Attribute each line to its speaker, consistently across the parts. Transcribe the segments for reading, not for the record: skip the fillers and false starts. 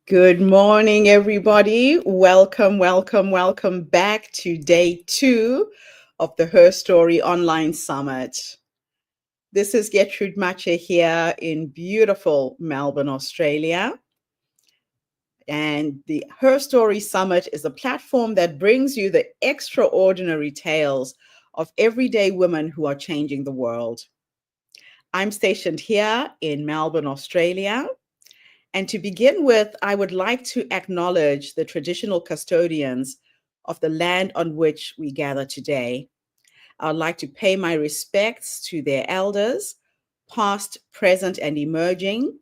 Speaker 1: Good morning, everybody. Welcome back to day 2 of the HerStory Online Summit. This is Gertrude Mache here in beautiful Melbourne, Australia. And the HerStory Summit is a platform that brings you the extraordinary tales of everyday women who are changing the world. I'm stationed here in Melbourne, Australia. And to begin with, I would like to acknowledge the traditional custodians of the land on which we gather today. I would like to pay my respects to their elders, past, present, and emerging,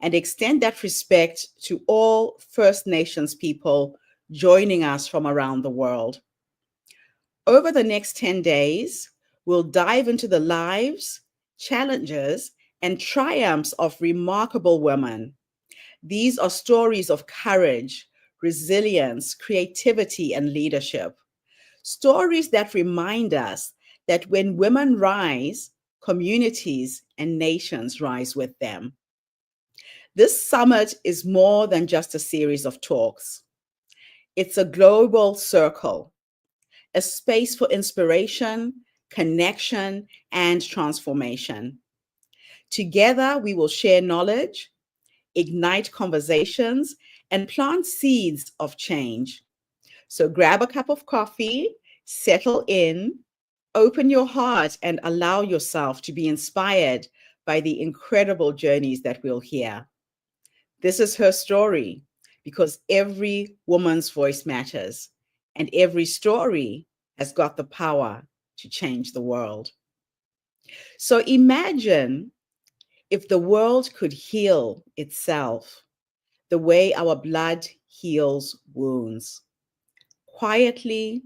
Speaker 1: and extend that respect to all First Nations people joining us from around the world. Over the next 10 days, we'll dive into the lives, challenges, and triumphs of remarkable women. These are stories of courage, resilience, creativity, and leadership. Stories that remind us that when women rise, communities and nations rise with them. This summit is more than just a series of talks. It's a global circle, a space for inspiration, connection, and transformation. Together, we will share knowledge, ignite conversations, and plant seeds of change. So grab a cup of coffee, settle in, open your heart, and allow yourself to be inspired by the incredible journeys that we'll hear. This is her story because every woman's voice matters, and every story has got the power to change the world. So imagine if the world could heal itself the way our blood heals wounds, quietly,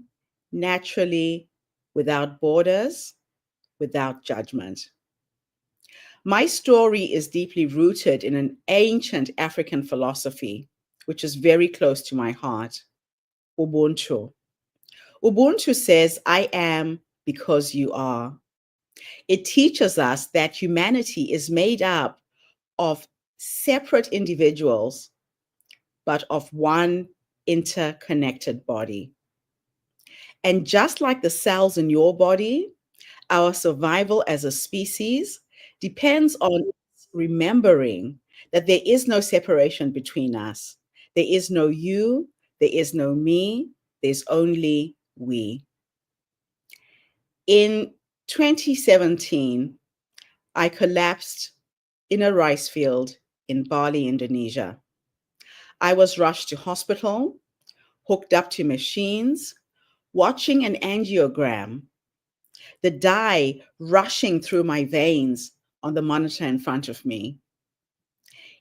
Speaker 1: naturally, without borders, without judgment. My story is deeply rooted in an ancient African philosophy, which is very close to my heart, Ubuntu. Ubuntu says, I am because you are. It teaches us that humanity is made up of separate individuals but of one interconnected body. And just like the cells in your body, our survival as a species depends on remembering that there is no separation between us. There is no you, there is no me, there's only we. In 2017, I collapsed in a rice field in Bali, Indonesia. I was rushed to hospital, hooked up to machines, watching an angiogram, the dye rushing through my veins on the monitor in front of me.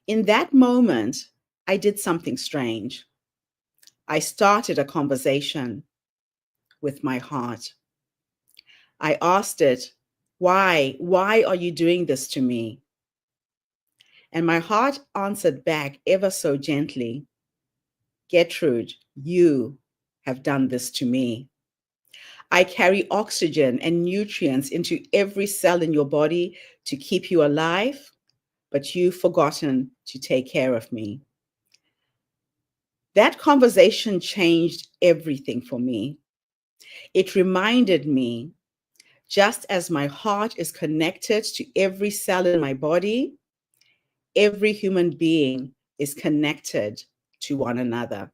Speaker 1: In that moment, I did something strange. I started a conversation with my heart. I asked it, why? Why are you doing this to me? And my heart answered back ever so gently, Gertrude, you have done this to me. I carry oxygen and nutrients into every cell in your body to keep you alive, but you've forgotten to take care of me. That conversation changed everything for me. It reminded me, just as my heart is connected to every cell in my body, every human being is connected to one another.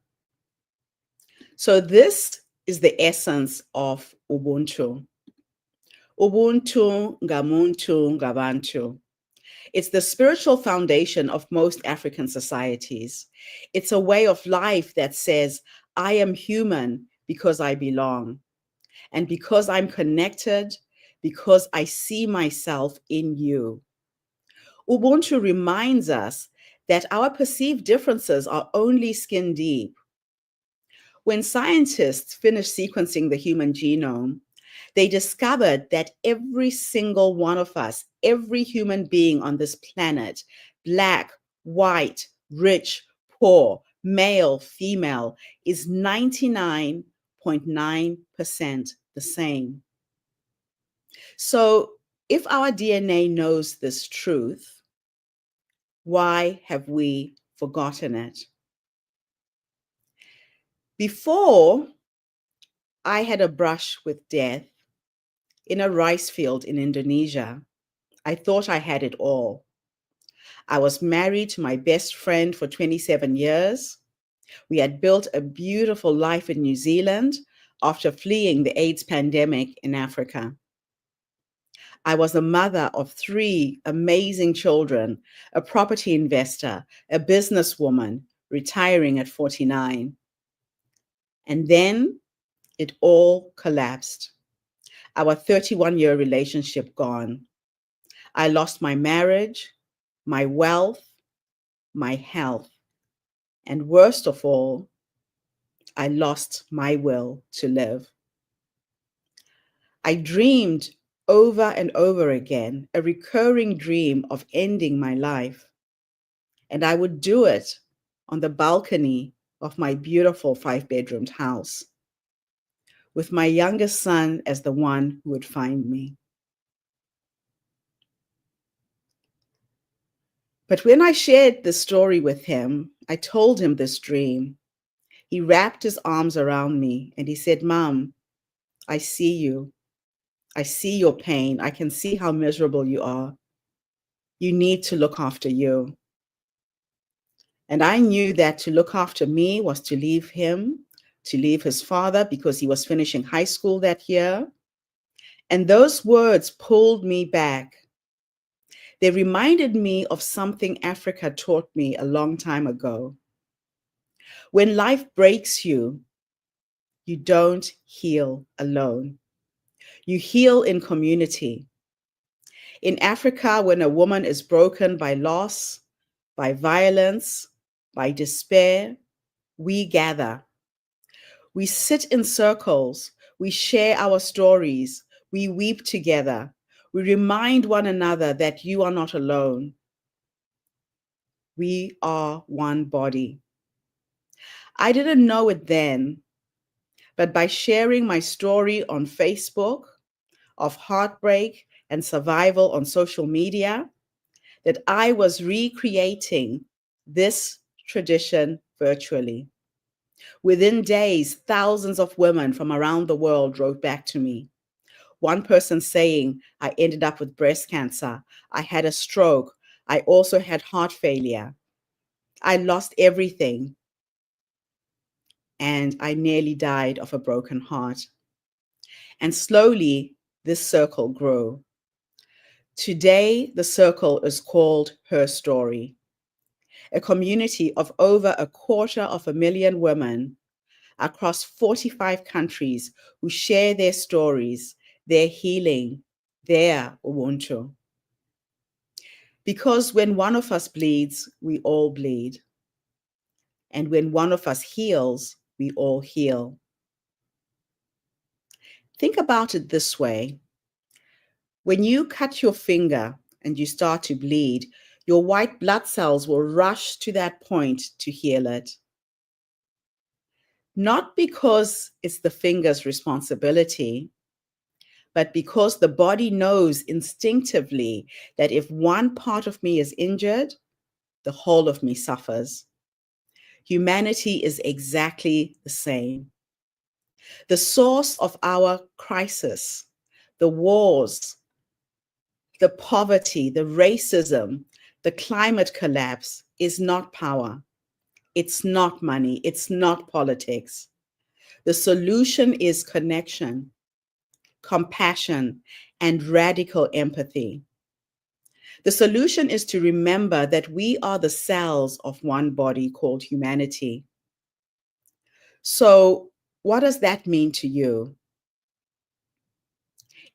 Speaker 1: So this is the essence of Ubuntu. Ubuntu ngamuntu ngabantu. It's the spiritual foundation of most African societies. It's a way of life that says, I am human because I belong. And because I'm connected, because I see myself in you. Ubuntu reminds us that our perceived differences are only skin deep. When scientists finished sequencing the human genome, they discovered that every single one of us, every human being on this planet, black, white, rich, poor, male, female, is 99.9% the same. So if our DNA knows this truth, why have we forgotten it? Before I had a brush with death in a rice field in Indonesia, I thought I had it all. I was married to my best friend for 27 years. We had built a beautiful life in New Zealand after fleeing the AIDS pandemic in Africa. I was a mother of 3 amazing children, a property investor, a businesswoman, retiring at 49. And then it all collapsed. Our 31-year relationship gone. I lost my marriage, my wealth, my health, and worst of all, I lost my will to live. I dreamed over and over again, a recurring dream of ending my life. And I would do it on the balcony of my beautiful 5-bedroomed house, with my youngest son as the one who would find me. But when I shared this story with him, I told him this dream. He wrapped his arms around me and he said, "Mom, I see you. I see your pain. I can see how miserable you are. You need to look after you." And I knew that to look after me was to leave him, to leave his father because he was finishing high school that year. And those words pulled me back. They reminded me of something Africa taught me a long time ago. When life breaks you, you don't heal alone. You heal in community. In Africa, when a woman is broken by loss, by violence, by despair, we gather. We sit in circles. We share our stories. We weep together. We remind one another that you are not alone. We are one body. I didn't know it then, but by sharing my story on Facebook of heartbreak and survival on social media, that I was recreating this tradition virtually. Within days, thousands of women from around the world wrote back to me. One person saying, "I ended up with breast cancer. I had a stroke. I also had heart failure. I lost everything. And I nearly died of a broken heart." And slowly, this circle grew. Today, the circle is called HerStory, a community of over 250,000 women across 45 countries who share their stories, their healing, their Ubuntu. Because when one of us bleeds, we all bleed. And when one of us heals, we all heal. Think about it this way. When you cut your finger and you start to bleed, your white blood cells will rush to that point to heal it. Not because it's the finger's responsibility, but because the body knows instinctively that if one part of me is injured, the whole of me suffers. Humanity is exactly the same. The source of our crisis, the wars, the poverty, the racism, the climate collapse is not power. It's not money. It's not politics. The solution is connection, compassion, and radical empathy. The solution is to remember that we are the cells of one body called humanity. So, what does that mean to you?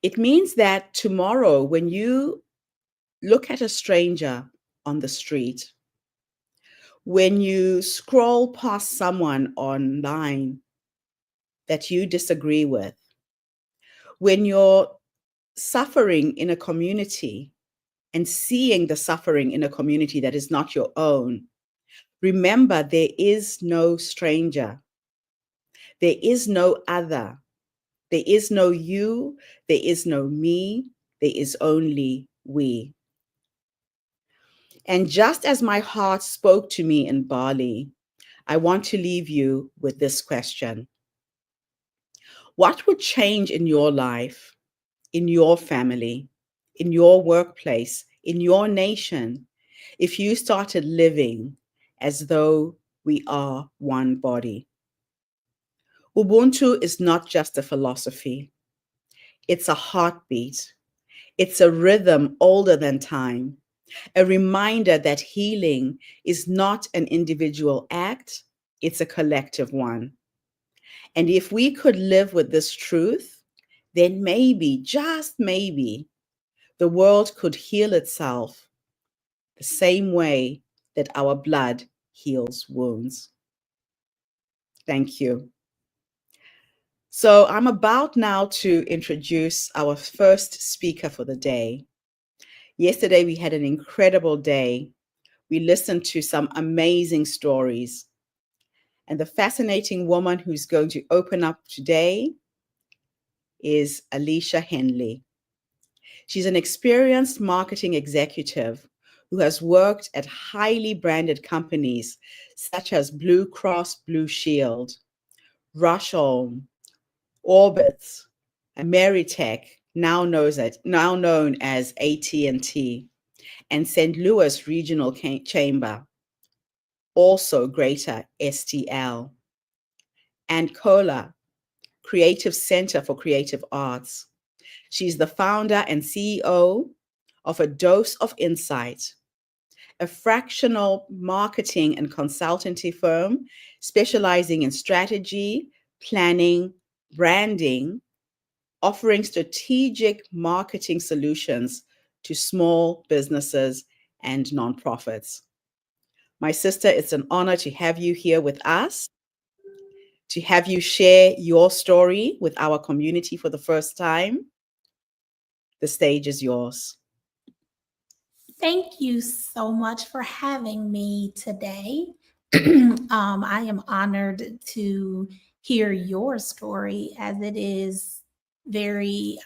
Speaker 1: It means that tomorrow, when you look at a stranger on the street, when you scroll past someone online that you disagree with, when you're suffering in a community and seeing the suffering in a community that is not your own, remember there is no stranger. There is no other. There is no you. There is no me. There is only we. And just as my heart spoke to me in Bali, I want to leave you with this question. What would change in your life, in your family, in your workplace, in your nation, if you started living as though we are one body? Ubuntu is not just a philosophy, it's a heartbeat. It's a rhythm older than time, a reminder that healing is not an individual act, it's a collective one. And if we could live with this truth, then maybe, just maybe, the world could heal itself the same way that our blood heals wounds. Thank you. So I'm about now to introduce our first speaker for the day. Yesterday, we had an incredible day. We listened to some amazing stories. And the fascinating woman who's going to open up today is Alicia Henley. She's an experienced marketing executive who has worked at highly branded companies such as Blue Cross Blue Shield, Rushholm, Orbitz, Ameritech, now known as AT&T, and St. Louis Regional Chamber, also Greater STL, and COLA, Creative Center for Creative Arts. She's the founder and CEO of A Dose of Insight, a fractional marketing and consultancy firm specializing in strategy, planning, branding, offering strategic marketing solutions to small businesses and nonprofits. My sister, it's an honor to have you here with us, to have you share your story with our community for the first time. The stage is yours.
Speaker 2: Thank you so much for having me today. I am honored to hear your story as it is very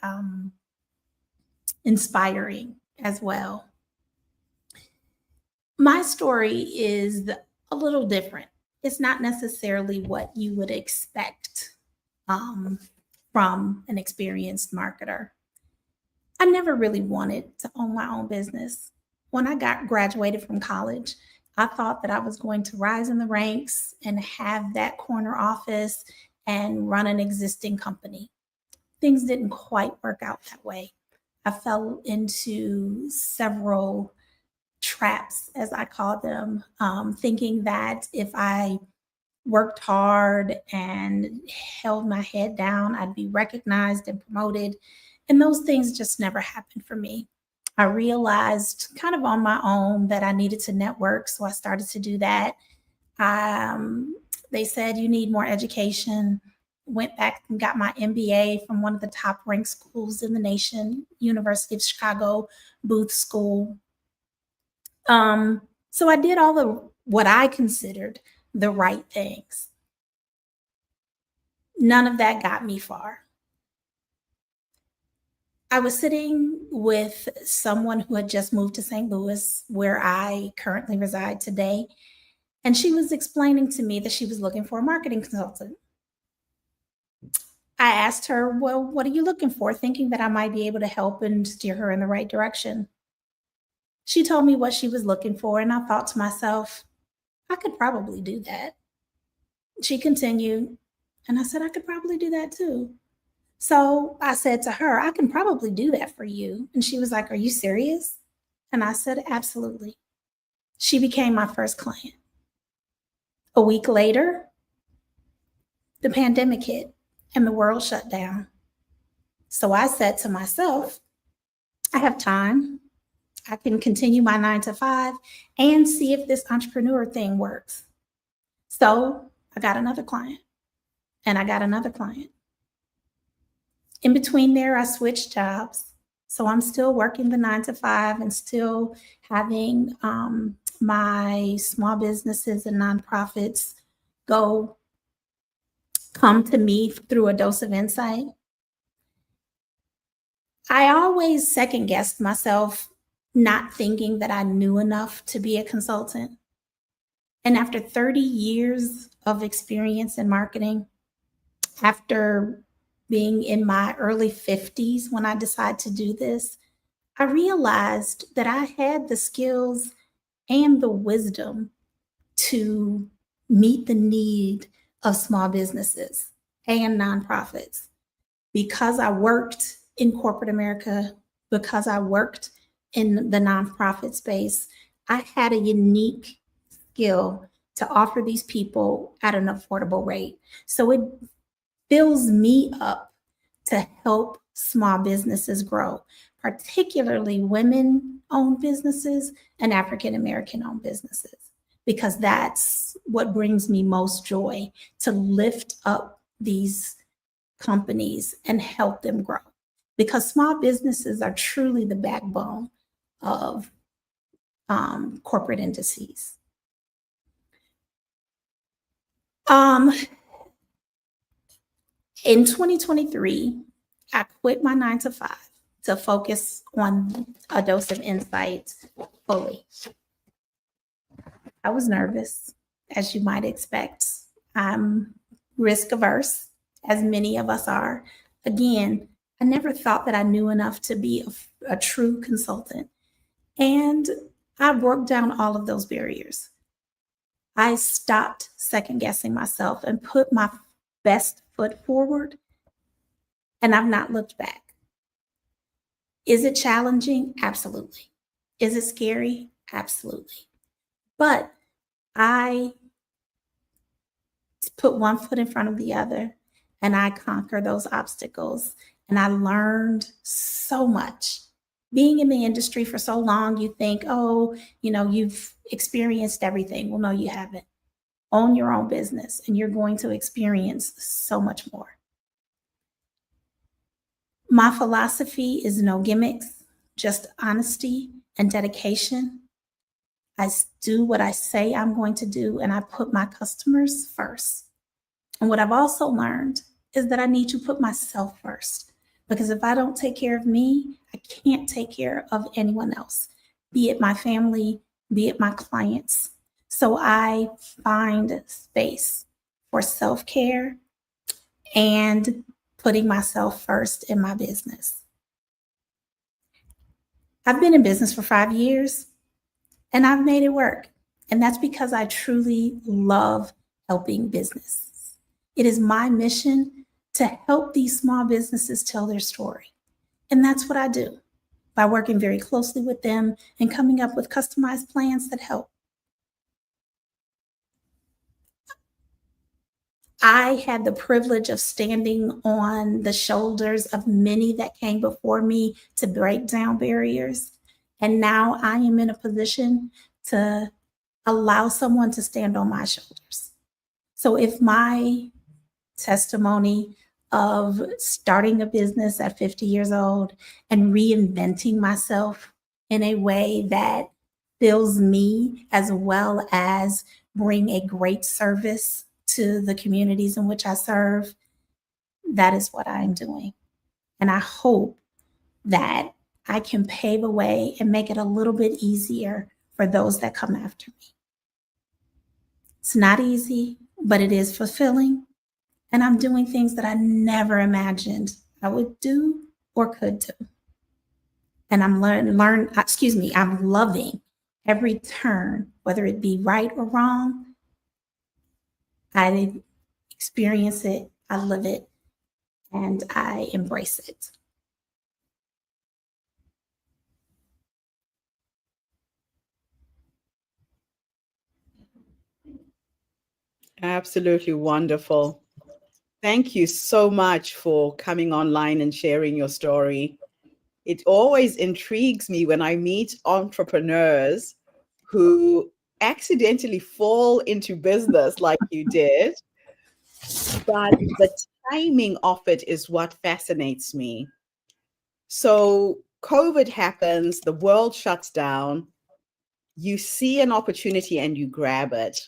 Speaker 2: inspiring as well. My story is a little different. It's not necessarily what you would expect um, from an experienced marketer. I never really wanted to own my own business. When I got graduated from college, I thought that I was going to rise in the ranks and have that corner office and run an existing company. Things didn't quite work out that way. I fell into several traps, as I call them, thinking that if I worked hard and held my head down, I'd be recognized and promoted. And those things just never happened for me. I realized kind of on my own that I needed to network. So I started to do that. They said you need more education. Went back and got my MBA from one of the top ranked schools in the nation, University of Chicago Booth School. So I did all the what I considered the right things. None of that got me far. I was sitting with someone who had just moved to St. Louis, where I currently reside today, and she was explaining to me that she was looking for a marketing consultant. I asked her, well, what are you looking for? Thinking that I might be able to help and steer her in the right direction. She told me what she was looking for, and I thought to myself, I could probably do that. She continued, and I said, I could probably do that too. So I said to her, I can probably do that for you. And she was like, are you serious? And I said, absolutely. She became my first client. A week later, the pandemic hit and the world shut down. So I said to myself, I have time. I can continue my 9 to 5 and see if this entrepreneur thing works. So I got another client and I got another client. In between there, I switched jobs. So I'm still working the 9 to 5 and still having my small businesses and nonprofits come to me through a dose of insight. I always second guessed myself, not thinking that I knew enough to be a consultant. And after 30 years of experience in marketing, after being in my early 50s when I decided to do this, I realized that I had the skills and the wisdom to meet the need of small businesses and nonprofits. Because I worked in corporate America, because I worked in the nonprofit space, I had a unique skill to offer these people at an affordable rate. So it fills me up to help small businesses grow, particularly women owned businesses and African American owned businesses, because that's what brings me most joy, to lift up these companies and help them grow. Because small businesses are truly the backbone of corporate indices. In 2023, I quit my 9 to 5 to focus on a dose of insight fully. I was nervous, as you might expect. I'm risk averse, as many of us are. Again, I never thought that I knew enough to be a true consultant. And I broke down all of those barriers. I stopped second guessing myself and put my best foot forward, and I've not looked back. Is it challenging? Absolutely. Is it scary? Absolutely. But I put one foot in front of the other and I conquer those obstacles. And I learned so much. Being in the industry for so long, you think, oh, you've experienced everything. Well, no, you haven't. Own your own business and you're going to experience so much more. My philosophy is no gimmicks, just honesty and dedication. I do what I say I'm going to do, and I put my customers first. And what I've also learned is that I need to put myself first, because if I don't take care of me, I can't take care of anyone else, be it my family, be it my clients. So I find space for self-care and putting myself first in my business. I've been in business for 5 years and I've made it work. And that's because I truly love helping business. It is my mission to help these small businesses tell their story. And that's what I do by working very closely with them and coming up with customized plans that help. I had the privilege of standing on the shoulders of many that came before me to break down barriers. And now I am in a position to allow someone to stand on my shoulders. So if my testimony of starting a business at 50 years old and reinventing myself in a way that fills me, as well as bring a great service to the communities in which I serve, that is what I'm doing. And I hope that I can pave a way and make it a little bit easier for those that come after me. It's not easy, but it is fulfilling. And I'm doing things that I never imagined I would do or could do. And I'm I'm loving every turn, whether it be right or wrong. I experience it, I live it, and I embrace it.
Speaker 1: Absolutely wonderful. Thank you so much for coming online and sharing your story. It always intrigues me when I meet entrepreneurs who accidentally fall into business like you did, but the timing of it is what fascinates me. So, COVID happens, the world shuts down, you see an opportunity and you grab it.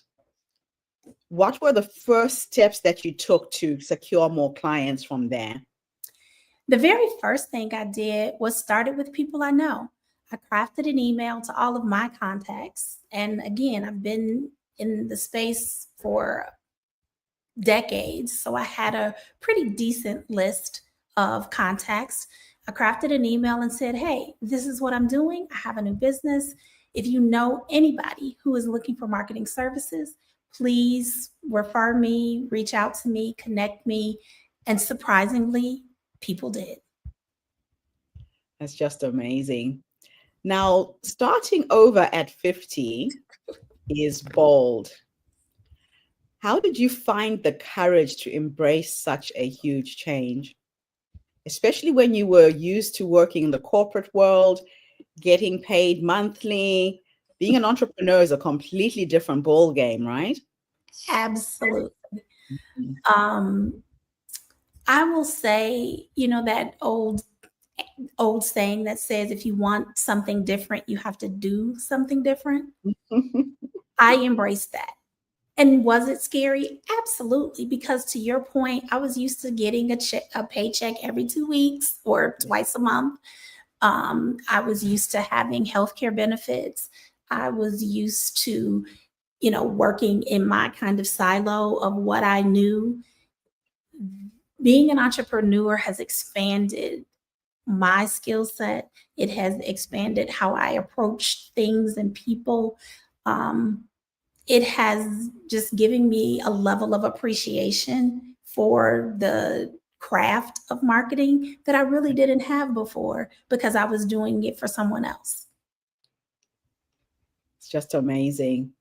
Speaker 1: What were the first steps that you took to secure more clients from there?
Speaker 2: The very first thing I did was started with people I know. I crafted an email to all of my contacts. And again, I've been in the space for decades. So I had a pretty decent list of contacts. I crafted an email and said, hey, this is what I'm doing. I have a new business. If you know anybody who is looking for marketing services, please refer me, reach out to me, connect me. And surprisingly, people did.
Speaker 1: That's just amazing. Now, starting over at 50 is bold. How did you find the courage to embrace such a huge change? Especially when you were used to working in the corporate world, getting paid monthly. Being an entrepreneur is a completely different ball game, right?
Speaker 2: Absolutely.
Speaker 1: Mhm.
Speaker 2: I will say, that old saying that says if you want something different, you have to do something different. I embraced that. And was it scary? Absolutely. Because to your point, I was used to getting a paycheck every 2 weeks or twice a month. I was used to having healthcare benefits. I was used to, working in my kind of silo of what I knew. Being an entrepreneur has expanded my skill set. It has expanded how I approach things and people. It has just given me a level of appreciation for the craft of marketing that I really didn't have before because I was doing it for someone else.
Speaker 1: It's just amazing.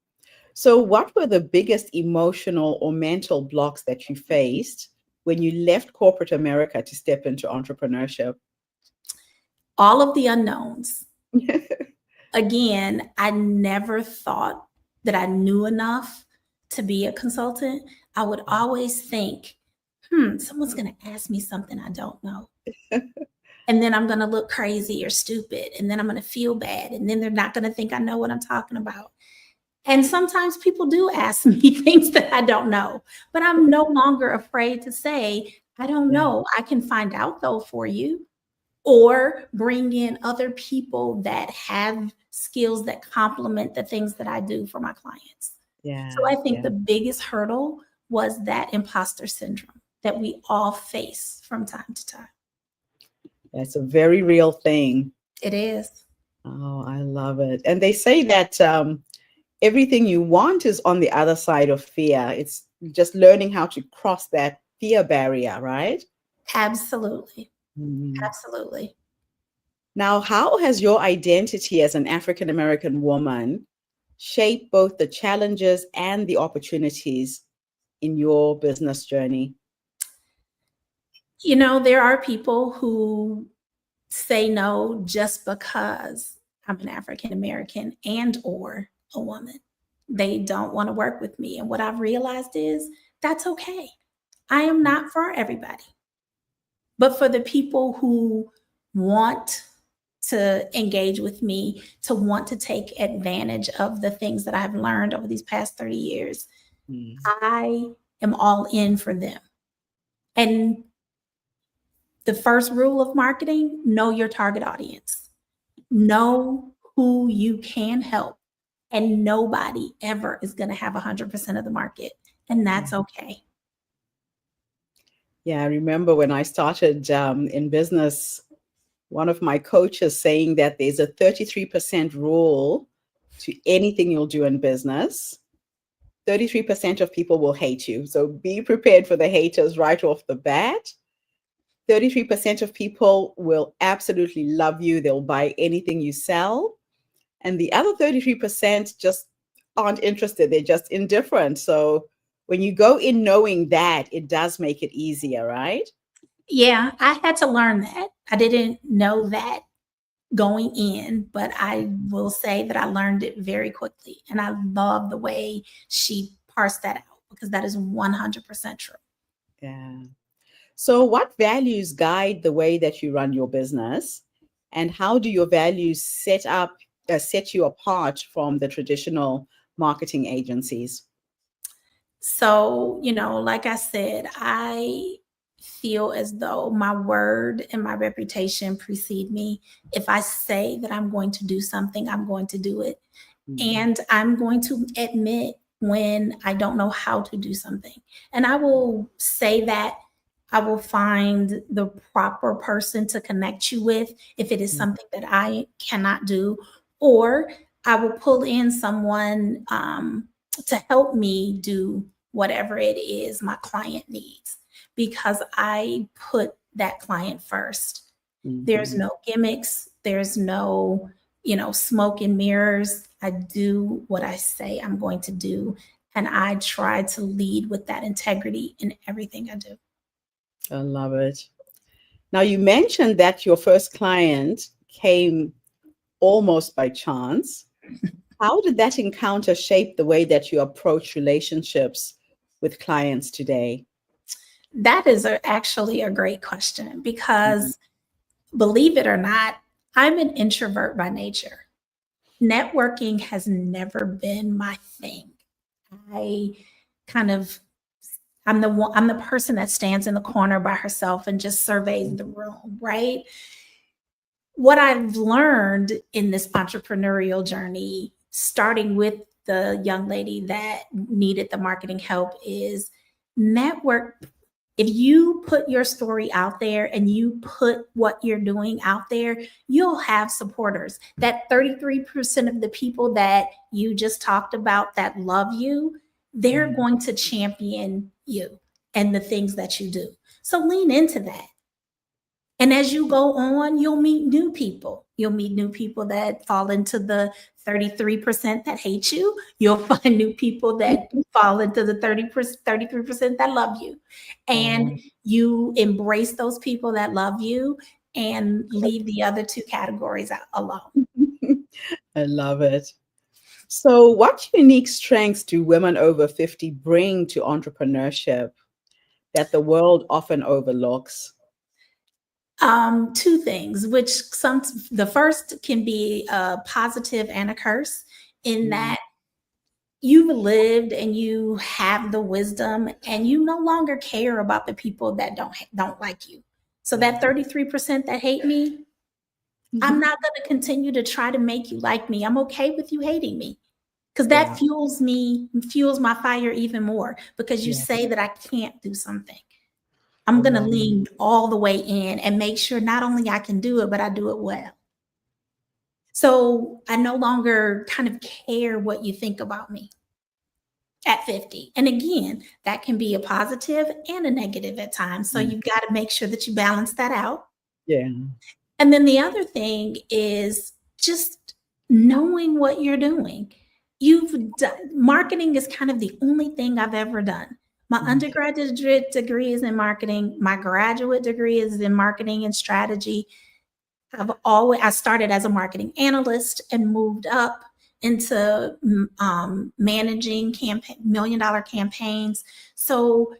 Speaker 1: So, what were the biggest emotional or mental blocks that you faced when you left corporate America to step into entrepreneurship?
Speaker 2: All of the unknowns. Again, I never thought that I knew enough to be a consultant. I would always think, someone's going to ask me something I don't know. And then I'm going to look crazy or stupid. And then I'm going to feel bad. And then they're not going to think I know what I'm talking about. And sometimes people do ask me things that I don't know, but I'm no longer afraid to say, I don't
Speaker 1: Yeah,
Speaker 2: know. I can find out though for you, or bring in other people that have skills that complement the things that I do for my clients. So
Speaker 1: yeah,
Speaker 2: I think
Speaker 1: yeah.
Speaker 2: the biggest hurdle was that imposter syndrome that we all face from time to time.
Speaker 1: That's a very real thing.
Speaker 2: It is.
Speaker 1: Oh, I love it. And they say that everything you want is on the other side of fear. It's just learning how to cross that fear barrier, right?
Speaker 2: Absolutely.
Speaker 1: Mhm.
Speaker 2: Absolutely.
Speaker 1: Now, how has your identity as an African American woman shaped both the challenges and the opportunities in your business journey?
Speaker 2: There are people who say no just because I'm an African American and or a woman. They don't want to work with me. And what I've realized is that's okay. I am not for everybody. But for the people who want to engage with me, to want to take advantage of the things that I've learned over these past 30 years,
Speaker 1: Mm.
Speaker 2: I am all in for them. And the first rule of marketing, know your target audience. Know who you can help. And nobody ever is going to have 100% of the market. And that's okay.
Speaker 1: Yeah, I remember when I started in business, one of my coaches saying that there's a 33% rule to anything you'll do in business. 33% of people will hate you. So be prepared for the haters right off the bat. 33% of people will absolutely love you. They'll buy anything you sell. And the other 33% just aren't interested. They're just indifferent. So when you go in knowing that, it does make it easier, right?
Speaker 2: Yeah, I had to learn that. I didn't know that going in, but I will say that I learned it very quickly. And I love the way she parsed that out because that is 100% true.
Speaker 1: Yeah. So, what values guide the way that you run your business, and how do your values set you apart from the traditional marketing agencies?
Speaker 2: So, like I said, I feel as though my word and my reputation precede me. If I say that I'm going to do something, I'm going to do it.
Speaker 1: Mm.
Speaker 2: And I'm going to admit when I don't know how to do something. And I will say that I will find the proper person to connect you with if it is something that I cannot do, or I will pull in someone to help me do whatever it is my client needs, because I put that client first. There's no gimmicks. There's no, smoke and mirrors. I do what I say I'm going to do. And I try to lead with that integrity in everything I do.
Speaker 1: I love it. Now, you mentioned that your first client came almost by chance. How did that encounter shape the way that you approach relationships with clients today?
Speaker 2: That is actually a great question, because believe it or not, I'm an introvert by nature. Networking has never been my thing. I kind of I'm the person that stands in the corner by herself and just surveys the room, right? What I've learned in this entrepreneurial journey, starting with the young lady that needed the marketing help, is network. If you put your story out there and you put what you're doing out there, you'll have supporters. That 33% of the people that you just talked about that love you, they're going to champion you and the things that you do. So lean into that. And as you go on, you'll meet new people. You'll meet new people that fall into the 33% that hate you. You'll find new people that fall into the 33% that love you. And you embrace those people that love you and leave the other two categories alone.
Speaker 1: I love it. So, what unique strengths do women over 50 bring to entrepreneurship that the world often overlooks?
Speaker 2: Two things, which the first can be a positive and a curse, in that you've lived and you have the wisdom and you no longer care about the people that don't like you. So that 33% that hate me, I'm not going to continue to try to make you like me. I'm okay with you hating me, because that fuels my fire even more, because you say that I can't do something. I'm going to lean all the way in and make sure not only I can do it, but I do it well. So I no longer kind of care what you think about me at 50. And again, that can be a positive and a negative at times. So you've got to make sure that you balance that out.
Speaker 1: Yeah.
Speaker 2: And then the other thing is just knowing what you're doing. Marketing is kind of the only thing I've ever done. My undergraduate degree is in marketing. My graduate degree is in marketing and strategy. I started as a marketing analyst and moved up into managing $1 million campaigns. So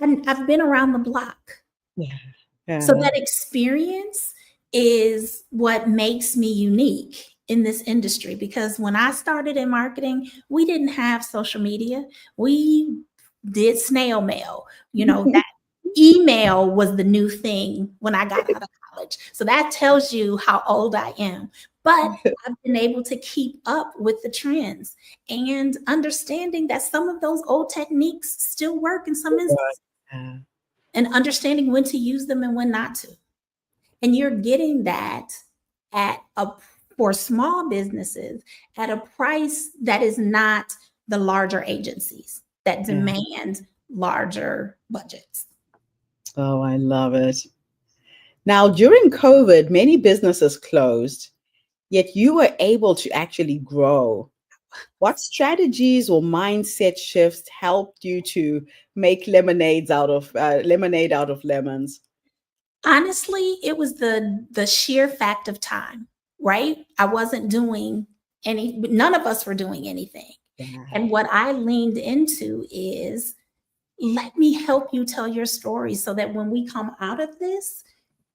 Speaker 2: I've been around the block.
Speaker 1: Yeah.
Speaker 2: So that experience is what makes me unique in this industry, because when I started in marketing, we didn't have social media. We did snail mail. That email was the new thing when I got out of college. So that tells you how old I am. But I've been able to keep up with the trends and understanding that some of those old techniques still work in some instances, and understanding when to use them and when not to. And you're getting that for small businesses at a price that is not the larger agencies that demand larger budgets.
Speaker 1: Oh, I love it. Now, during COVID, many businesses closed, yet you were able to actually grow. What strategies or mindset shifts helped you to make lemonade out of lemons?
Speaker 2: Honestly, it was the sheer fact of time, right? I wasn't doing none of us were doing anything. And what I leaned into is, let me help you tell your story so that when we come out of this,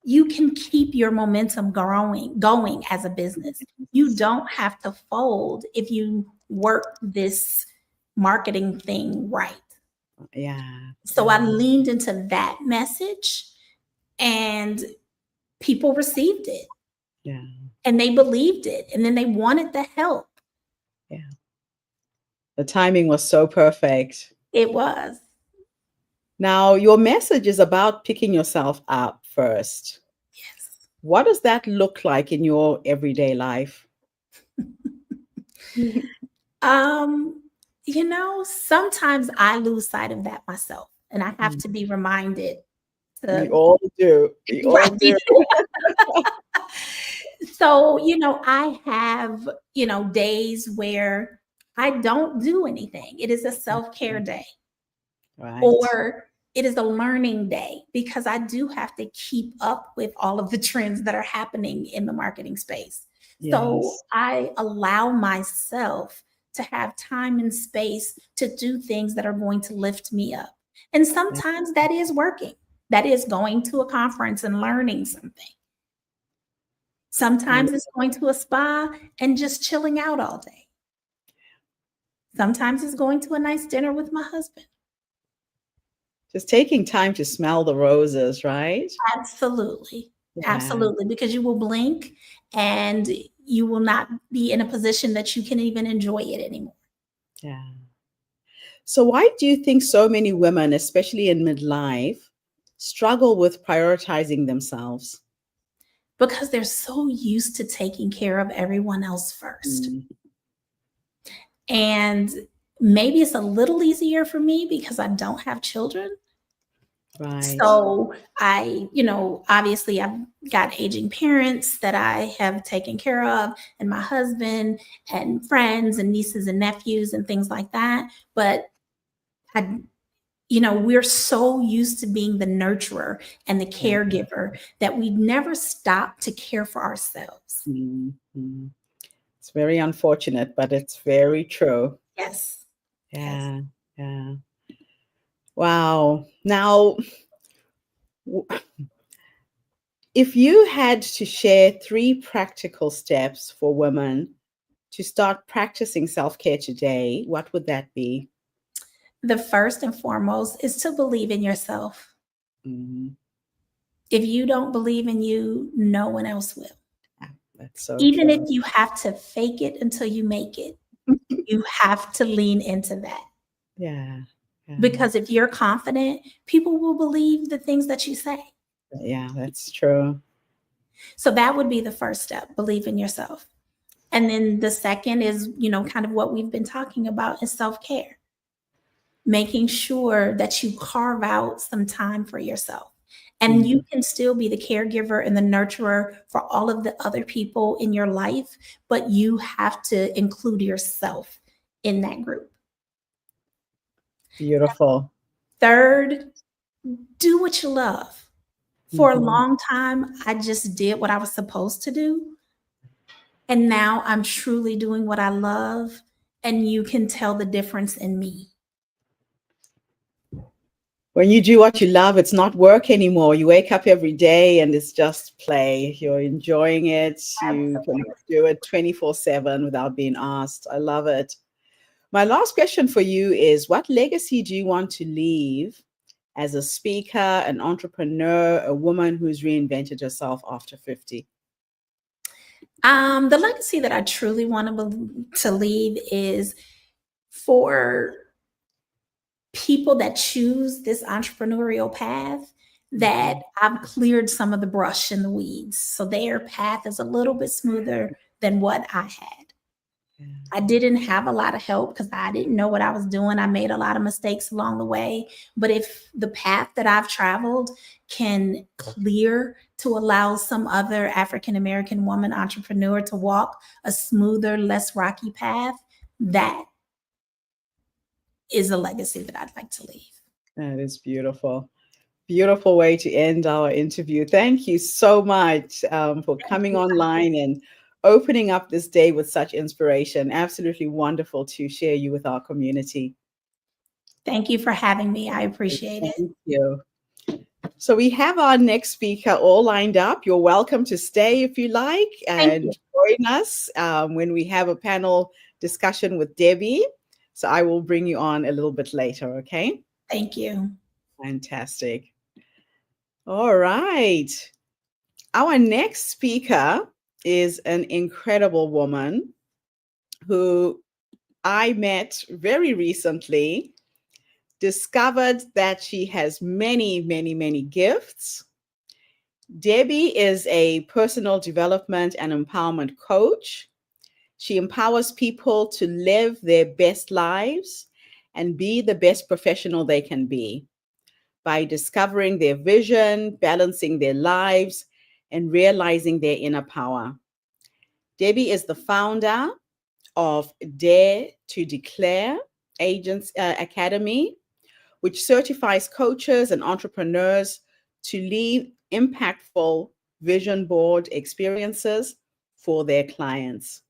Speaker 2: you can keep your momentum going as a business. You don't have to fold if you work this marketing thing right. So I leaned into that message, and people received it. And they believed it, and then they wanted the help.
Speaker 1: The timing was so perfect.
Speaker 2: It was.
Speaker 1: Now, your message is about picking yourself up first.
Speaker 2: Yes.
Speaker 1: What does that look like in your everyday life?
Speaker 2: Um, sometimes I lose sight of that myself, and I have
Speaker 1: Mm.
Speaker 2: to be reminded
Speaker 1: We
Speaker 2: to
Speaker 1: all do. We all
Speaker 2: right.
Speaker 1: do.
Speaker 2: So, I have, days where I don't do anything. It is a self-care day.
Speaker 1: Right.
Speaker 2: Or it is a learning day because I do have to keep up with all of the trends that are happening in the marketing space. So
Speaker 1: Yes.
Speaker 2: I allow myself to have time and space to do things that are going to lift me up. And
Speaker 1: Yeah.
Speaker 2: sometimes that is working. That is going to a conference and learning something.
Speaker 1: I
Speaker 2: Sometimes it's going to a spa and just chilling out all day. Sometimes it's going to a nice dinner with my husband.
Speaker 1: just taking time to smell the roses, right?
Speaker 2: Absolutely.
Speaker 1: Yeah.
Speaker 2: Absolutely. Because you will blink and you will not be in a position that you can even enjoy it anymore.
Speaker 1: Yeah. So, why do you think so many women, especially in midlife, struggle with prioritizing themselves?
Speaker 2: Because they're so used to taking care of everyone else first.
Speaker 1: Mm,
Speaker 2: And maybe it's a little easier for me because I don't have children.
Speaker 1: right.
Speaker 2: So obviously I've got aging parents that I have taken care of, and my husband and friends and nieces and nephews and things like that. But I we're so used to being the nurturer and the
Speaker 1: Yeah.
Speaker 2: caregiver that we never stop to care for ourselves.
Speaker 1: Mm, mm. It's very unfortunate, but it's very true.
Speaker 2: Yes. Yes.
Speaker 1: Yeah. Yeah. Wow. Now, w- if you had to share three practical steps for women to start practicing self care today, what would that be?
Speaker 2: The first and foremost is to believe in yourself.
Speaker 1: Mhm.
Speaker 2: If you don't believe in you, no one else will.
Speaker 1: Yeah, that's so
Speaker 2: Even if
Speaker 1: true.
Speaker 2: you have to fake it until you make it, you have to lean into that.
Speaker 1: Yeah. Yeah.
Speaker 2: Because if you're confident, people will believe the things that you say.
Speaker 1: Yeah, that's true.
Speaker 2: So that would be the first step, believe in yourself. And then the second is, kind of what we've been talking about is self care, making sure that you carve out some time for yourself. And you
Speaker 1: Mhm.
Speaker 2: can still be the caregiver and the nurturer for all of the other people in your life, but you have to include yourself in that group.
Speaker 1: Beautiful.
Speaker 2: Third, do what you love. For a
Speaker 1: Mhm.
Speaker 2: long time, I just did what I was supposed to do. And now I'm truly doing what I love, and you can tell the difference in me.
Speaker 1: When you do what you love, it's not work anymore. You wake up every day and it's just play. You're enjoying it. You can
Speaker 2: Absolutely.
Speaker 1: do it 24/7 without being asked. I love it. My last question for you is, what legacy do you want to leave as a speaker, an entrepreneur, a woman who's reinvented herself after 50?
Speaker 2: The legacy that I truly want to leave is for people that choose this entrepreneurial path that
Speaker 1: Mhm.
Speaker 2: I've cleared some of the brush and the weeds. So their path is a little bit smoother than what I had.
Speaker 1: Yeah.
Speaker 2: I didn't have a lot of help because I didn't know what I was doing. I made a lot of mistakes along the way. But if the path that I've traveled can clear to allow some other African American woman entrepreneur to walk a smoother, less rocky path, that is a legacy that I'd like to leave.
Speaker 1: That is beautiful. Beautiful way to end our interview. Thank you so much for
Speaker 2: Thank
Speaker 1: coming
Speaker 2: you.
Speaker 1: online and opening up this day with such inspiration. Absolutely wonderful to share you with our community.
Speaker 2: Thank you for having me. I appreciate it.
Speaker 1: Thank you. So we have our next speaker all lined up. You're welcome to stay if you like
Speaker 2: Thank you.
Speaker 1: and join us when we have a panel discussion with Debbie. So I will bring you on a little bit later, okay?
Speaker 2: Thank you.
Speaker 1: Fantastic. All right. Our next speaker is an incredible woman who I met very recently discovered that she has many, many, many gifts. Debbie is a personal development and empowerment coach. She empowers people to live their best lives and be the best professional they can be by discovering their vision, balancing their lives, and realizing their inner power. Debbie is the founder of Dare to Declare Agents Academy, which certifies coaches and entrepreneurs to lead impactful vision board experiences for their clients.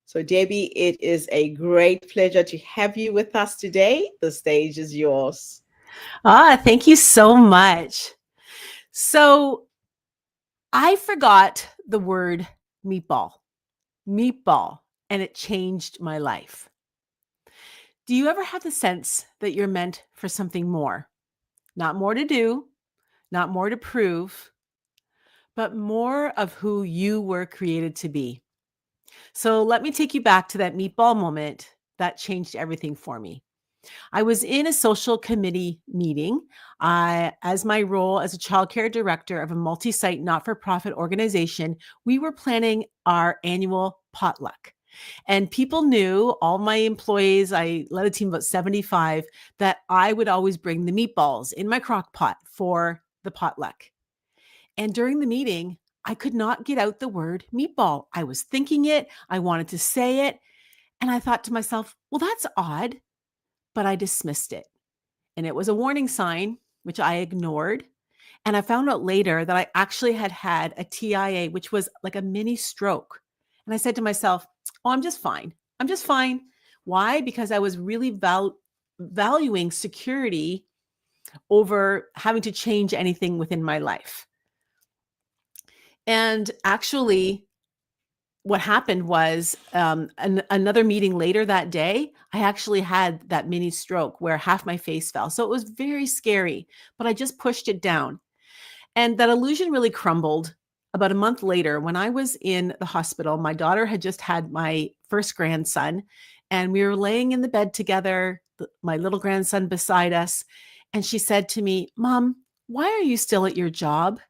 Speaker 1: So, Debbie, it is a great pleasure to have you with us today. The stage is yours.
Speaker 3: Thank you so much. So I forgot the word meatball, and it changed my life. Do you ever have the sense that you're meant for something more? Not more to do, not more to prove, but more of who you were created to be. So let me take you back to that meatball moment that changed everything for me. I was in a social committee meeting as my role as a childcare director of a multi-site not-for-profit organization. We were planning our annual potluck. And people knew, all my employees, I led a team of about 75, that I would always bring the meatballs in my crock pot for the potluck. And during the meeting, I could not get out the word meatball. I was thinking it, I wanted to say it, and I thought to myself, well, that's odd, but I dismissed it. And it was a warning sign, which I ignored. And I found out later that I actually had a TIA, which was like a mini stroke. And I said to myself, oh, I'm just fine. I'm just fine. Why? Because I was really valuing security over having to change anything within my life. And actually, what happened was another meeting later that day, I actually had that mini stroke where half my face fell. So it was very scary, but I just pushed it down. And that illusion really crumbled about a month later when I was in the hospital. My daughter had just had my first grandson, and we were laying in the bed together, my little grandson beside us. And she said to me, Mom, why are you still at your job?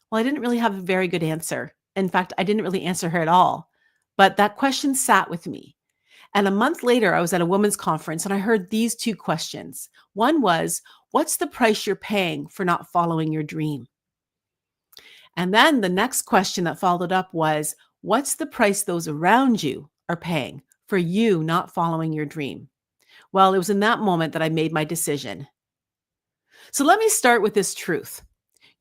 Speaker 3: Well, I didn't really have a very good answer. In fact, I didn't really answer her at all. But that question sat with me. And a month later, I was at a women's conference and I heard these two questions. One was, what's the price you're paying for not following your dream? And then the next question that followed up was, what's the price those around you are paying for you not following your dream? Well, it was in that moment that I made my decision. So let me start with this truth.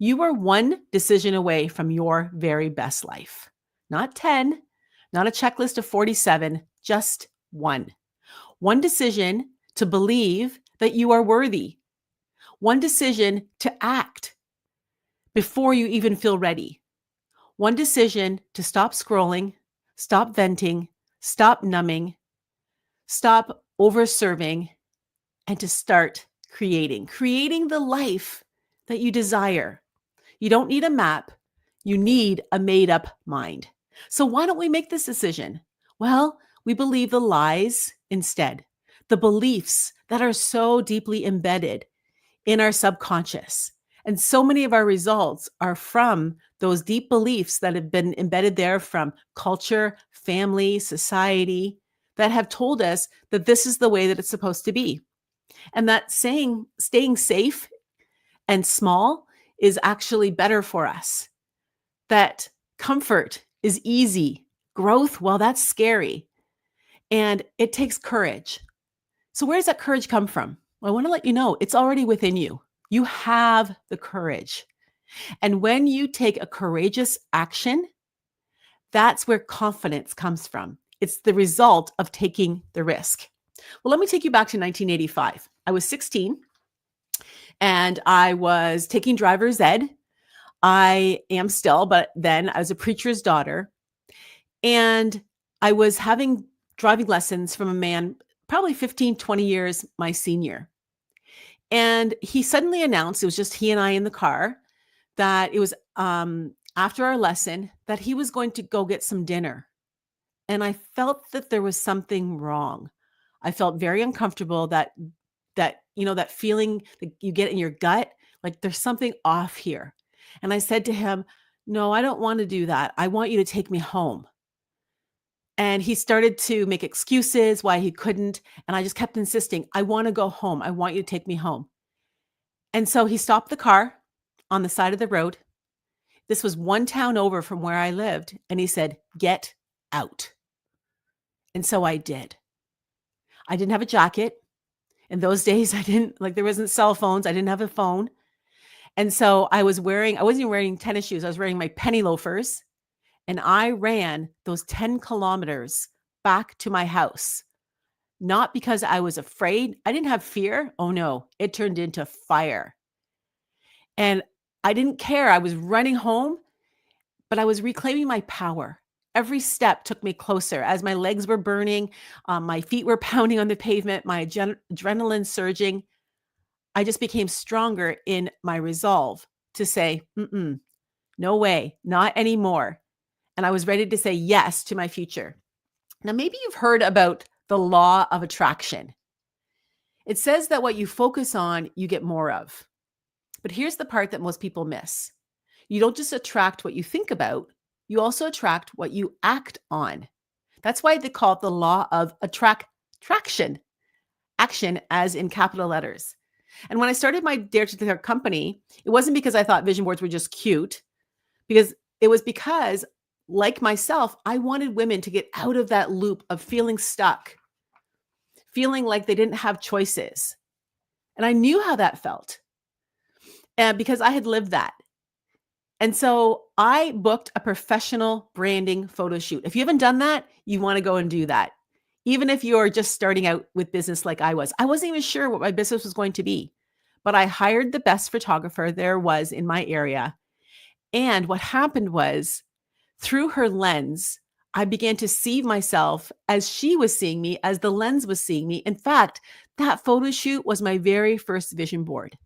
Speaker 3: You are one decision away from your very best life. Not 10, not a checklist of 47, just one. One decision to believe that you are worthy. One decision to act before you even feel ready. One decision to stop scrolling, stop venting, stop numbing, stop overserving, and to start creating the life that you desire. You don't need a map. You need a made-up mind. So why don't we make this decision? Well, we believe the lies instead, the beliefs that are so deeply embedded in our subconscious. And so many of our results are from those deep beliefs that have been embedded there from culture, family, society, that have told us that this is the way that it's supposed to be. And that staying safe and small is actually better for us. That comfort is easy. Growth, well, that's scary. And it takes courage. So where does that courage come from? Well, I want to let you know it's already within you. You have the courage. And when you take a courageous action, that's where confidence comes from. It's the result of taking the risk. Well, let me take you back to 1985. I was 16 and I was taking driver's ed. I am still, but then I was a preacher's daughter. And I was having driving lessons from a man, probably 15, 20 years my senior. And he suddenly announced, it was just he and I in the car, that it was after our lesson that he was going to go get some dinner. And I felt that there was something wrong. I felt very uncomfortable that that feeling that you get in your gut, like there's something off here. And I said to him, "No, I don't want to do that. I want you to take me home." And he started to make excuses why he couldn't, and I just kept insisting, "I want to go home. I want you to take me home." And so he stopped the car on the side of the road. This was one town over from where I lived, and he said, "Get out." And so I did. I didn't have a jacket. In those days, I didn't there wasn't cell phones. I didn't have a phone. And so I wasn't even wearing tennis shoes. I was wearing my penny loafers, and I ran those 10 kilometers back to my house. Not because I was afraid. I didn't have fear. Oh no, it turned into fire. And I didn't care. I was running home, but I was reclaiming my power. Every step took me closer as my legs were burning, my feet were pounding on the pavement, my adrenaline surging. I just became stronger in my resolve to say, no way, not anymore. And I was ready to say yes to my future. Now, maybe you've heard about the law of attraction. It says that what you focus on, you get more of. But here's the part that most people miss. You don't just attract what you think about, you also attract what you act on. That's why they call it the law of attraction, action as in capital letters. And when I started my Dare to Dare company, it wasn't because I thought vision boards were just cute, because it was because, like myself, I wanted women to get out of that loop of feeling stuck, feeling like they didn't have choices. And I knew how that felt, and because I had lived that. And so I booked a professional branding photo shoot. If you haven't done that, you want to go and do that. Even if you're just starting out with business like I wasn't even sure what my business was going to be, but I hired the best photographer there was in my area. And what happened was, through her lens, I began to see myself as she was seeing me, as the lens was seeing me. In fact, that photo shoot was my very first vision board.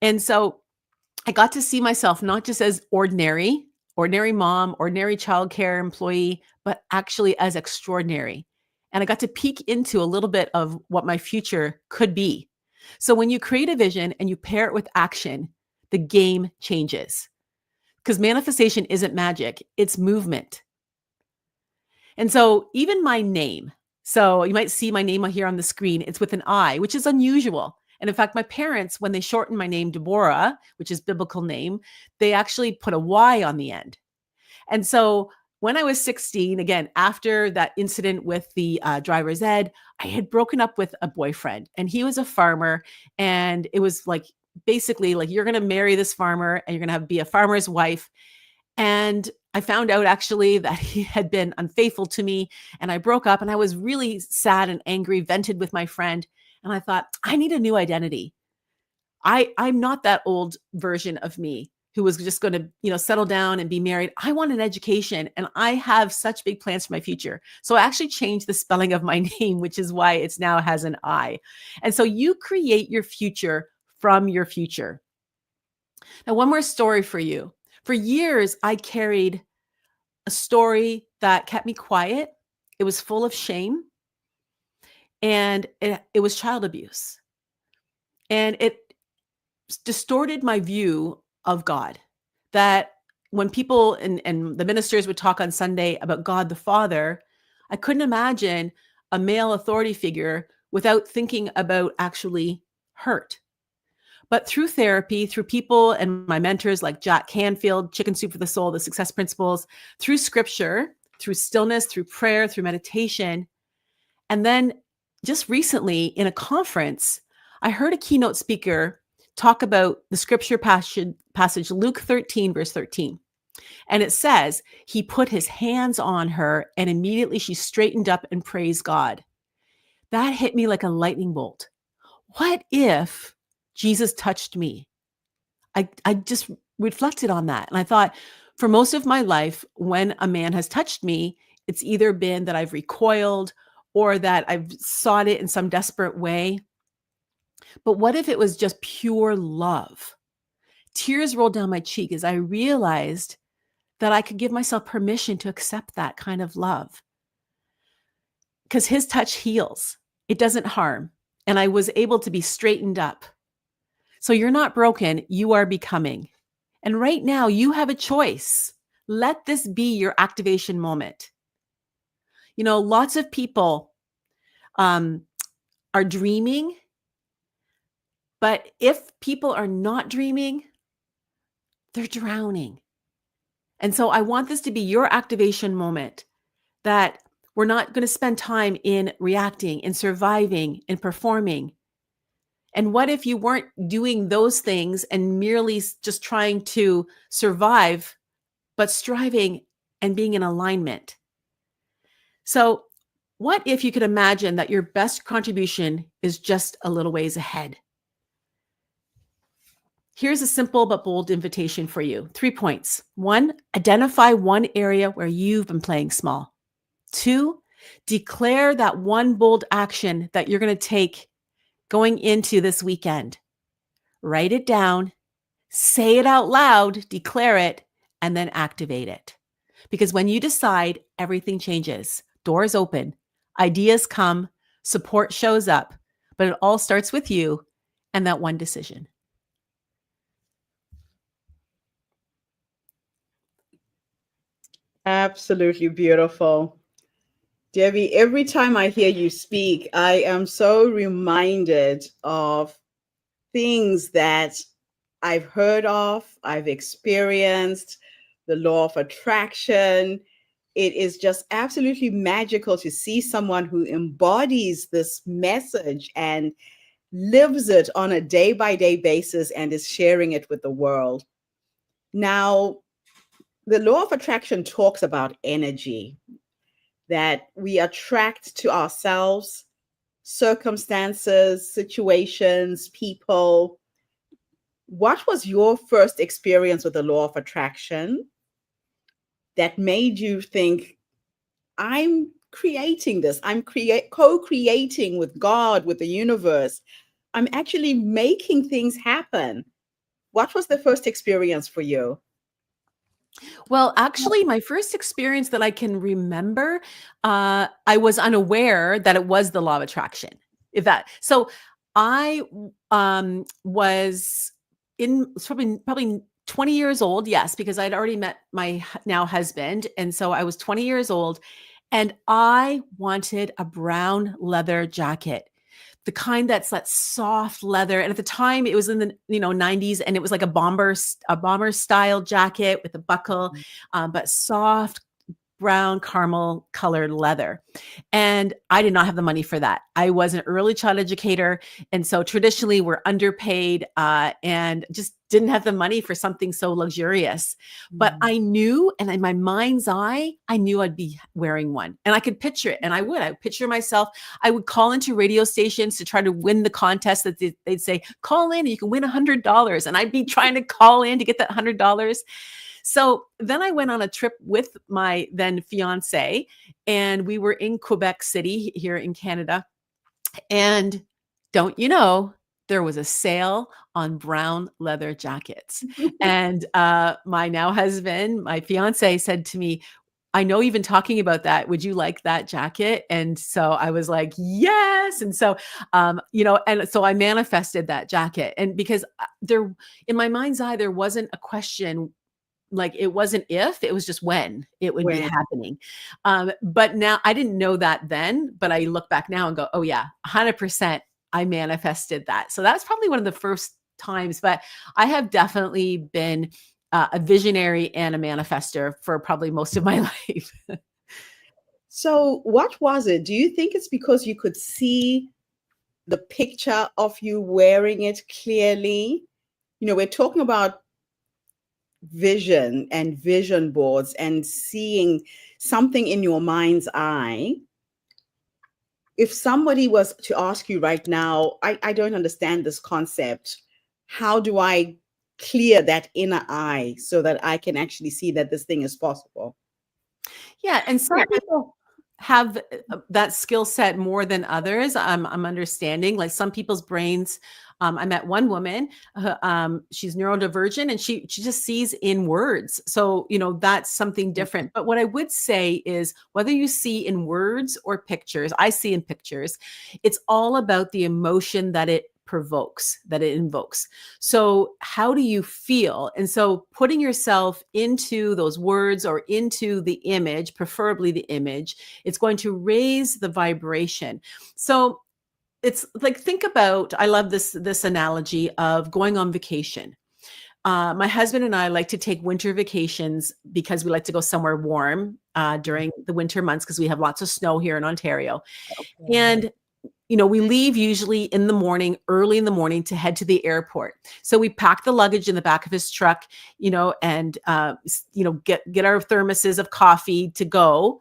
Speaker 3: And so I got to see myself not just as ordinary mom, ordinary childcare employee, but actually as extraordinary. And I got to peek into a little bit of what my future could be. So when you create a vision and you pair it with action, the game changes. Because manifestation isn't magic, it's movement. And so even my name, so you might see my name here on the screen, it's with an I, which is unusual. And in fact, my parents, when they shortened my name Deborah, which is biblical name, they actually put a Y on the end. And so when I was 16, again, after that incident with the driver's ed, I had broken up with a boyfriend, and he was a farmer. And it was basically you're going to marry this farmer and you're going to be a farmer's wife. And I found out actually that he had been unfaithful to me, and I broke up, and I was really sad and angry, vented with my friend. And I thought, I need a new identity. I'm not that old version of me who was just going to, settle down and be married. I want an education, and I have such big plans for my future. So I actually changed the spelling of my name, which is why it's now has an I. And so you create your future from your future. Now, one more story for you. For years, I carried a story that kept me quiet. It was full of shame, and it was child abuse. And it distorted my view of God. That when people and the ministers would talk on Sunday about God the Father, I couldn't imagine a male authority figure without thinking about actually hurt. But through therapy, through people and my mentors like Jack Canfield, Chicken Soup for the Soul, the Success Principles, through scripture, through stillness, through prayer, through meditation. And then just recently in a conference, I heard a keynote speaker talk about the scripture passage, Luke 13, verse 13. And it says, he put his hands on her and immediately she straightened up and praised God. That hit me like a lightning bolt. What if Jesus touched me? I just reflected on that. And I thought, for most of my life, when a man has touched me, it's either been that I've recoiled or that I've sought it in some desperate way. But what if it was just pure love? Tears rolled down my cheek as I realized that I could give myself permission to accept that kind of love. because his touch heals. It doesn't harm. And I was able to be straightened up. So you're not broken, you are becoming. And right now you have a choice. Let this be your activation moment. Lots of people are dreaming, but if people are not dreaming, they're drowning. And so I want this to be your activation moment, that we're not going to spend time in reacting and surviving and performing. And what if you weren't doing those things and merely just trying to survive, but striving and being in alignment? So what if you could imagine that your best contribution is just a little ways ahead? Here's a simple but bold invitation for you. 3 points. 1, identify one area where you've been playing small. 2, declare that one bold action that you're going to take going into this weekend. Write it down, say it out loud, declare it, and then activate it. Because when you decide, everything changes. Doors open, ideas come, support shows up, but it all starts with you and that one decision.
Speaker 1: Absolutely beautiful. Debbie, every time I hear you speak, I am so reminded of things that I've heard of, I've experienced, the law of attraction. It is just absolutely magical to see someone who embodies this message and lives it on a day by day basis and is sharing it with the world. Now, the law of attraction talks about energy, that we attract to ourselves circumstances, situations, people. What was your first experience with the law of attraction that made you think, I'm creating this, I'm co-creating with God, with the universe, I'm actually making things happen? What was the first experience for you?
Speaker 3: Well, actually, my first experience that I can remember, I was unaware that it was the law of attraction. So I was probably 20 years old. Yes, because I'd already met my now husband, and so I was 20 years old, and I wanted a brown leather jacket. The kind that's that soft leather. And at the time it was in the 90s, and it was like a bomber style jacket with a buckle, but soft brown caramel colored leather. And I did not have the money for that. I was an early child educator. And so traditionally we're underpaid and just didn't have the money for something so luxurious. But I knew, and in my mind's eye, I knew I'd be wearing one. And I could picture it. And I would picture myself. I would call into radio stations to try to win the contest that they'd say, call in and you can win $100. And I'd be trying to call in to get that $100. So then I went on a trip with my then fiance, and we were in Quebec City here in Canada. And don't you know, there was a sale on brown leather jackets. And my now husband, my fiance, said to me, I know you've been talking about that. Would you like that jacket? And so I was like, yes. And so, and so I manifested that jacket. And because in my mind's eye, there wasn't a question. Like, it wasn't if, it was just when it would be happening. But now I didn't know that then, but I look back now and go, oh yeah, 100% I manifested that. So that's probably one of the first times, but I have definitely been a visionary and a manifester for probably most of my life.
Speaker 1: So what was it? Do you think it's because you could see the picture of you wearing it clearly? We're talking about vision and vision boards and seeing something in your mind's eye. If somebody was to ask you right now, I don't understand this concept, how do I clear that inner eye so that I can actually see that this thing is possible?
Speaker 3: Yeah. And some people have that skill set more than others. I'm understanding, like some people's brains I met one woman, she's neurodivergent, and she just sees in words. So, that's something different. But what I would say is whether you see in words or pictures, I see in pictures, it's all about the emotion that it provokes, that it invokes. So how do you feel? And so putting yourself into those words or into the image, preferably the image, it's going to raise the vibration. So it's like, think about, I love this analogy of going on vacation. My husband and I like to take winter vacations because we like to go somewhere warm during the winter months because we have lots of snow here in Ontario.
Speaker 1: Okay.
Speaker 3: And we leave usually in the morning, early in the morning, to head to the airport. So we pack the luggage in the back of his truck, and get our thermoses of coffee to go.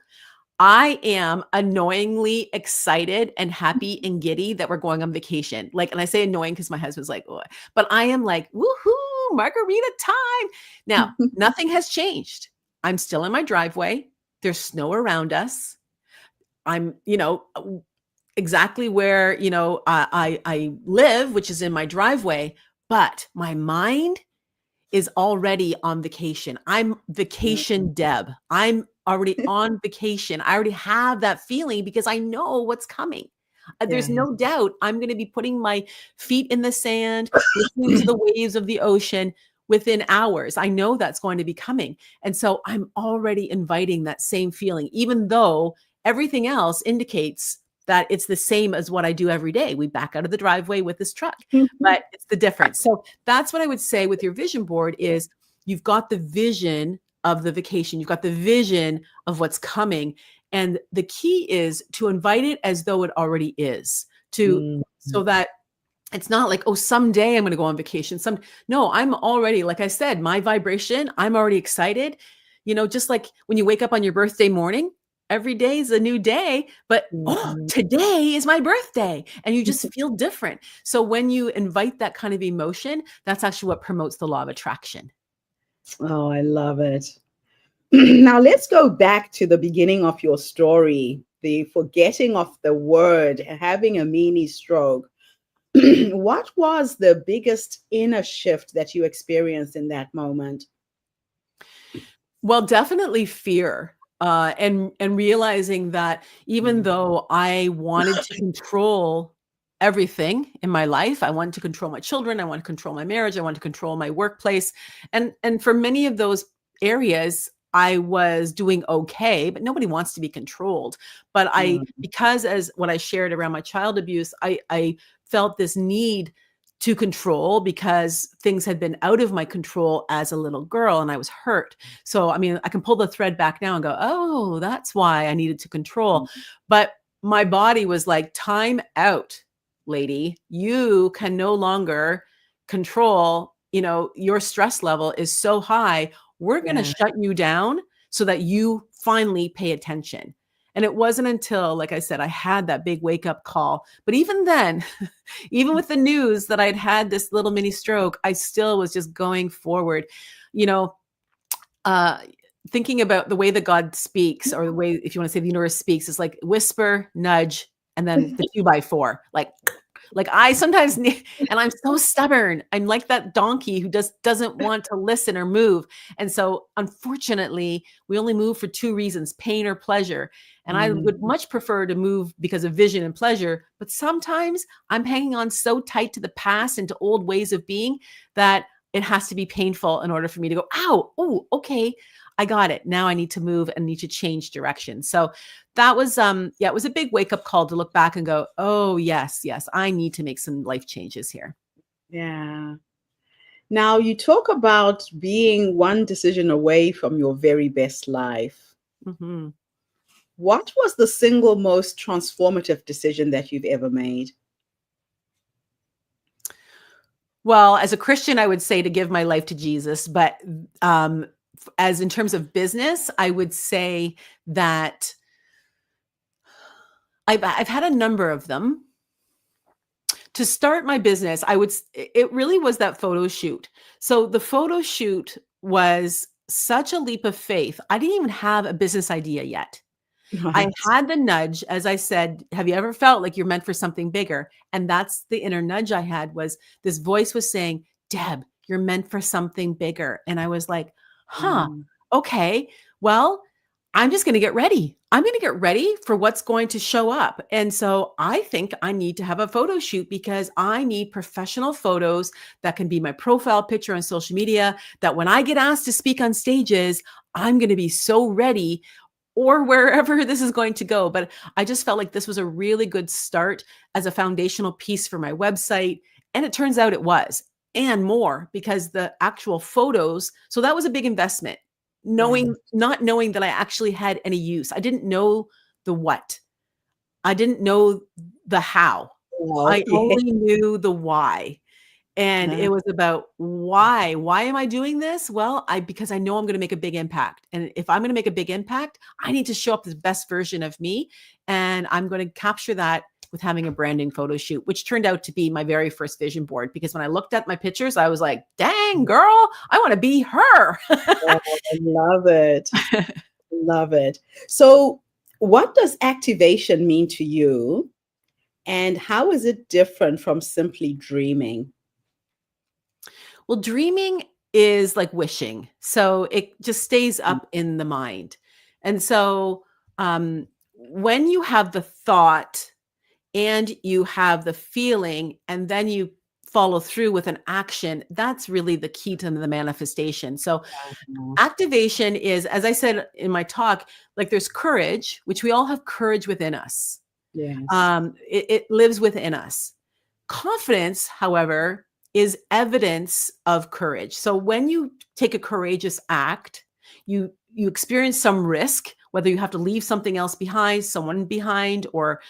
Speaker 3: I am annoyingly excited and happy and giddy that we're going on vacation. And I say annoying because my husband's like, "Oh," but I am like, woohoo, margarita time. Now, nothing has changed. I'm still in my driveway. There's snow around us. I'm, exactly where, I live, which is in my driveway, but my mind is already on vacation. I'm vacation Deb. I'm already on vacation. I already have that feeling because I know what's coming. There's
Speaker 1: Yeah.
Speaker 3: no doubt I'm going to be putting my feet in the sand, listening to the waves of the ocean within hours. I know that's going to be coming. And so I'm already inviting that same feeling, even though everything else indicates that it's the same as what I do every day. We back out of the driveway with this truck, but it's the difference. So that's what I would say with your vision board is you've got the vision of the vacation. You've got the vision of what's coming. And the key is to invite it as though it already is, so that it's not like, oh, someday I'm going to go on vacation. No, I'm already, like I said, my vibration, I'm already excited. Just like when you wake up on your birthday morning, every day is a new day, but today is my birthday, and you just feel different. So when you invite that kind of emotion, that's actually what promotes the law of attraction.
Speaker 1: Oh, I love it. Now let's go back to the beginning of your story, the forgetting of the word, having a mini stroke. What was the biggest inner shift that you experienced in that moment?
Speaker 3: Well, definitely fear. And realizing that even though I wanted to control everything in my life, I wanted to control my children, I want to control my marriage, I want to control my workplace, and for many of those areas, I was doing okay, but nobody wants to be controlled. But because as what I shared around my child abuse, I felt this need to control because things had been out of my control as a little girl and I was hurt. So, I mean, I can pull the thread back now and go, oh, that's why I needed to control. But my body was like, time out, lady. You can no longer control, your stress level is so high. We're going to shut you down so that you finally pay attention. And it wasn't until, like I said, I had that big wake up call. But even then, even with the news that I'd had this little mini stroke, I still was just going forward, thinking about the way that God speaks, or the way, if you want to say the universe speaks, is like whisper, nudge, and then the 2x4, like I sometimes need, and I'm so stubborn. I'm like that donkey who doesn't want to listen or move. And so unfortunately, we only move for two reasons, pain or pleasure. And I would much prefer to move because of vision and pleasure. But sometimes I'm hanging on so tight to the past and to old ways of being that it has to be painful in order for me to go, ow, oh, okay, I got it. Now I need to move and need to change direction. So that was, it was a big wake up call to look back and go, oh, yes, I need to make some life changes here.
Speaker 1: Yeah. Now you talk about being one decision away from your very best life.
Speaker 3: Mm-hmm.
Speaker 1: What was the single most transformative decision that you've ever made?
Speaker 3: Well, as a Christian, I would say to give my life to Jesus. But as in terms of business, I would say that I've had a number of them. To start my business, it really was that photo shoot. So the photo shoot was such a leap of faith. I didn't even have a business idea yet. I
Speaker 1: Right.
Speaker 3: had the nudge, as I said, have you ever felt like you're meant for something bigger? And that's the inner nudge I had, was this voice was saying, Deb, you're meant for something bigger. And I was like, huh,
Speaker 1: Mm,
Speaker 3: okay, well, I'm just going to get ready. I'm going to get ready for what's going to show up. And so I think I need to have a photo shoot, because I need professional photos that can be my profile picture on social media, that when I get asked to speak on stages, I'm going to be so ready, or wherever this is going to go. But I just felt like this was a really good start as a foundational piece for my website. And it turns out it was, and more, because the actual photos. So that was a big investment,
Speaker 1: yeah.
Speaker 3: not knowing that I actually had any use. I didn't know the what. I didn't know the how.
Speaker 1: Well,
Speaker 3: I
Speaker 1: yeah.
Speaker 3: only knew the why. And
Speaker 1: Uh,
Speaker 3: it was about why. Why am I doing this? Well, because I know I'm going to make a big impact. And if I'm going to make a big impact, I need to show up the best version of me. And I'm going to capture that with having a branding photo shoot, which turned out to be my very first vision board. Because when I looked at my pictures, I was like, dang, girl, I want to be her.
Speaker 1: oh, I love it. Love it. So, what does activation mean to you, and how is it different from simply dreaming?
Speaker 3: Well, dreaming is like wishing. So it just stays up in the mind. And so when you have the thought and you have the feeling, and then you follow through with an action, that's really the key to the manifestation. So
Speaker 1: Mhm.
Speaker 3: activation is, as I said in my talk, like there's courage, which we all have courage within us.
Speaker 1: Yes.
Speaker 3: It lives within us. Confidence, however, is evidence of courage. So when you take a courageous act, you experience some risk, whether you have to leave something else behind, someone behind, or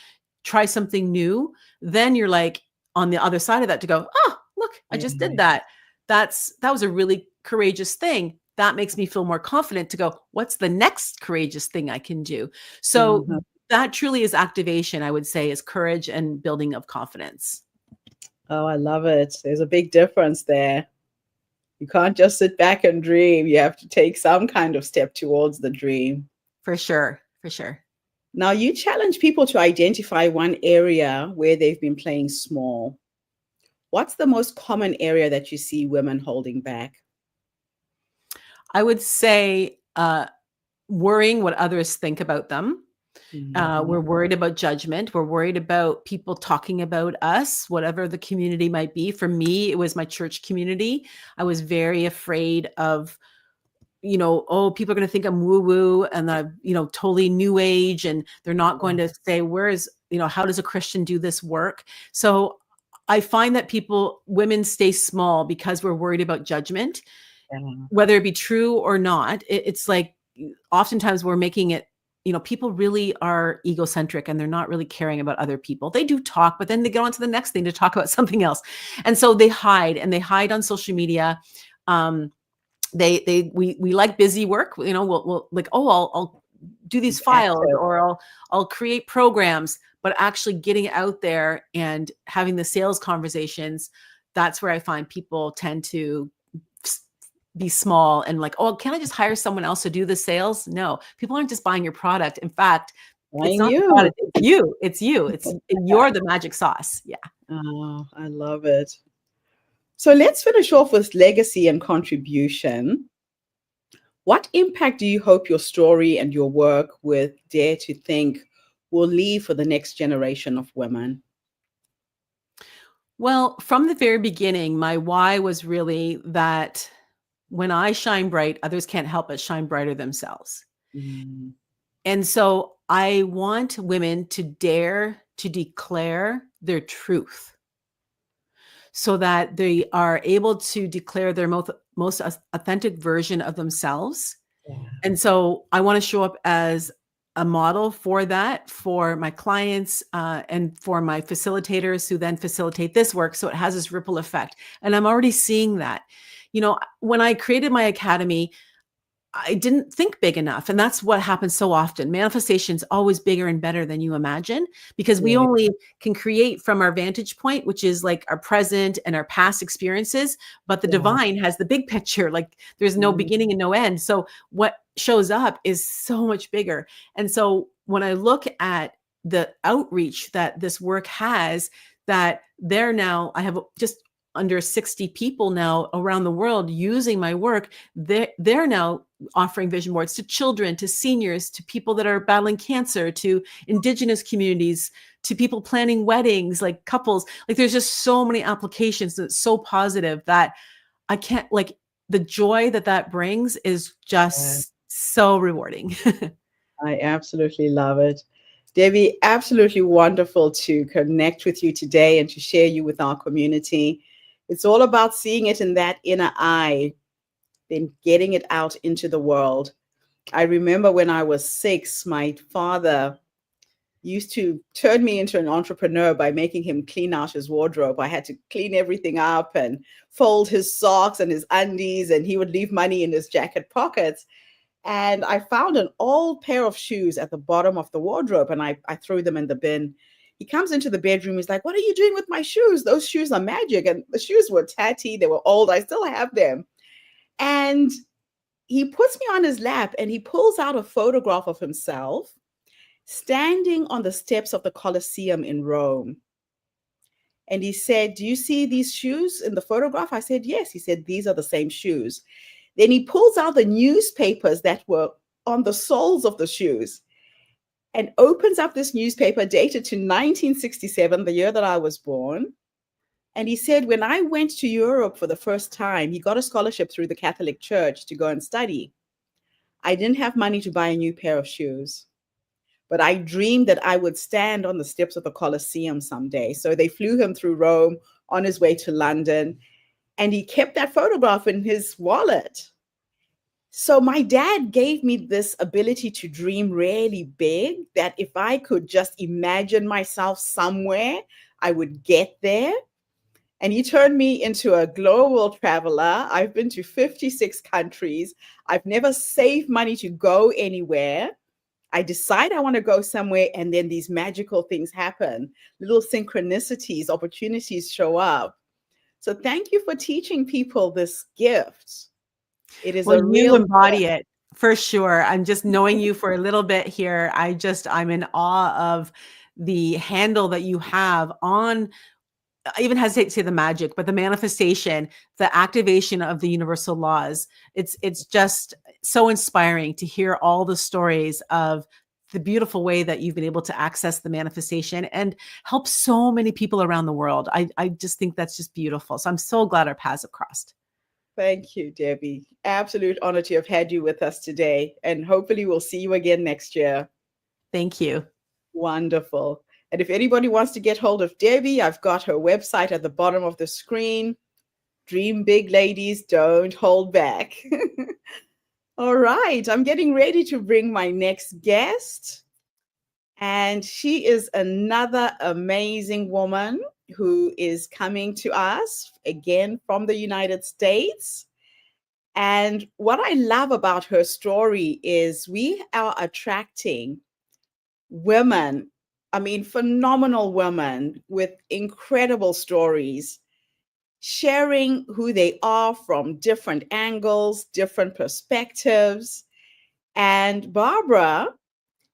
Speaker 3: try something new, then you're like on the other side of that to go, oh, look, I just did
Speaker 1: Yeah.
Speaker 3: that. That was a really courageous thing. That makes me feel more confident to go, what's the next courageous thing I can do? So
Speaker 1: Mhm.
Speaker 3: that truly is activation, I would say, is courage and building of confidence.
Speaker 1: Oh, I love it. There's a big difference there. You can't just sit back and dream. You have to take some kind of step towards the dream.
Speaker 3: For sure, for sure.
Speaker 1: Now, you challenge people to identify one area where they've been playing small. What's the most common area that you see women holding back?
Speaker 3: I would say worrying what others think about them. We're
Speaker 1: Mhm.
Speaker 3: worried about judgment. We're worried about people talking about us, whatever the community might be. For me, it was my church community. I was very afraid of, oh, people are going to think I'm woo woo and I'm, totally new age. And they're not going to say, how does a Christian do this work? So I find that women stay small because we're worried about judgment,
Speaker 1: Yeah.
Speaker 3: whether it be true or not. It's like oftentimes we're making it, people really are egocentric and they're not really caring about other people. They do talk, but then they go on to the next thing to talk about something else. And so they hide on social media. Um, we like busy work, we'll like, oh, I'll do these
Speaker 1: Be
Speaker 3: files,
Speaker 1: active.
Speaker 3: or I'll create programs, but actually getting out there and having the sales conversations, that's where I find people tend to be small and like, oh, can I just hire someone else to do the sales? No, people aren't just buying your product. In fact, it's
Speaker 1: Buying
Speaker 3: not the
Speaker 1: you.
Speaker 3: product, you're the magic sauce. Yeah.
Speaker 1: Oh, I love it. So let's finish off with legacy and contribution. What impact do you hope your story and your work with Dare to Think will leave for the next generation of women?
Speaker 3: Well, from the very beginning, my why was really that when I shine bright, others can't help but shine brighter themselves.
Speaker 1: Mm,
Speaker 3: And so I want women to dare to declare their truth so that they are able to declare their most authentic version of themselves.
Speaker 1: yeah.
Speaker 3: And so I want to show up as a model for that, for my clients and for my facilitators who then facilitate this work. So it has this ripple effect. And I'm already seeing that. When I created my academy, I didn't think big enough. And that's what happens so often. Manifestation is always bigger and better than you imagine, because we only can create from our vantage point, which is like our present and our past experiences. But the divine has the big picture, like there's no beginning and no end. So what shows up is so much bigger. And so when I look at the outreach that this work has, that they're now, I have just under 60 people now around the world using my work. They're now offering vision boards to children, to seniors, to people that are battling cancer, to indigenous communities, to people planning weddings, like couples. Like there's just so many applications that's so positive that I can't, like, the joy that brings is just so rewarding.
Speaker 1: I absolutely love it. Debbie, absolutely wonderful to connect with you today and to share you with our community. It's all about seeing it in that inner eye, then getting it out into the world. I remember when I was 6, my father used to turn me into an entrepreneur by making him clean out his wardrobe. I had to clean everything up and fold his socks and his undies, and he would leave money in his jacket pockets. And I found an old pair of shoes at the bottom of the wardrobe, and I threw them in the bin. He comes into the bedroom. He's like, "What are you doing with my shoes? Those shoes are magic." And the shoes were tatty. They were old. I still have them. And he puts me on his lap and he pulls out a photograph of himself standing on the steps of the Colosseum in Rome. And he said, "Do you see these shoes in the photograph?" I said, "Yes." He said, "These are the same shoes." Then he pulls out the newspapers that were on the soles of the shoes and opens up this newspaper dated to 1967, the year that I was born. And he said, when I went to Europe for the first time, he got a scholarship through the Catholic Church to go and study. I didn't have money to buy a new pair of shoes, but I dreamed that I would stand on the steps of the Colosseum someday. So they flew him through Rome on his way to London, and he kept that photograph in his wallet. So my dad gave me this ability to dream really big, that if I could just imagine myself somewhere, I would get there. And he turned me into a global traveler. I've been to 56 countries. I've never saved money to go anywhere. I decide I want to go somewhere, and then these magical things happen. Little synchronicities, opportunities show up. So thank you for teaching people this gift. It is
Speaker 3: Well,
Speaker 1: a
Speaker 3: you
Speaker 1: real
Speaker 3: embody it for sure. I'm just knowing you for a little bit here. I'm in awe of the handle that you have on, I even hesitate to say the magic, but the manifestation, the activation of the universal laws. It's just so inspiring to hear all the stories of the beautiful way that you've been able to access the manifestation and help so many people around the world. I just think that's just beautiful. So I'm so glad our paths have crossed.
Speaker 1: Thank you, Debbie. Absolute honor to have had you with us today. And hopefully we'll see you again next year.
Speaker 3: Thank you.
Speaker 1: Wonderful. And if anybody wants to get hold of Debbie, I've got her website at the bottom of the screen. Dream big, ladies. Don't hold back. All right. I'm getting ready to bring my next guest. And she is another amazing woman who is coming to us again from the United States. And what I love about her story is we are attracting women, I mean, phenomenal women with incredible stories, sharing who they are from different angles, different perspectives. And Barbara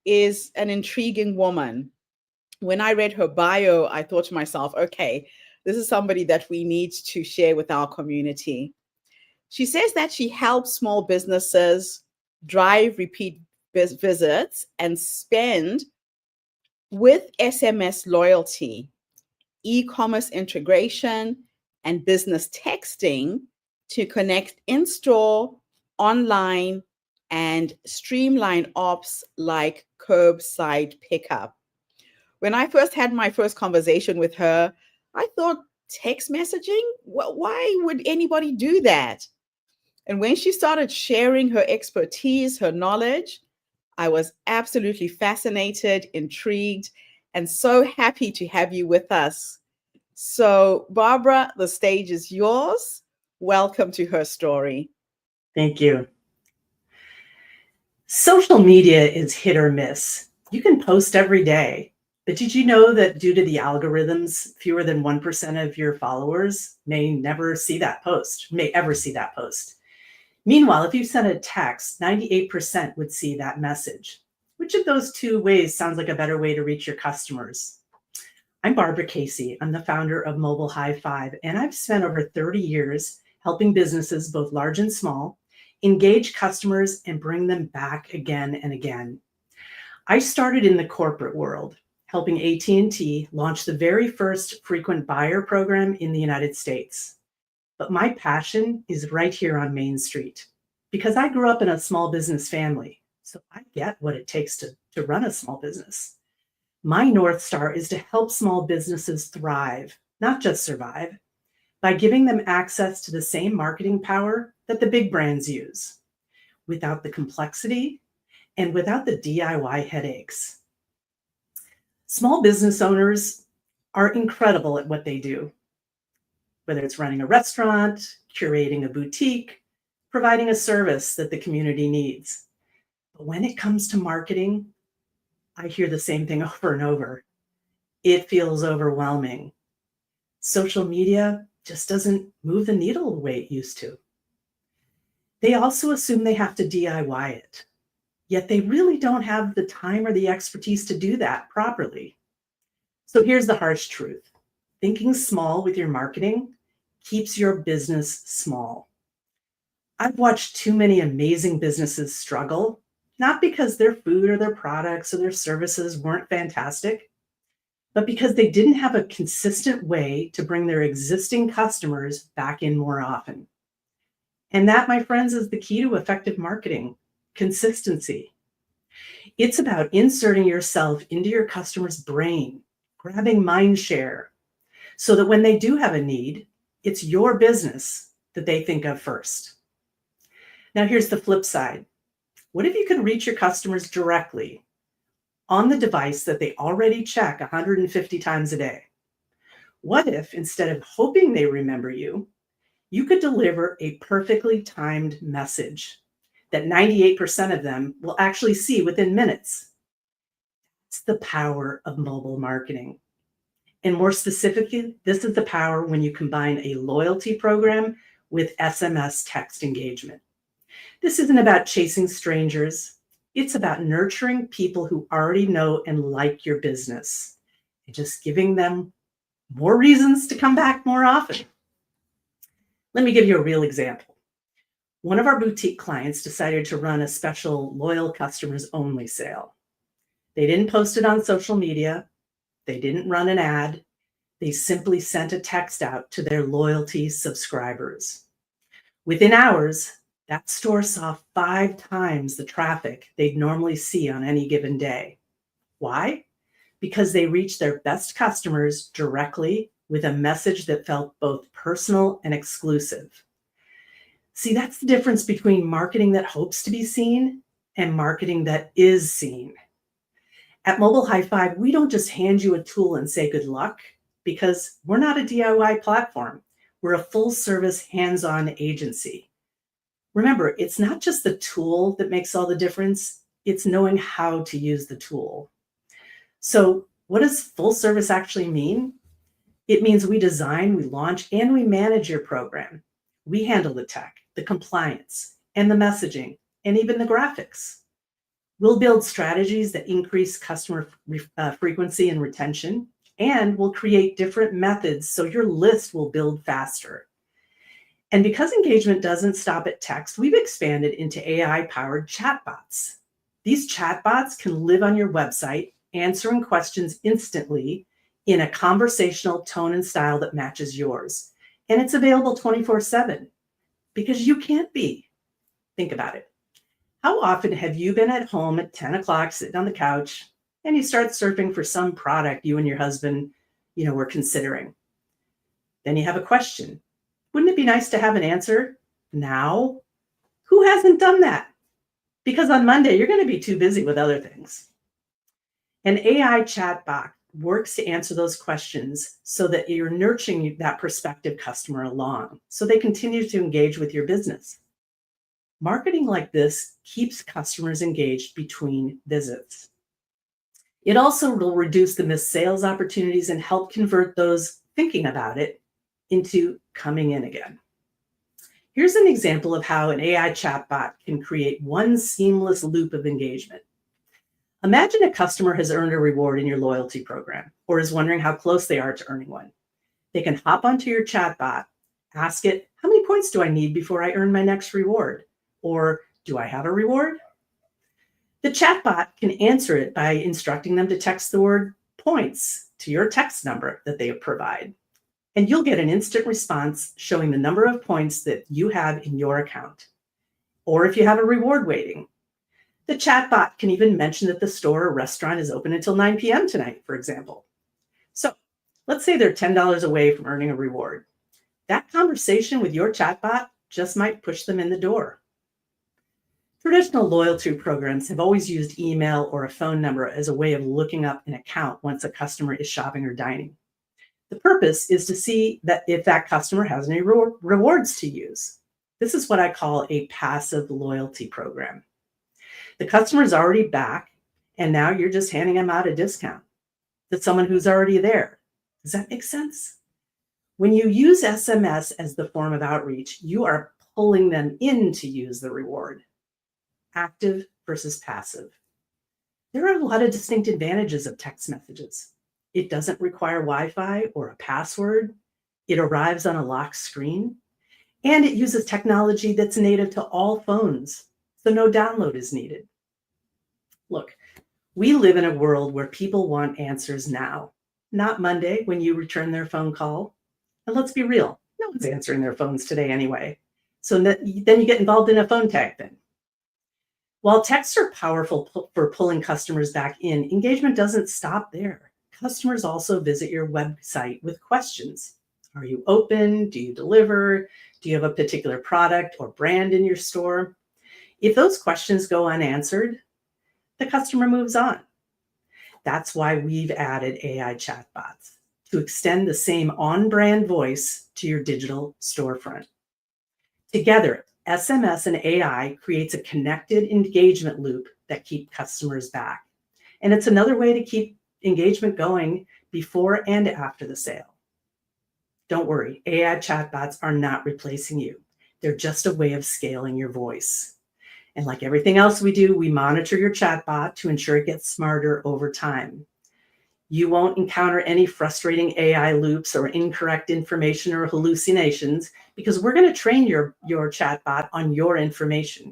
Speaker 1: is an intriguing woman. When I read her bio, I thought to myself, okay, this is somebody that we need to share with our community. She says that she helps small businesses drive repeat visits and spend with SMS loyalty, e-commerce integration, and business texting to connect in-store, online, and streamline ops like curbside pickup. When I first had my first conversation with her, I thought, text messaging? Why would anybody do that? And when she started sharing her expertise, her knowledge, I was absolutely fascinated, intrigued, and so happy to have you with us. So, Barbara, the stage is yours. Welcome to Her Story.
Speaker 4: Thank you. Social media is hit or miss. You can post every day, but did you know that due to the algorithms, fewer than 1% of your followers may ever see that post? Meanwhile, if you sent a text, 98% would see that message. Which of those two ways sounds like a better way to reach your customers? I'm Barbara Casey. I'm the founder of Mobile High Five, and I've spent over 30 years helping businesses, both large and small, engage customers and bring them back again and again. I started in the corporate world, helping AT&T launch the very first frequent buyer program in the United States. But my passion is right here on Main Street, because I grew up in a small business family, so I get what it takes to run a small business. My North Star is to help small businesses thrive, not just survive, by giving them access to the same marketing power that the big brands use, without the complexity and without the DIY headaches. Small business owners are incredible at what they do, whether it's running a restaurant, curating a boutique, providing a service that the community needs. But when it comes to marketing, I hear the same thing over and over. It feels overwhelming. Social media just doesn't move the needle the way it used to. They also assume they have to DIY it, yet they really don't have the time or the expertise to do that properly. So here's the harsh truth. Thinking small with your marketing keeps your business small. I've watched too many amazing businesses struggle, not because their food or their products or their services weren't fantastic, but because they didn't have a consistent way to bring their existing customers back in more often. And that, my friends, is the key to effective marketing: consistency. It's about inserting yourself into your customer's brain, grabbing mind share, so that when they do have a need, it's your business that they think of first. Now, here's the flip side. What if you could reach your customers directly on the device that they already check 150 times a day? What if, instead of hoping they remember you, you could deliver a perfectly timed message that 98% of them will actually see within minutes? It's the power of mobile marketing. And more specifically, this is the power when you combine a loyalty program with SMS text engagement. This isn't about chasing strangers. It's about nurturing people who already know and like your business, and just giving them more reasons to come back more often. Let me give you a real example. One of our boutique clients decided to run a special loyal customers only sale. They didn't post it on social media. They didn't run an ad. They simply sent a text out to their loyalty subscribers. Within hours, that store saw 5 times the traffic they'd normally see on any given day. Why? Because they reached their best customers directly with a message that felt both personal and exclusive. See, that's the difference between marketing that hopes to be seen and marketing that is seen. At Mobile High Five, we don't just hand you a tool and say good luck, because we're not a DIY platform. We're a full service, hands-on agency. Remember, it's not just the tool that makes all the difference, it's knowing how to use the tool. So what does full service actually mean? It means we design, we launch, and we manage your program. We handle the tech, the compliance, and the messaging, and even the graphics. We'll build strategies that increase customer frequency and retention, and we'll create different methods so your list will build faster. And because engagement doesn't stop at text, we've expanded into AI-powered chatbots. These chatbots can live on your website, answering questions instantly in a conversational tone and style that matches yours. And it's available 24/7, because you can't be. Think about it. How often have you been at home at 10 o'clock sitting on the couch and you start surfing for some product you and your husband, were considering? Then you have a question. Wouldn't it be nice to have an answer now? Who hasn't done that? Because on Monday, you're going to be too busy with other things. An AI chatbot works to answer those questions so that you're nurturing that prospective customer along, so they continue to engage with your business. Marketing like this keeps customers engaged between visits. It also will reduce the missed sales opportunities and help convert those thinking about it into coming in again. Here's an example of how an AI chatbot can create one seamless loop of engagement. Imagine a customer has earned a reward in your loyalty program or is wondering how close they are to earning one. They can hop onto your chatbot, ask it, how many points do I need before I earn my next reward? Or do I have a reward? The chatbot can answer it by instructing them to text the word points to your text number that they provide. And you'll get an instant response showing the number of points that you have in your account. Or if you have a reward waiting. The chatbot can even mention that the store or restaurant is open until 9 p.m. tonight, for example. So let's say they're $10 away from earning a reward. That conversation with your chatbot just might push them in the door. Traditional loyalty programs have always used email or a phone number as a way of looking up an account once a customer is shopping or dining. The purpose is to see that if that customer has any rewards to use. This is what I call a passive loyalty program. The customer is already back, and now you're just handing them out a discount to someone who's already there. Does that make sense? When you use SMS as the form of outreach, you are pulling them in to use the reward. Active versus passive. There are a lot of distinct advantages of text messages. It doesn't require Wi-Fi or a password. It arrives on a locked screen. And it uses technology that's native to all phones, so no download is needed. Look, we live in a world where people want answers now, not Monday when you return their phone call. And let's be real, no one's answering their phones today anyway. So then you get involved in a phone tag thing. While texts are powerful for pulling customers back in, engagement doesn't stop there. Customers also visit your website with questions. Are you open? Do you deliver? Do you have a particular product or brand in your store? If those questions go unanswered, the customer moves on. That's why we've added AI chatbots to extend the same on-brand voice to your digital storefront. Together, SMS and AI creates a connected engagement loop that keeps customers back. And it's another way to keep engagement going before and after the sale. Don't worry, AI chatbots are not replacing you. They're just a way of scaling your voice. And like everything else we do, we monitor your chatbot to ensure it gets smarter over time. You won't encounter any frustrating AI loops or incorrect information or hallucinations because we're going to train your chatbot on your information.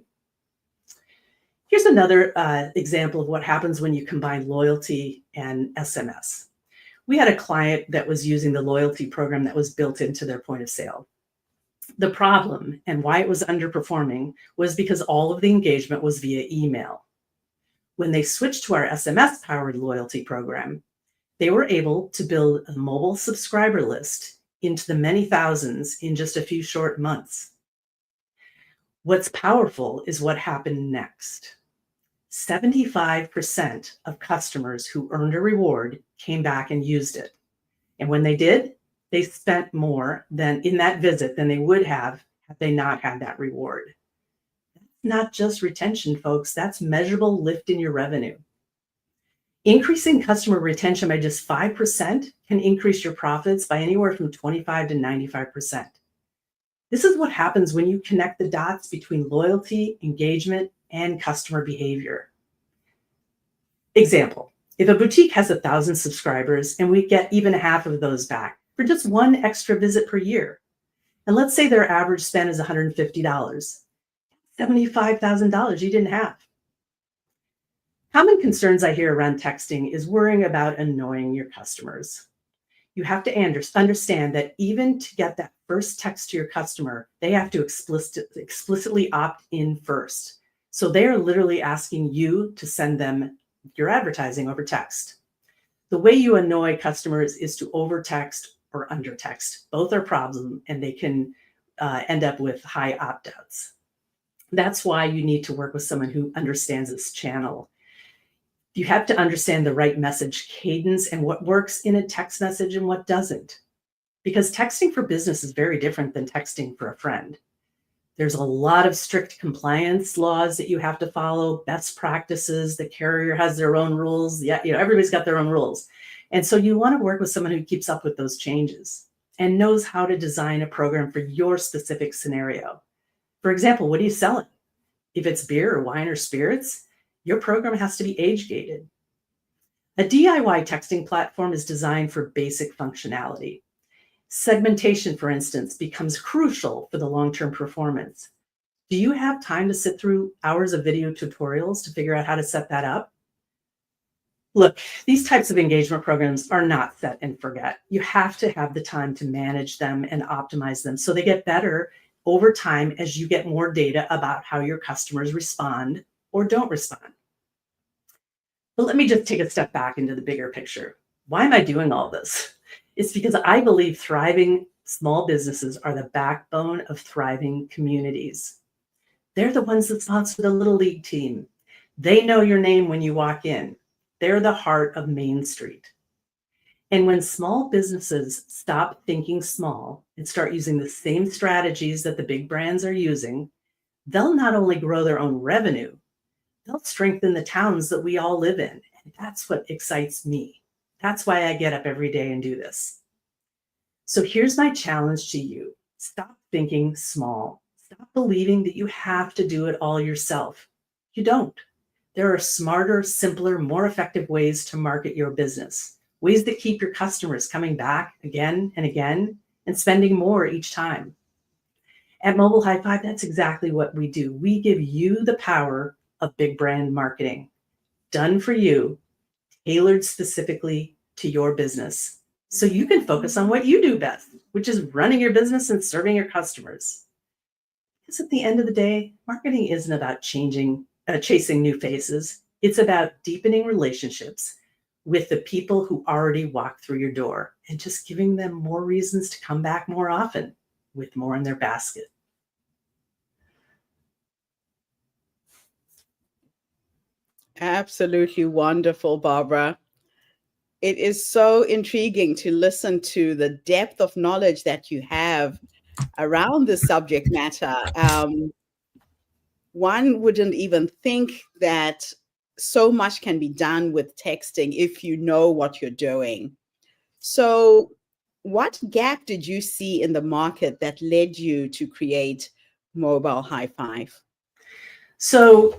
Speaker 4: Here's another example of what happens when you combine loyalty and SMS. We had a client that was using the loyalty program that was built into their point of sale. The problem and why it was underperforming was because all of the engagement was via email. When they switched to our SMS-powered loyalty program, they were able to build a mobile subscriber list into the many thousands in just a few short months. What's powerful is what happened next. 75% of customers who earned a reward came back and used it. And when they did, they spent more than in that visit than they would have had they not had that reward. That's not just retention, folks. That's measurable lift in your revenue. Increasing customer retention by just 5% can increase your profits by anywhere from 25 to 95%. This is what happens when you connect the dots between loyalty, engagement, and customer behavior. Example, if a boutique has 1,000 subscribers and we get even half of those back for just one extra visit per year, and let's say their average spend is $150, $75,000 you didn't have. Common concerns I hear around texting is worrying about annoying your customers. You have to understand that even to get that first text to your customer, they have to explicitly opt in first. So they are literally asking you to send them your advertising over text. The way you annoy customers is to over text or under text. Both are problems and they can end up with high opt-outs. That's why you need to work with someone who understands this channel. You have to understand the right message cadence and what works in a text message and what doesn't. Because texting for business is very different than texting for a friend. There's a lot of strict compliance laws that you have to follow, best practices. The carrier has their own rules. Yeah, everybody's got their own rules. And so you want to work with someone who keeps up with those changes and knows how to design a program for your specific scenario. For example, what are you selling? If it's beer or wine or spirits, your program has to be age gated. A DIY texting platform is designed for basic functionality. Segmentation, for instance, becomes crucial for the long-term performance. Do you have time to sit through hours of video tutorials to figure out how to set that up? Look, these types of engagement programs are not set and forget. You have to have the time to manage them and optimize them so they get better over time as you get more data about how your customers respond or don't respond. But let me just take a step back into the bigger picture. Why am I doing all this? It's because I believe thriving small businesses are the backbone of thriving communities. They're the ones that sponsor the Little League team. They know your name when you walk in. They're the heart of Main Street. And when small businesses stop thinking small and start using the same strategies that the big brands are using, they'll not only grow their own revenue, they'll strengthen the towns that we all live in. And that's what excites me. That's why I get up every day and do this. So here's my challenge to you. Stop thinking small. Stop believing that you have to do it all yourself. You don't. There are smarter, simpler, more effective ways to market your business, ways that keep your customers coming back again and again and spending more each time. At Mobile High Five, that's exactly what we do. We give you the power of big brand marketing, done for you, tailored specifically to your business, so you can focus on what you do best, which is running your business and serving your customers. Because at the end of the day, marketing isn't about chasing new faces. It's about deepening relationships with the people who already walk through your door and just giving them more reasons to come back more often with more in their basket.
Speaker 1: Absolutely wonderful, Barbara. It is so intriguing to listen to the depth of knowledge that you have around this subject matter. One wouldn't even think that so much can be done with texting if you know what you're doing. So, what gap did you see in the market that led you to create Mobile High Five?
Speaker 4: So,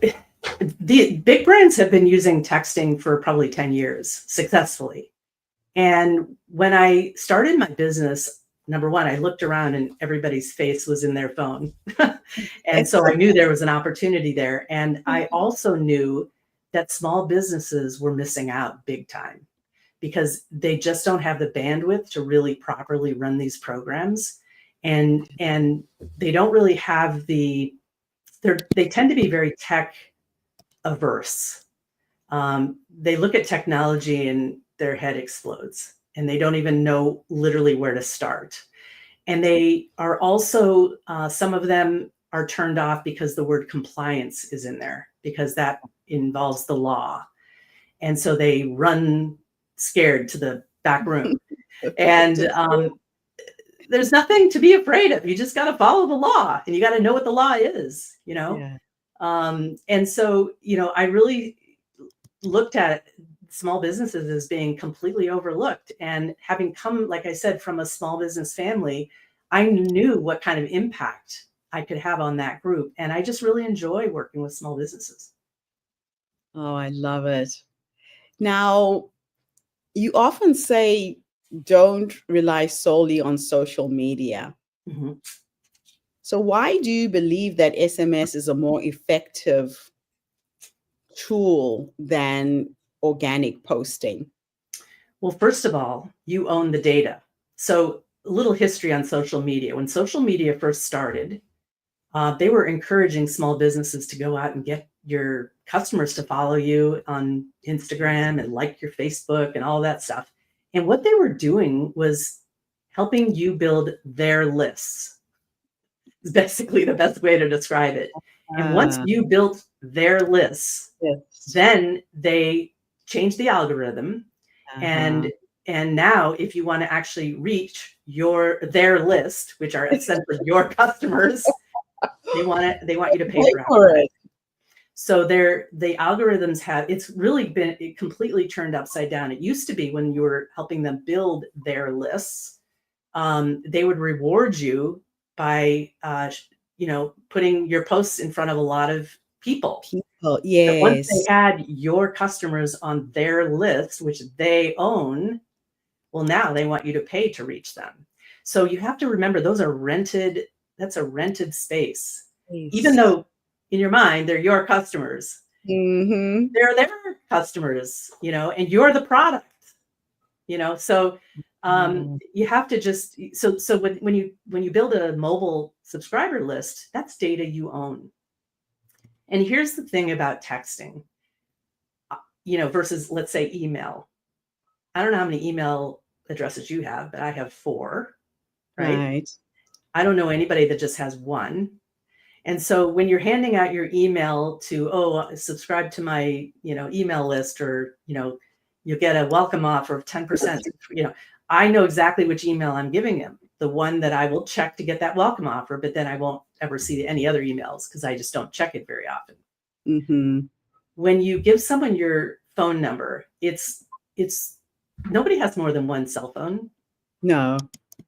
Speaker 4: the big brands have been using texting for probably 10 years successfully. And when I started my business, number one, I looked around and everybody's face was in their phone. And so I knew there was an opportunity there. And I also knew that small businesses were missing out big time because they just don't have the bandwidth to really properly run these programs. And they don't really have they tend to be very tech averse. They look at technology and their head explodes and they don't even know literally where to start. And they are also, some of them are turned off because the word compliance is in there, because that involves the law. And so they run scared to the back room. And there's nothing to be afraid of. You just got to follow the law and you got to know what the law is,
Speaker 1: Yeah.
Speaker 4: And so, I really looked at small businesses as being completely overlooked. And having come, like I said, from a small business family, I knew what kind of impact I could have on that group. And I just really enjoy working with small businesses.
Speaker 1: Oh, I love it. Now, you often say don't rely solely on social media.
Speaker 4: Mm-hmm.
Speaker 1: So, why do you believe that SMS is a more effective tool than organic posting?
Speaker 4: Well, first of all, you own the data. So a little history on social media. When social media first started, they were encouraging small businesses to go out and get your customers to follow you on Instagram and like your Facebook and all that stuff. And what they were doing was helping you build their lists. Is basically the best way to describe it. And once you built their lists,
Speaker 1: Yes.
Speaker 4: then they changed the algorithm. And now if you want to actually reach their list, which are essentially your customers, They want you to pay
Speaker 1: Pay
Speaker 4: for
Speaker 1: for
Speaker 4: advertising.
Speaker 1: it.
Speaker 4: So the algorithms it's really been completely turned upside down. It used to be when you were helping them build their lists, they would reward you by, putting your posts in front of a lot of people.
Speaker 1: People,
Speaker 4: But once they
Speaker 1: yes.
Speaker 4: had your customers on their list, which they own, well, now they want you to pay to reach them. So you have to remember those are rented. That's a rented space. Even
Speaker 1: Yes.
Speaker 4: though in your mind they're your customers,
Speaker 1: Mm-hmm.
Speaker 4: they're their customers, and you're the product, So you have to just so when you build a mobile subscriber list, that's data you own. And here's the thing about texting, versus, let's say, email. I don't know how many email addresses you have, but I have 4, right?
Speaker 1: Right.
Speaker 4: I don't know anybody that just has 1. And so when you're handing out your email to, subscribe to my, email list, or, you'll get a welcome offer of 10%, I know exactly which email I'm giving him, the one that I will check to get that welcome offer, but then I won't ever see any other emails because I just don't check it very often.
Speaker 1: Mm-hmm.
Speaker 4: When you give someone your phone number, it's nobody has more than one cell phone.
Speaker 1: No.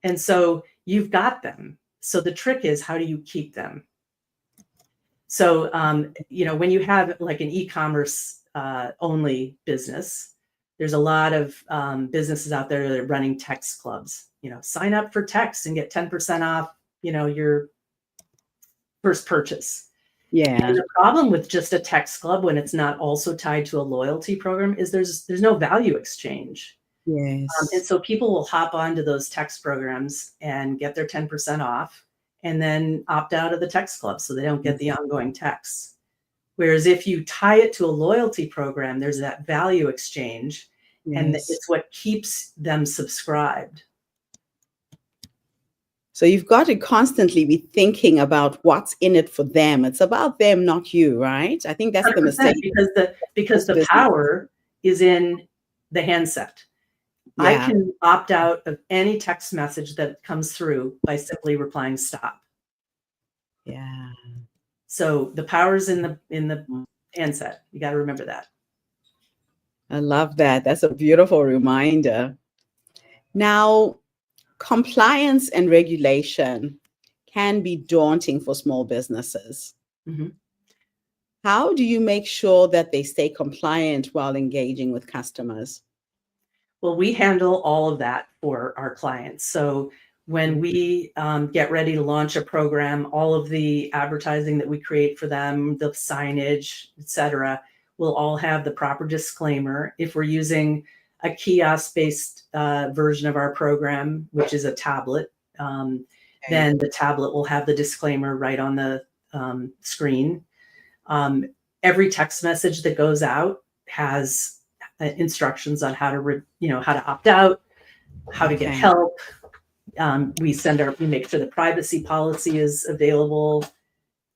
Speaker 4: And so you've got them. So the trick is, how do you keep them? So, when you have like an e-commerce only business, there's a lot of businesses out there that are running text clubs. Sign up for text and get 10% off, your first purchase.
Speaker 1: Yeah.
Speaker 4: And the problem with just a text club, when it's not also tied to a loyalty program, is there's no value exchange.
Speaker 1: Yes.
Speaker 4: And so people will hop onto those text programs and get their 10% off, and then opt out of the text club so they don't get the ongoing texts. Whereas if you tie it to a loyalty program, there's that value exchange, and
Speaker 1: Yes.
Speaker 4: it's what keeps them subscribed.
Speaker 1: So you've got to constantly be thinking about what's in it for them. It's about them, not you, right? I think that's the
Speaker 4: 100%,
Speaker 1: mistake.
Speaker 4: because the power is in the handset. I
Speaker 1: Yeah.
Speaker 4: can opt out of any text message that comes through by simply replying stop.
Speaker 1: Yeah.
Speaker 4: So the power's in the handset. You got to remember that.
Speaker 1: I love that. That's a beautiful reminder. Now, compliance and regulation can be daunting for small businesses.
Speaker 4: Mm-hmm.
Speaker 1: How do you make sure that they stay compliant while engaging with customers?
Speaker 4: Well, we handle all of that for our clients. So when we get ready to launch a program, all of the advertising that we create for them, the signage, etc., will all have the proper disclaimer. If we're using a kiosk-based version of our program, which is a tablet, then the tablet will have the disclaimer right on the screen. Every text message that goes out has instructions on how to how to opt out, how to get help. We make sure the privacy policy is available,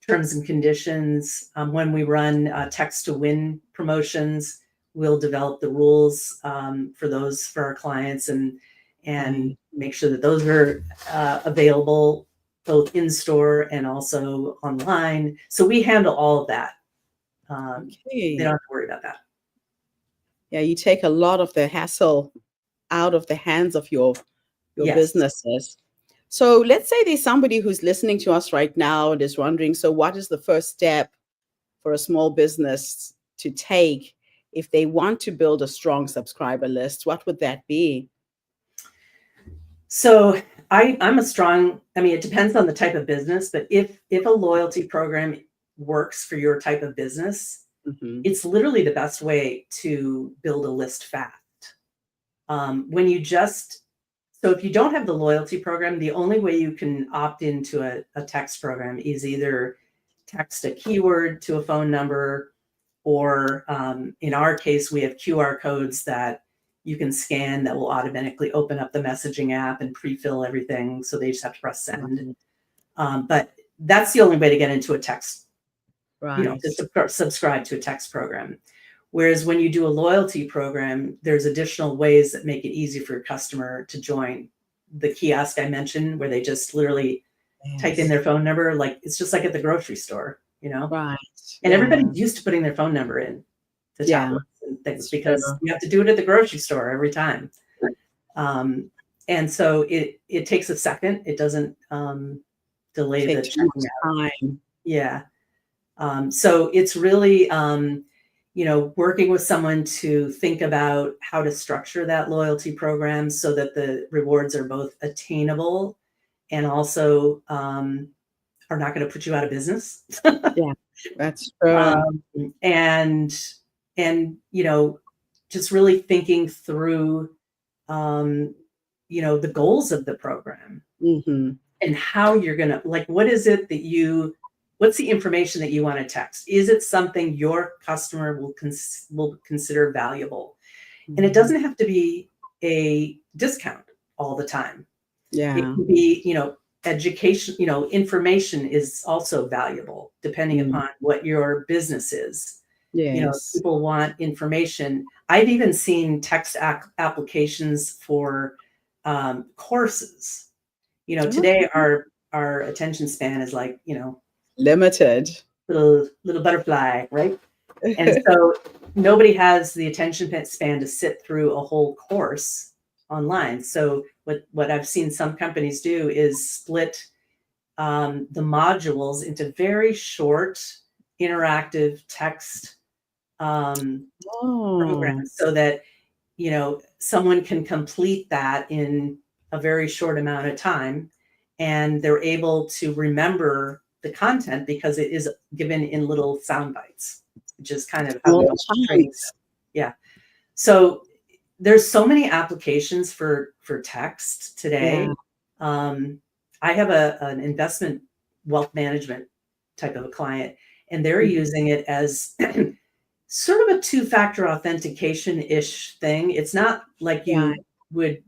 Speaker 4: terms and conditions. When we run text to win promotions, we'll develop the rules for our clients, and make sure that those are available both in store and also online. So we handle all of that. They don't have to worry about that.
Speaker 1: Yeah, you take a lot of the hassle out of the hands of your
Speaker 4: Yes.
Speaker 1: businesses. So let's say there's somebody who's listening to us right now and is wondering, so what is the first step for a small business to take if they want to build a strong subscriber list? What would that be?
Speaker 4: So I'm it depends on the type of business, but if a loyalty program works for your type of business, it's literally the best way to build a list fast. So if you don't have the loyalty program, the only way you can opt into a text program is either text a keyword to a phone number, or in our case, we have QR codes that you can scan that will automatically open up the messaging app and pre-fill everything. So they just have to press send. But that's the only way to get into a text, to subscribe to a text program. Whereas when you do a loyalty program, there's additional ways that make it easy for your customer to join. The kiosk I mentioned, where they just literally type in
Speaker 1: Yes.
Speaker 4: their phone number. Like it's just like at the grocery store, you know,
Speaker 1: Right.
Speaker 4: and
Speaker 1: Yeah.
Speaker 4: everybody's used to putting their phone number in the
Speaker 1: Yeah.
Speaker 4: tablets and things
Speaker 1: It's
Speaker 4: because
Speaker 1: true.
Speaker 4: you have to do it at the grocery store every time. And so it takes a second. It doesn't delay
Speaker 1: Take
Speaker 4: the
Speaker 1: too
Speaker 4: checking out.
Speaker 1: much time.
Speaker 4: Yeah. So it's really, working with someone to think about how to structure that loyalty program so that the rewards are both attainable and also are not going to put you out of business.
Speaker 1: Yeah, that's true.
Speaker 4: And just really thinking through, the goals of the program
Speaker 1: Hmm.
Speaker 4: and how you're going to, like, what is it that what's the information that you want to text? Is it something your customer will consider valuable? And it doesn't have to be a discount all the time. It
Speaker 1: Yeah.
Speaker 4: can be, education, information is also valuable depending upon what your business is.
Speaker 1: Yes.
Speaker 4: People want information. I've even seen text applications for courses. Today our attention span is like,
Speaker 1: Limited.
Speaker 4: little butterfly, right? And so nobody has the attention span to sit through a whole course online. So what I've seen some companies do is split the modules into very short interactive text
Speaker 1: Oh,
Speaker 4: programs so that someone can complete that in a very short amount of time and they're able to remember the content because it is given in little sound bites, which is kind of how we
Speaker 1: small
Speaker 4: train.
Speaker 1: chunks.
Speaker 4: Yeah. So there's so many applications for text today.
Speaker 1: Yeah.
Speaker 4: I have an investment wealth management type of a client, and they're
Speaker 1: Mhm.
Speaker 4: using it as sort of a two-factor authentication-ish thing. It's not like
Speaker 1: Right.
Speaker 4: you would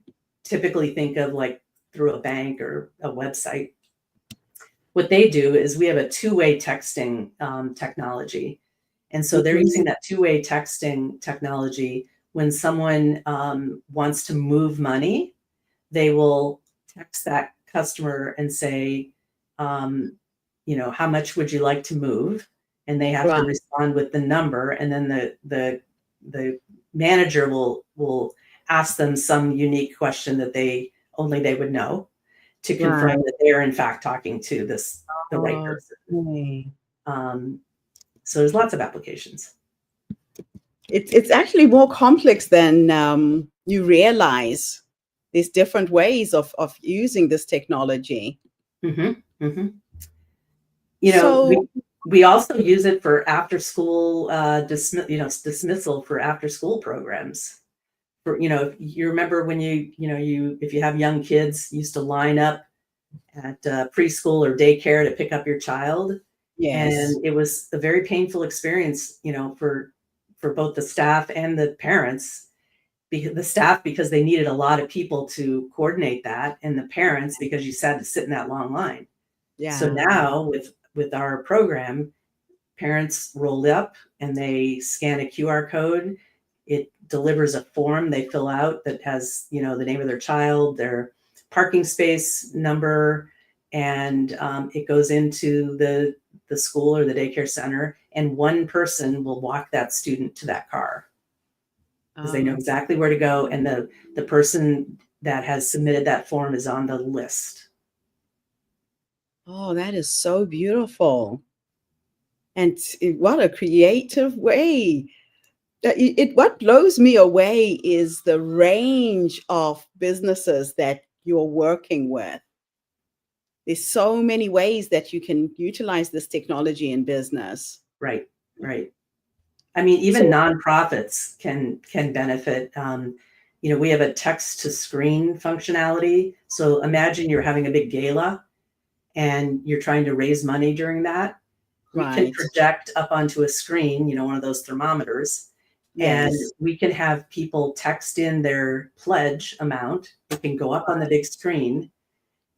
Speaker 4: typically think of like through a bank or a website. What they do is we have a two-way texting technology. And so they're
Speaker 1: Mhm.
Speaker 4: using that two-way texting technology when someone wants to move money, they will text that customer and say, how much would you like to move? And they have to
Speaker 1: Right.
Speaker 4: respond with the number, and then the manager will ask them some unique question that only they would know to confirm
Speaker 1: Right.
Speaker 4: that they're in fact talking to the right person.
Speaker 1: Okay.
Speaker 4: So there's lots of applications.
Speaker 1: It's actually more complex than you realize. There's different ways of using this technology.
Speaker 4: Mhm, mhm.
Speaker 1: So,
Speaker 4: We also use it for after school dismissal for after school programs. For you remember when you if you have young kids, you used to line up at preschool or daycare to pick up your child,
Speaker 1: yes.
Speaker 4: and it was a very painful experience, for both the staff and the parents. Because the staff because they needed a lot of people to coordinate that, and the parents because you had to sit in that long line. So
Speaker 1: Yeah.
Speaker 4: now with our program, parents roll up and they scan a QR code. It delivers a form they fill out that has, the name of their child, their parking space number, and it goes into the school or the daycare center, and one person will walk that student to that car because they know exactly where to go, and the person that has submitted that form is on the list.
Speaker 1: Oh, that is so beautiful. And what a creative way. What blows me away is the range of businesses that you're working with. There's so many ways that you can utilize this technology in business.
Speaker 4: Right, right. I mean, even
Speaker 1: So,
Speaker 4: nonprofits can benefit. We have a text to screen functionality. So imagine you're having a big gala and you're trying to raise money during that. We can
Speaker 1: right.
Speaker 4: project up onto a screen, one of those thermometers, and
Speaker 1: Yes.
Speaker 4: we can have people text in their pledge amount. It can go up on the big screen,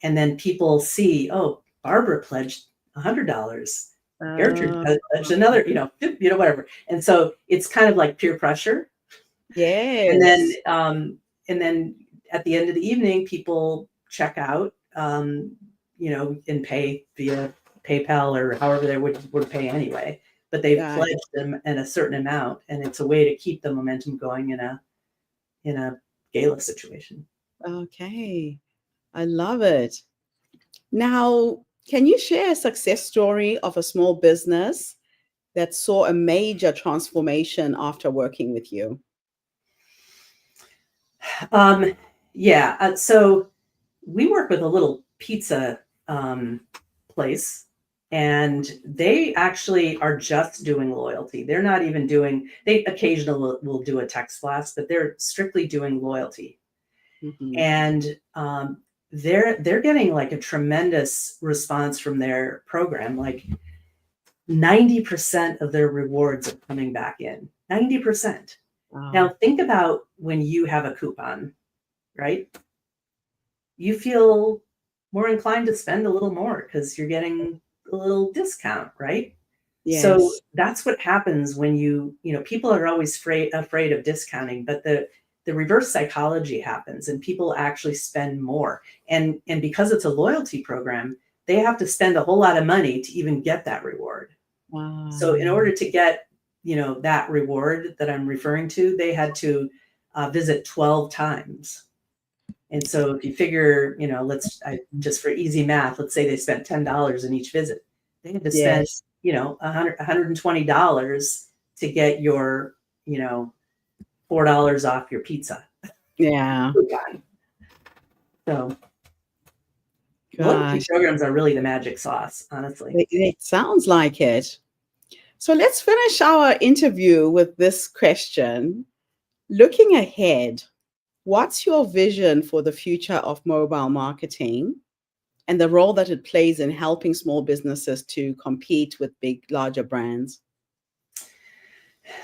Speaker 4: and then people see, oh, Barbara pledged $100. Gertrude
Speaker 1: Uh,
Speaker 4: pledged another, whatever. And so it's kind of like peer pressure. And then,
Speaker 1: yes.
Speaker 4: and then at the end of the evening, people check out, and pay via PayPal or however they would pay anyway. But they've
Speaker 1: Got
Speaker 4: pledged them in a certain amount, and it's a way to keep the momentum going in a gala situation.
Speaker 1: Okay. I love it. Now, can you share a success story of a small business that saw a major transformation after working with you?
Speaker 4: Yeah. So we work with a little pizza place, and they actually are just doing loyalty. They're not even doing, they occasionally will do a text blast, but they're strictly doing loyalty.
Speaker 1: Mhm.
Speaker 4: And they're getting like a tremendous response from their program. Like 90% of their rewards are coming back in. 90%. Now
Speaker 1: Wow.
Speaker 4: think about when you have a coupon, right? You feel more inclined to spend a little more because you're getting a little discount, right? So
Speaker 1: Yes.
Speaker 4: that's what happens when people are always afraid of discounting, but the reverse psychology happens and people actually spend more. And because it's a loyalty program, they have to spend a whole lot of money to even get that reward. So in
Speaker 1: Wow.
Speaker 4: order to get, that reward that I'm referring to, they had to visit 12 times. And so if you figure, just for easy math, let's say they spent $10 in each visit. They had to spend,
Speaker 1: Yes.
Speaker 4: $120 to get your, $4 off your pizza.
Speaker 1: Yeah.
Speaker 4: So loyalty
Speaker 1: Gosh.
Speaker 4: programs are really the magic sauce, honestly.
Speaker 1: It sounds like it. So let's finish our interview with this question. Looking ahead, what's your vision for the future of mobile marketing and the role that it plays in helping small businesses to compete with big, larger brands?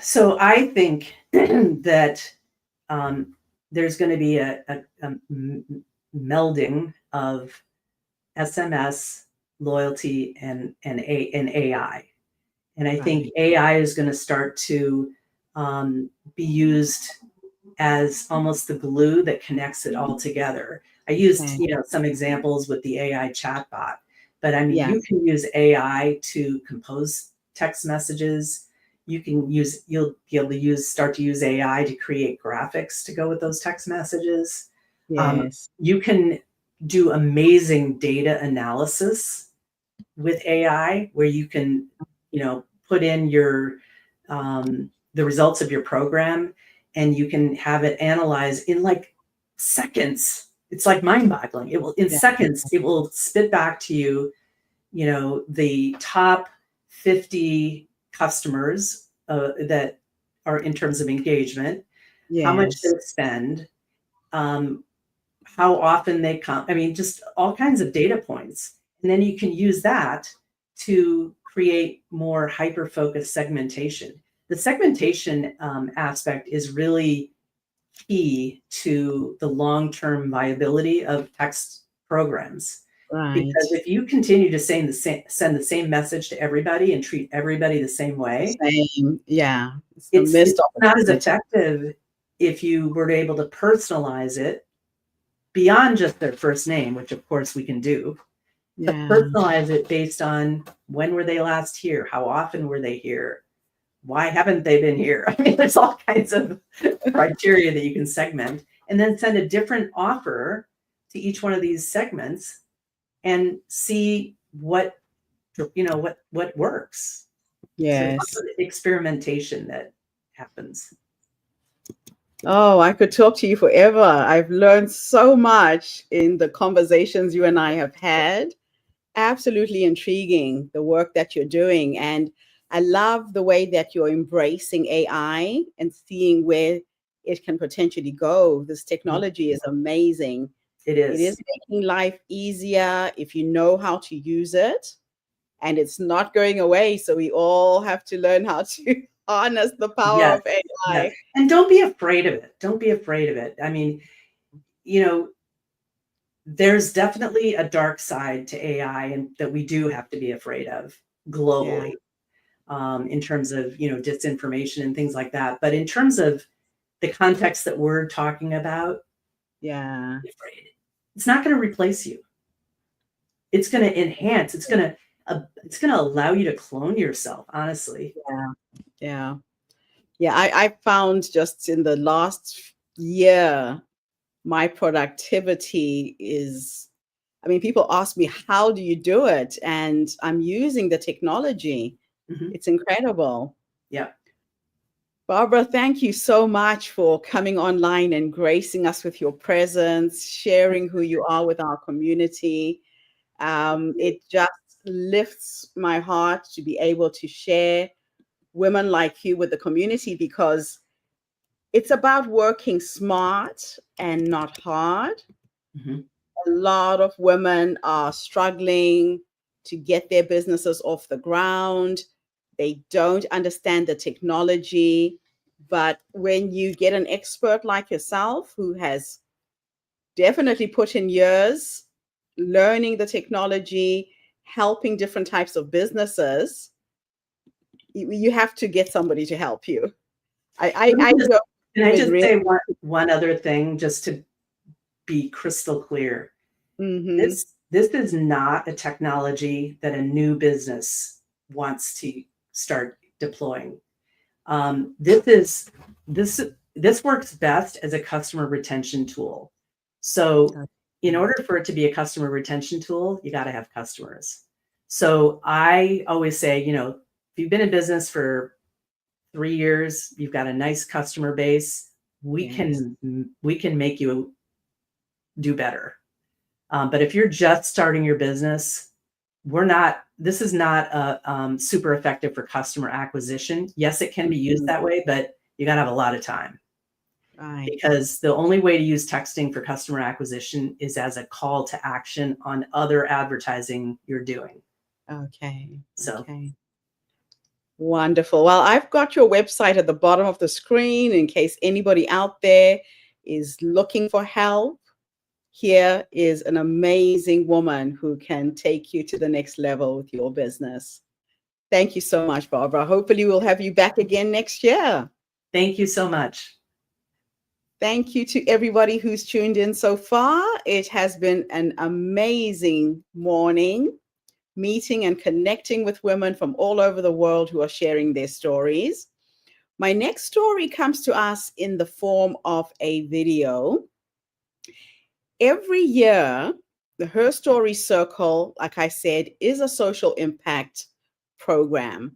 Speaker 4: So I think that there's going to be a melding of SMS, loyalty, and AI. And I think
Speaker 1: Right.
Speaker 4: AI is going to start to be used as almost the glue that connects it all together. I used,
Speaker 1: Okay.
Speaker 4: some examples with the AI chatbot, but I mean,
Speaker 1: Yeah.
Speaker 4: you can use AI to compose text messages. You'll be able to start to use AI to create graphics to go with those text messages.
Speaker 1: Yes.
Speaker 4: You can do amazing data analysis with AI where you can, put in the results of your program, and you can have it analyze in like seconds. It's like mind-boggling. In
Speaker 1: Yeah.
Speaker 4: seconds, it will spit back to you, the top 50 customers that are in terms of engagement, how much they
Speaker 1: Yes.
Speaker 4: spend, um, how often they come. I mean, just all kinds of data points. And then you can use that to create more hyper-focused segmentation. The segmentation aspect is really key to the long-term viability of text programs.
Speaker 1: Right.
Speaker 4: Because if you continue to send the same message to everybody and treat everybody the same way,
Speaker 1: Same. Yeah. It's the
Speaker 4: it's
Speaker 1: missed
Speaker 4: not as
Speaker 1: opportunity.
Speaker 4: effective if you were able to personalize it beyond just their first name, which of course we can do, but
Speaker 1: Yeah.
Speaker 4: personalize it based on when were they last here? How often were they here? Why haven't they been here? I mean, there's all kinds of criteria that you can segment, and then send a different offer to each one of these segments and see what works. So there's lots
Speaker 1: Yes.
Speaker 4: of experimentation that happens.
Speaker 1: Oh, I could talk to you forever. I've learned so much in the conversations you and I have had. Absolutely intriguing, the work that you're doing. And I love the way that you're embracing AI and seeing where it can potentially go. This technology is amazing.
Speaker 4: It
Speaker 1: It is
Speaker 4: is.
Speaker 1: making life easier if you know how to use it, and it's not going away. So we all have to learn how to harness the power
Speaker 4: Yes.
Speaker 1: of
Speaker 4: Yes.
Speaker 1: AI.
Speaker 4: And don't be afraid of it. Don't be afraid of it. I mean, you know, there's definitely a dark side to AI and that we do have to be afraid of
Speaker 1: Yeah.
Speaker 4: globally, in terms of, disinformation and things like that. But in terms of the context that we're talking about,
Speaker 1: Yeah.
Speaker 4: be afraid. It's not going to replace you. it's going to enhance, it's going to allow you to clone yourself, honestly.
Speaker 1: Yeah. I found just in the last year, my productivity is, I mean, people ask me, how do you do it? And I'm using the technology.
Speaker 4: Mhm.
Speaker 1: It's incredible.
Speaker 4: Yeah.
Speaker 1: Barbara, thank you so much for coming online and gracing us with your presence, sharing who you are with our community. It just lifts my heart to be able to share women like you with the community, because it's about working smart and not hard.
Speaker 4: Mhm.
Speaker 1: A lot of women are struggling to get their businesses off the ground. They don't understand the technology. But when you get an expert like yourself who has definitely put in years learning the technology, helping different types of businesses, you have to get somebody to help you. I don't
Speaker 4: Can I
Speaker 1: even
Speaker 4: just
Speaker 1: really.
Speaker 4: say one other thing, just to be crystal clear?
Speaker 1: Mhm.
Speaker 4: This is not a technology that a new business wants to start deploying. This works best as a customer retention tool. So in order for it to be a customer retention tool, you got to have customers. So I always say, if you've been in business for 3 years, you've got a nice customer base, we
Speaker 1: Yes.
Speaker 4: can make you do better. But if you're just starting your business, this is not super effective for customer acquisition. Yes, it can be used that way, but you got to have a lot of time,
Speaker 1: Right.
Speaker 4: because the only way to use texting for customer acquisition is as a call to action on other advertising you're doing.
Speaker 1: Okay.
Speaker 4: So
Speaker 1: Okay. Wonderful. Well, I've got your website at the bottom of the screen in case anybody out there is looking for help. Here is an amazing woman who can take you to the next level with your business. Thank you so much, Barbara. Hopefully, we'll have you back again next year.
Speaker 4: thank you so much.
Speaker 1: Thank you to everybody who's tuned in so far. It has been an amazing morning, meeting and connecting with women from all over the world who are sharing their stories. My next story comes to us in the form of a video. Every year, the Her Story Circle, like I said, is a social impact program.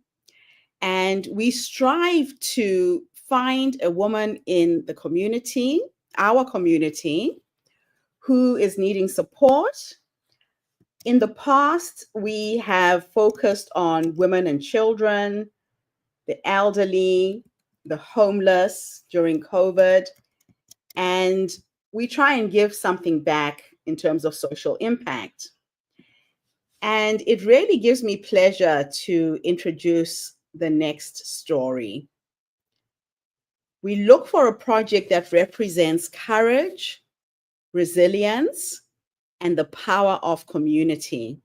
Speaker 1: And we strive to find a woman in the community, our community, who is needing support. In the past, we have focused on women and children, the elderly, the homeless during COVID, and we try and give something back in terms of social impact. And it really gives me pleasure to introduce the next story. We look for a project that represents courage, resilience, and the power of community.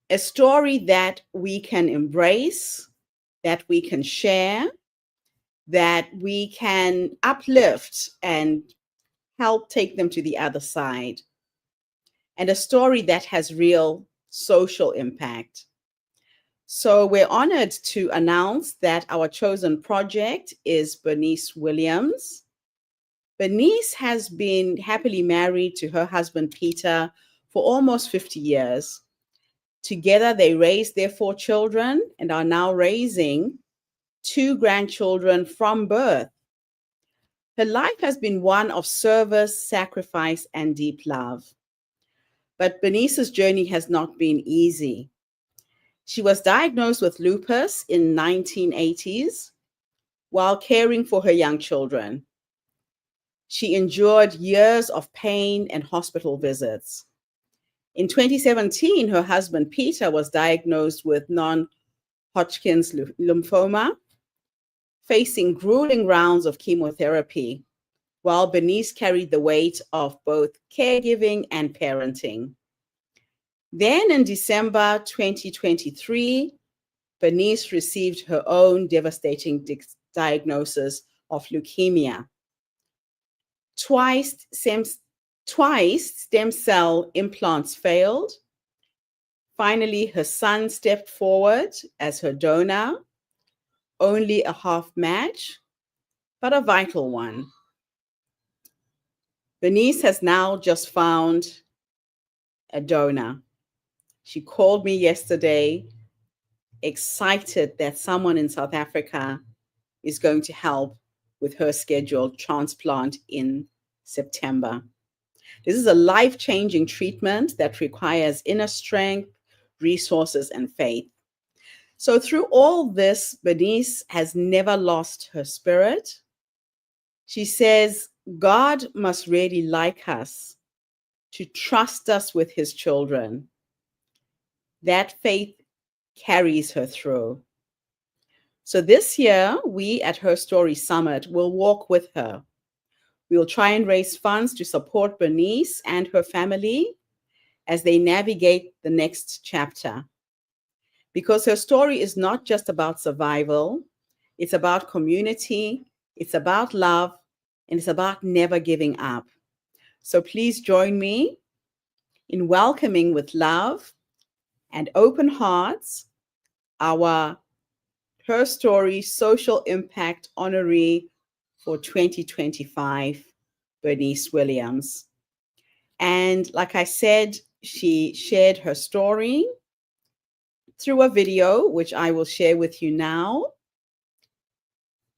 Speaker 1: A story that we can embrace, that we can share, that we can uplift and help take them to the other side. And a story that has real social impact. So we're honored to announce that our chosen project is Bernice Williams. Bernice has been happily married to her husband, Peter, for almost 50 years. Together, they raised their 4 children and are now raising 2 grandchildren from birth. Her life has been one of service, sacrifice, and deep love. But Bernice's journey has not been easy. She was diagnosed with lupus in 1980s while caring for her young children. She endured years of pain and hospital visits. In 2017, her husband Peter was diagnosed with non-Hodgkin's lymphoma, facing grueling rounds of chemotherapy, while Bernice carried the weight of both caregiving and parenting. Then in December 2023, Bernice received her own devastating diagnosis of leukemia. Twice Twice, stem cell implants failed. Finally, her son stepped forward as her donor. Only a half match, but a vital one. Bernice has now just found a donor. She called me yesterday, excited that someone in South Africa is going to help with her scheduled transplant in September. This is a life-changing treatment that requires inner strength, resources, and faith. So through all this, Bernice has never lost her spirit. She says, God must really like us to trust us with his children. That faith carries her through. So this year, we at HerStory Summit will walk with her. We will try and raise funds to support Bernice and her family as they navigate the next chapter. Because her story is not just about survival, it's about community, it's about love, and it's about never giving up. So please join me in welcoming with love and open hearts our HerStory Social Impact Honoree for 2025, Bernice Williams. And like I said, she shared her story through a video, which I will share with you now.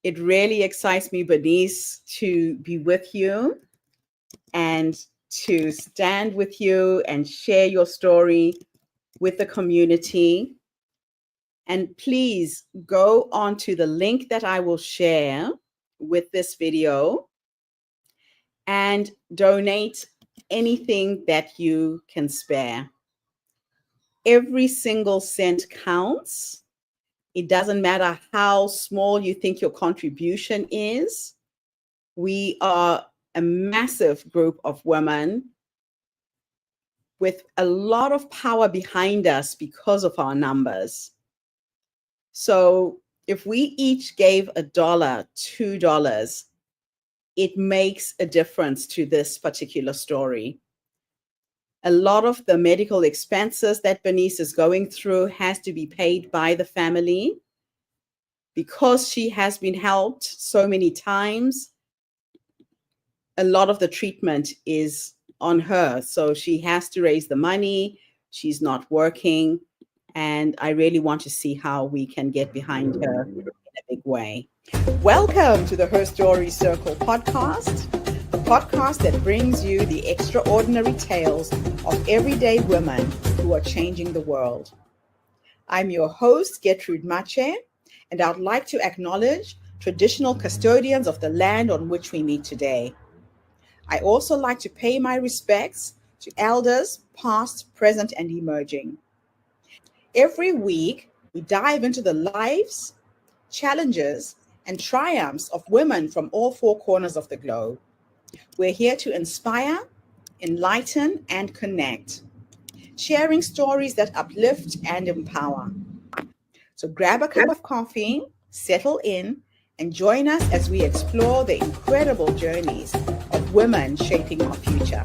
Speaker 1: It really excites me, Bernice, to be with you and to stand with you and share your story with the community. And please go on to the link that I will share with this video and donate anything that you can spare. Every single cent counts. It doesn't matter how small you think your contribution is. We are a massive group of women with a lot of power behind us because of our numbers. So if we each gave $1, $2, it makes a difference to this particular story. A lot of the medical expenses that Bernice is going through has to be paid by the family. Because she has been helped so many times, a lot of the treatment is on her. So she has to raise the money. She's not working. And I really want to see how we can get behind her in a big way. Welcome to the Her Story Circle podcast, the podcast that brings you the extraordinary tales of everyday women who are changing the world. I'm your host, Gertrude Mache, and I'd like to acknowledge traditional custodians of the land on which we meet today. I also like to pay my respects to elders, past, present, and emerging. Every week, we dive into the lives, challenges, and triumphs of women from all four corners of the globe. We're here to inspire, enlighten, and connect, sharing stories that uplift and empower. So grab a cup of coffee, settle in, and join us as we explore the incredible journeys of women shaping our future.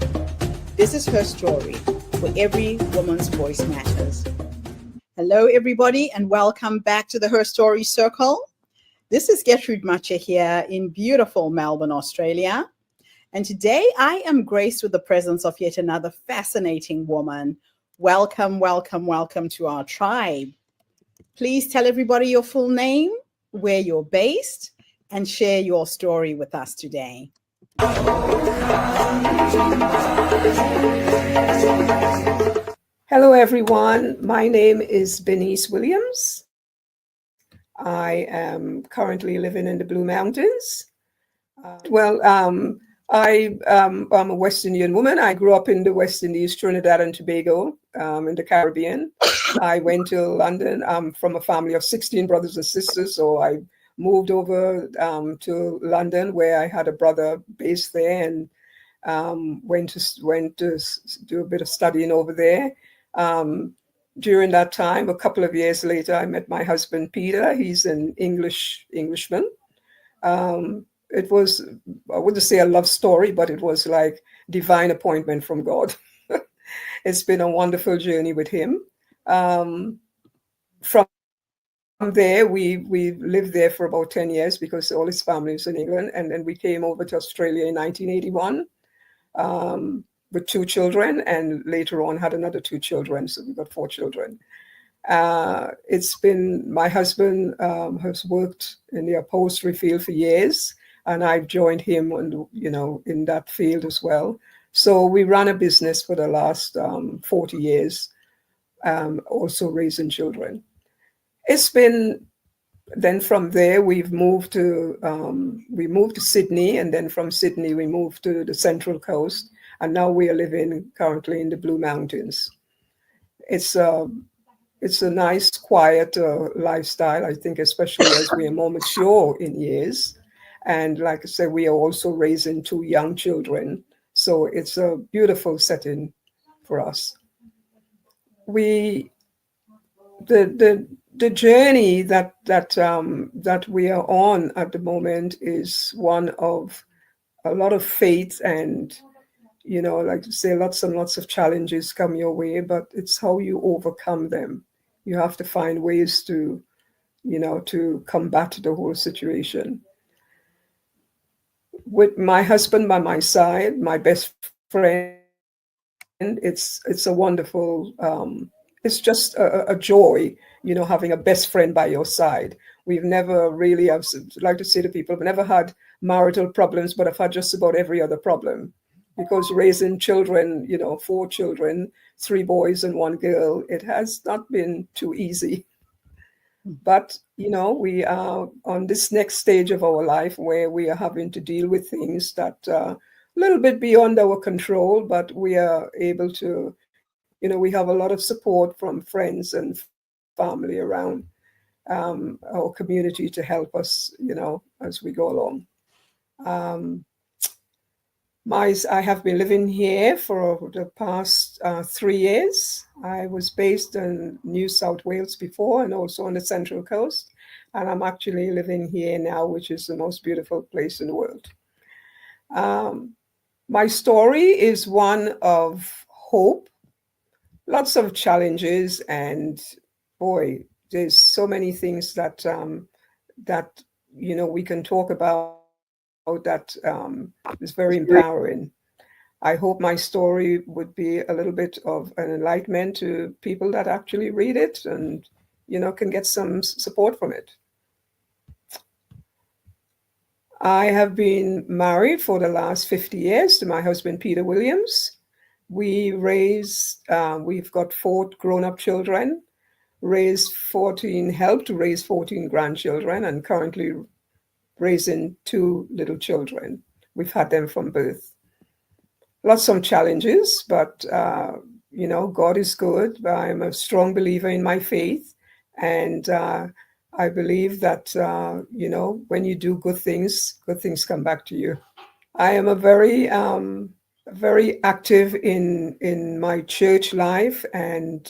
Speaker 1: This is Her Story, where every woman's voice matters. Hello, everybody, and welcome back to the Her Story Circle. This is Gertrude Mache here in beautiful Melbourne, Australia. And today I am graced with the presence of yet another fascinating woman. Welcome, welcome, welcome to our tribe. Please tell everybody your full name, where you're based, and share your story with us today.
Speaker 5: Hello, everyone. My name is Bernice Williams. I am currently living in the Blue Mountains. I'm a West Indian woman. I grew up in the West Indies, Trinidad and Tobago, in the Caribbean. I went to London. I'm from a family of 16 brothers and sisters, so I moved over to London, where I had a brother based there, and went to do a bit of studying over there. During that time, a couple of years later, I met my husband, Peter. He's an Englishman. it was, I wouldn't say a love story, but it was like divine appointment from God. It's been a wonderful journey with him. From there, we lived there for about 10 years because all his family was in England. And then we came over to Australia in 1981 with 2 children, and later on had another 2 children. So we got 4 children. It's been, my husband has worked in the upholstery field for years, and I've joined him on, in that field as well. So we ran a business for the last 40 years, also raising children. It's been, then from there we moved to Sydney, and then from Sydney we moved to the Central Coast, and now we are living currently in the Blue Mountains. It's a nice, quiet lifestyle, I think, especially as we are more mature in years. And like I said, we are also raising 2 young children. So it's a beautiful setting for us. The journey that we are on at the moment is one of a lot of faith and, like to say, lots and lots of challenges come your way, but it's how you overcome them. You have to find ways to, to combat the whole situation. With my husband by my side, my best friend, it's a wonderful, it's just a joy, having a best friend by your side. We've never really, I've like to say to people, I've never had marital problems, but I've had just about every other problem. Because raising children, 4 children, 3 boys and 1 girl, it has not been too easy. But, we are on this next stage of our life where we are having to deal with things that are a little bit beyond our control, but we are able to, we have a lot of support from friends and family around our community to help us, as we go along. I have been living here for the past 3 years. I was based in New South Wales before, and also on the Central Coast. And I'm actually living here now, which is the most beautiful place in the world. My story is one of hope, lots of challenges, and boy, there's so many things that we can talk about that is very empowering. I hope my story would be a little bit of an enlightenment to people that actually read it and, can get some support from it. I have been married for the last 50 years to my husband, Peter Williams. We've got 4 grown-up children, helped to raise 14 grandchildren, and currently raising 2 little children. We've had them from birth. Lots of challenges, but, God is good. I'm a strong believer in my faith. And I believe that, when you do good things come back to you. I am a very active in my church life. And,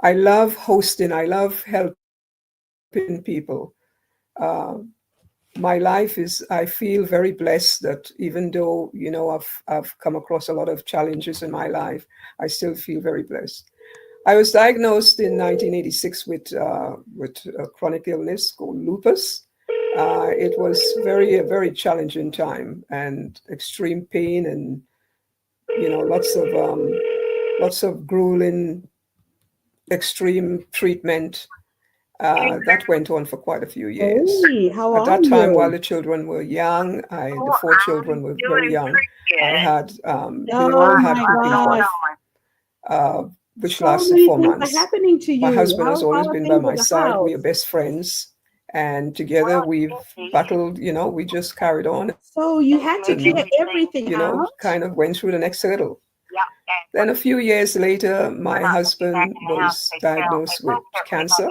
Speaker 5: I love hosting. I love helping people. My life is, I feel very blessed that even though, I've come across a lot of challenges in my life, I still feel very blessed. I was diagnosed in 1986 with a chronic illness called lupus. It was a very challenging time and extreme pain and, lots of grueling, extreme treatment. That went on for quite a few years.
Speaker 1: Hey, how
Speaker 5: At
Speaker 1: are
Speaker 5: that time,
Speaker 1: you?
Speaker 5: while the children were young, the 4 children were very young. I had, they all had whooping cough, which
Speaker 1: So
Speaker 5: lasted
Speaker 1: many
Speaker 5: 4
Speaker 1: things
Speaker 5: months.
Speaker 1: are happening to you.
Speaker 5: My husband has
Speaker 1: How
Speaker 5: always
Speaker 1: are
Speaker 5: been by
Speaker 1: things
Speaker 5: my
Speaker 1: at the
Speaker 5: side. We are
Speaker 1: house?
Speaker 5: best friends. And together we've battled, we just carried on
Speaker 1: So you had to
Speaker 5: and,
Speaker 1: clear everything out?
Speaker 5: kind of went through the next hurdle. Then a few years later, my husband was diagnosed with cancer.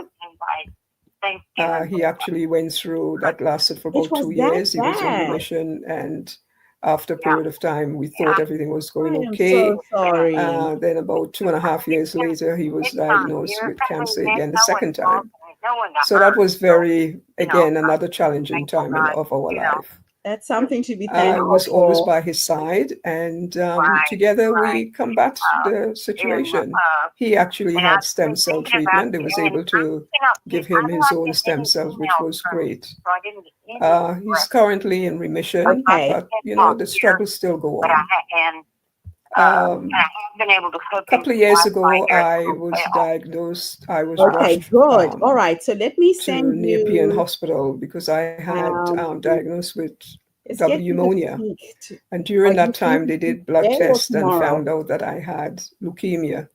Speaker 5: He actually went through, that lasted for
Speaker 1: It
Speaker 5: about
Speaker 1: was
Speaker 5: 2
Speaker 1: that
Speaker 5: years. He was in
Speaker 1: bad.
Speaker 5: remission, and after a period of time, we thought everything was
Speaker 1: I
Speaker 5: going
Speaker 1: am
Speaker 5: okay.
Speaker 1: so sorry.
Speaker 5: Then about 2.5 years later, he was diagnosed with cancer again the second time. So that was very, again, another challenging time of our life.
Speaker 1: That's something to be
Speaker 5: I
Speaker 1: thankful
Speaker 5: was always
Speaker 1: for.
Speaker 5: by his side, and together we combat the situation. He actually had stem cell treatment. They was able to give him his own stem cells, which was great. He's currently in remission,
Speaker 1: Okay.
Speaker 5: but the struggles still go on. A couple of years ago, I was diagnosed. I was
Speaker 1: Okay,
Speaker 5: rushed
Speaker 1: good. All right. So let me
Speaker 5: to
Speaker 1: send
Speaker 5: Nepean
Speaker 1: you.
Speaker 5: Hospital because I had diagnosed with
Speaker 1: Let's get you the
Speaker 5: pneumonia.
Speaker 1: speak to-
Speaker 5: And during
Speaker 1: Are
Speaker 5: that
Speaker 1: you
Speaker 5: time, they
Speaker 1: thinking
Speaker 5: did blood
Speaker 1: today or
Speaker 5: tests and
Speaker 1: tomorrow?
Speaker 5: found out that I had leukemia.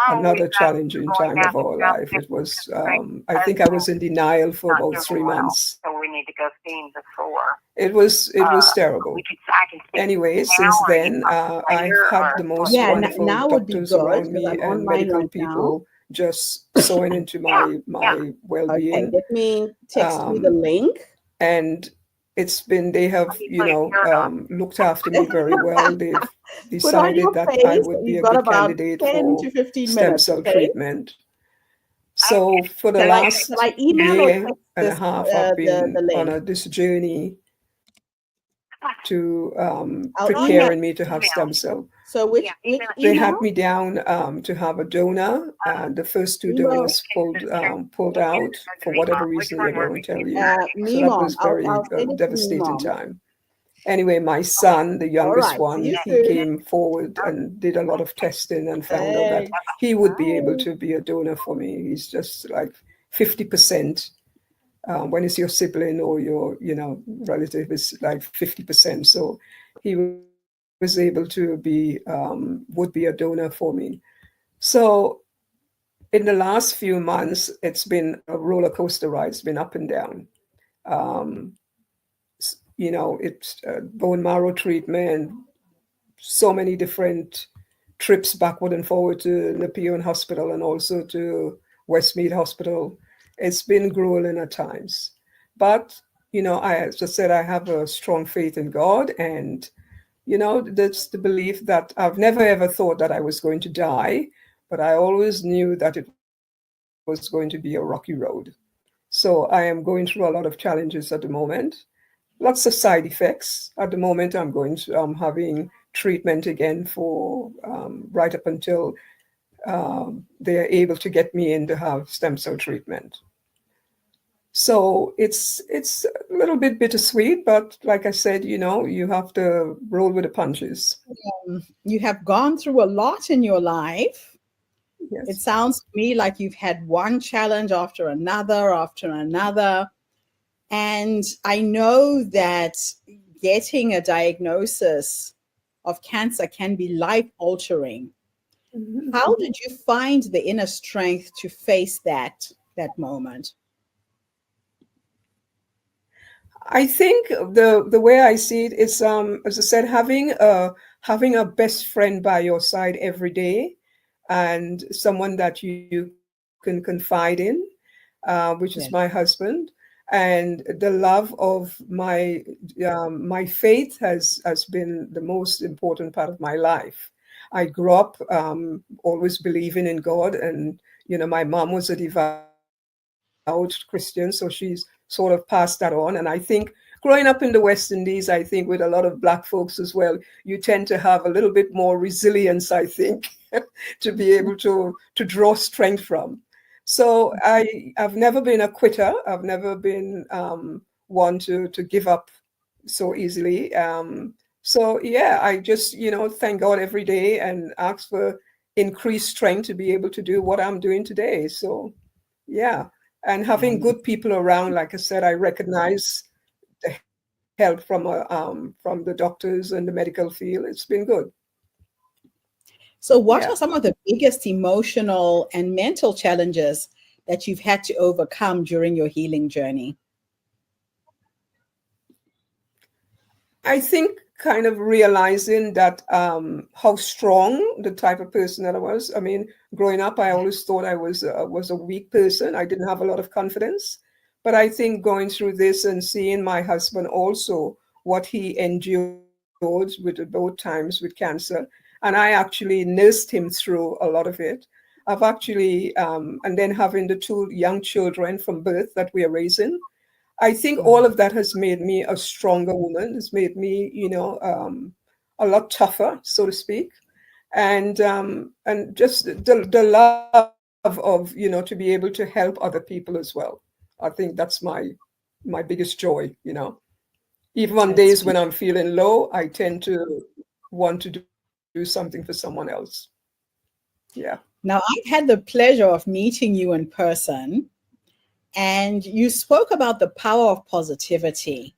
Speaker 5: Another challenging time of our life. It was, I think I was in denial for about 3 months. It was terrible. Anyway, since then, I've had the most
Speaker 1: Yeah,
Speaker 5: wonderful
Speaker 1: now would be
Speaker 5: doctors
Speaker 1: good
Speaker 5: around
Speaker 1: because
Speaker 5: me
Speaker 1: I'm
Speaker 5: and
Speaker 1: online
Speaker 5: medical
Speaker 1: right now.
Speaker 5: people just sewing into my
Speaker 1: Okay,
Speaker 5: well-being.
Speaker 1: let me text you the link.
Speaker 5: And they have, looked after me very well. They've
Speaker 1: Put on your
Speaker 5: decided that I
Speaker 1: face.
Speaker 5: would be
Speaker 1: You've
Speaker 5: a
Speaker 1: got
Speaker 5: good
Speaker 1: about
Speaker 5: candidate
Speaker 1: 10
Speaker 5: for
Speaker 1: to 15
Speaker 5: stem
Speaker 1: minutes.
Speaker 5: cell
Speaker 1: Okay.
Speaker 5: treatment. So for the
Speaker 1: Shall
Speaker 5: last
Speaker 1: I email or
Speaker 5: year
Speaker 1: text
Speaker 5: and a
Speaker 1: this,
Speaker 5: half, I've been
Speaker 1: the link?
Speaker 5: on this journey to
Speaker 1: I'll email.
Speaker 5: preparing me to have stem cell.
Speaker 1: So which
Speaker 5: They
Speaker 1: email?
Speaker 5: had me down to have a donor. The first two donors pulled out for whatever reason they won't tell you. So that was very
Speaker 1: I'll send it to
Speaker 5: devastating
Speaker 1: Mimom.
Speaker 5: time. Anyway, my son, the youngest
Speaker 1: right,
Speaker 5: one,
Speaker 1: see you
Speaker 5: he
Speaker 1: soon.
Speaker 5: came forward and did a lot of testing and found out that he would be able to be a donor for me. He's just like 50%. When it's your sibling or your, relative, is like 50%. So he was able to would be a donor for me. So in the last few months, it's been a roller coaster ride. It's been up and down. It's bone marrow treatment, so many different trips backward and forward to Nepean Hospital and also to Westmead Hospital. It's been grueling at times. But, as I said, I have a strong faith in God. And, that's the belief that I've never ever thought that I was going to die, but I always knew that it was going to be a rocky road. So I am going through a lot of challenges at the moment. Lots of side effects. At the moment, I'm having treatment again for right up until they are able to get me in to have stem cell treatment. So it's a little bit bittersweet, but like I said, you have to roll with the punches.
Speaker 1: You have gone through a lot in your life.
Speaker 5: Yes.
Speaker 1: It sounds to me like you've had one challenge after another, And I know that getting a diagnosis of cancer can be life-altering.
Speaker 5: Mm-hmm.
Speaker 1: How did you find the inner strength to face that moment?
Speaker 5: I think the way I see it is, as I said, having a best friend by your side every day, and someone that you can confide in, which is my husband, and the love of my faith has been the most important part of my life. I grew up always believing in God, and my mom was a devout Christian, so she's sort of passed that on. And I think growing up in the West Indies, I think with a lot of Black folks as well, you tend to have a little bit more resilience, I think, to be able to draw strength from. So I've never been a quitter. I've never been one to give up so easily. So yeah, I just, thank God every day and ask for increased strength to be able to do what I'm doing today. So yeah. And having good people around, like I said, I recognize the help from the doctors and the medical field. It's been good.
Speaker 1: So what are some of the biggest emotional and mental challenges that you've had to overcome during your healing journey?
Speaker 5: I think kind of realizing that how strong the type of person that I was. I mean, growing up, I always thought I was a weak person. I didn't have a lot of confidence. But I think going through this and seeing my husband also, what he endured with both times with cancer, and I actually nursed him through a lot of it. I've actually, and then having the 2 young children from birth that we are raising, I think all of that has made me a stronger woman, has made me, a lot tougher, so to speak. And just the love of, to be able to help other people as well. I think that's my biggest joy, Even on
Speaker 1: That's
Speaker 5: days when I'm feeling low, I tend to want to do something for someone else. Yeah.
Speaker 1: Now, I've had the pleasure of meeting you in person, and you spoke about the power of positivity.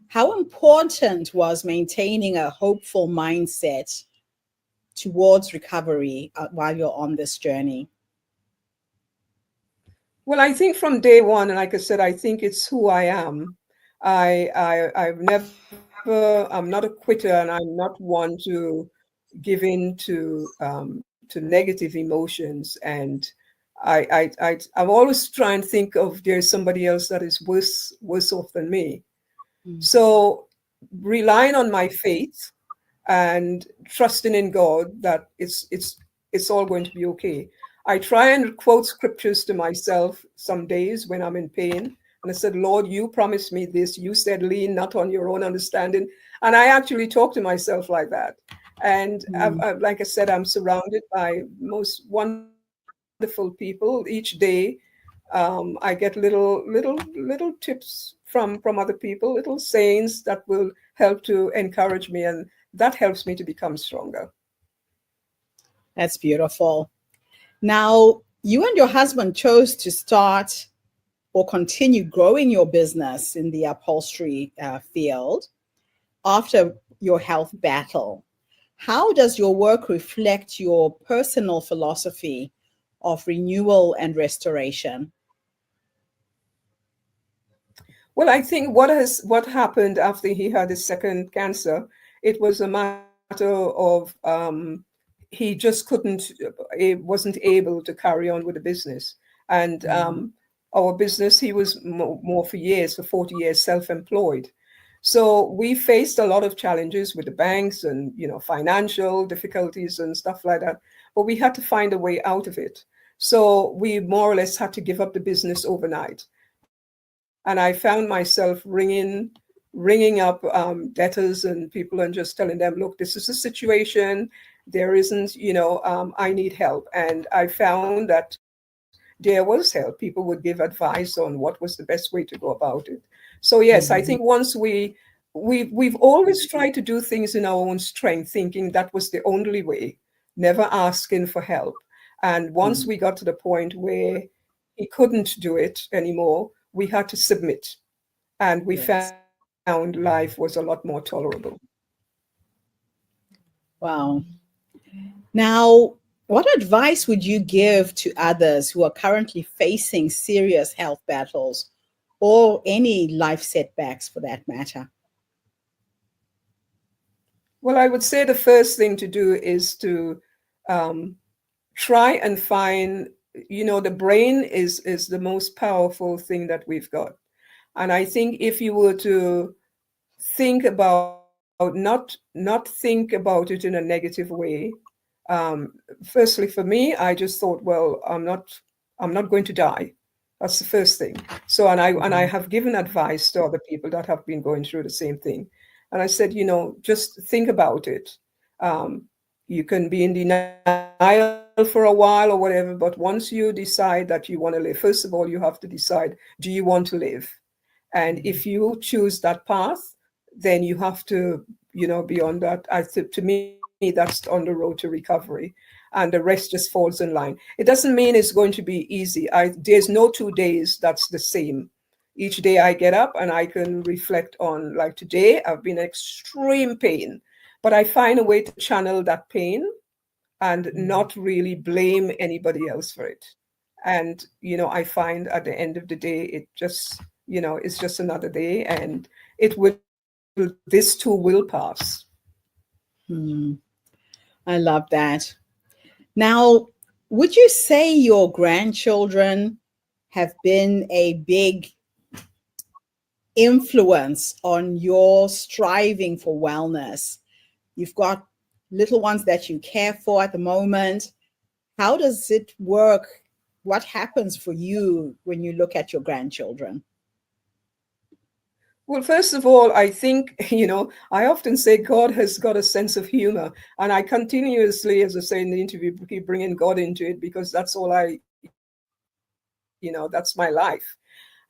Speaker 1: How important was maintaining a hopeful mindset towards recovery while you're on this journey?
Speaker 5: Well, I think from day one, and like I said, I think it's who I am. I'm not a quitter, and I'm not one to give in to negative emotions. And I'm always trying to think of there's somebody else that is worse off than me. So relying on my faith and trusting in God that it's all going to be okay. I try and quote scriptures to myself some days when I'm in pain. And I said, Lord, you promised me this. You said, lean not on your own understanding. And I actually talk to myself like that. And like I said, I'm surrounded by most wonderful people. Each day, I get little tips from other people, little sayings that will help to encourage me, and that helps me to become stronger.
Speaker 1: That's beautiful. Now, you and your husband chose to start or continue growing your business in the upholstery field after your health battle. How does your work reflect your personal philosophy of renewal and restoration?
Speaker 5: Well, I think what happened after he had his second cancer, it was a matter of he just he wasn't able to carry on with the business. And our business, he was more for 40 years, self-employed. So we faced a lot of challenges with the banks and, financial difficulties and stuff like that. But we had to find a way out of it. So we more or less had to give up the business overnight. And I found myself ringing up debtors and people and just telling them, look, this is a situation. There isn't, I need help. And I found that there was help. People would give advice on what was the best way to go about it. So yes, I think once we've always tried to do things in our own strength, thinking that was the only way, never asking for help. And once we got to the point where he couldn't do it anymore, we had to submit. And we found life was a lot more tolerable.
Speaker 1: Wow. Now, what advice would you give to others who are currently facing serious health battles or any life setbacks for that matter?
Speaker 5: Well, I would say the first thing to do is to try and find, the brain is the most powerful thing that we've got. And I think if you were to think about not think about it in a negative way. Firstly, for me, I just thought, well, I'm not going to die. That's the first thing. So, and I have given advice to other people that have been going through the same thing. And I said, just think about it. You can be in denial for a while or whatever, but once you decide that you want to live, first of all, you have to decide, do you want to live? And if you choose that path, then you have to, be on that. To me, that's on the road to recovery, and the rest just falls in line. It doesn't mean it's going to be easy. There's no 2 days that's the same. Each day I get up and I can reflect on, like today, I've been in extreme pain, but I find a way to channel that pain and not really blame anybody else for it. And, I find at the end of the day, it just, it's just another day, and this too will pass.
Speaker 1: I love that. Now, would you say your grandchildren have been a big influence on your striving for wellness? You've got little ones that you care for at the moment. How does it work? What happens for you when you look at your grandchildren?
Speaker 5: Well, first of all, I think, I often say God has got a sense of humor. And I continuously, as I say in the interview, keep bringing God into it because that's all that's my life.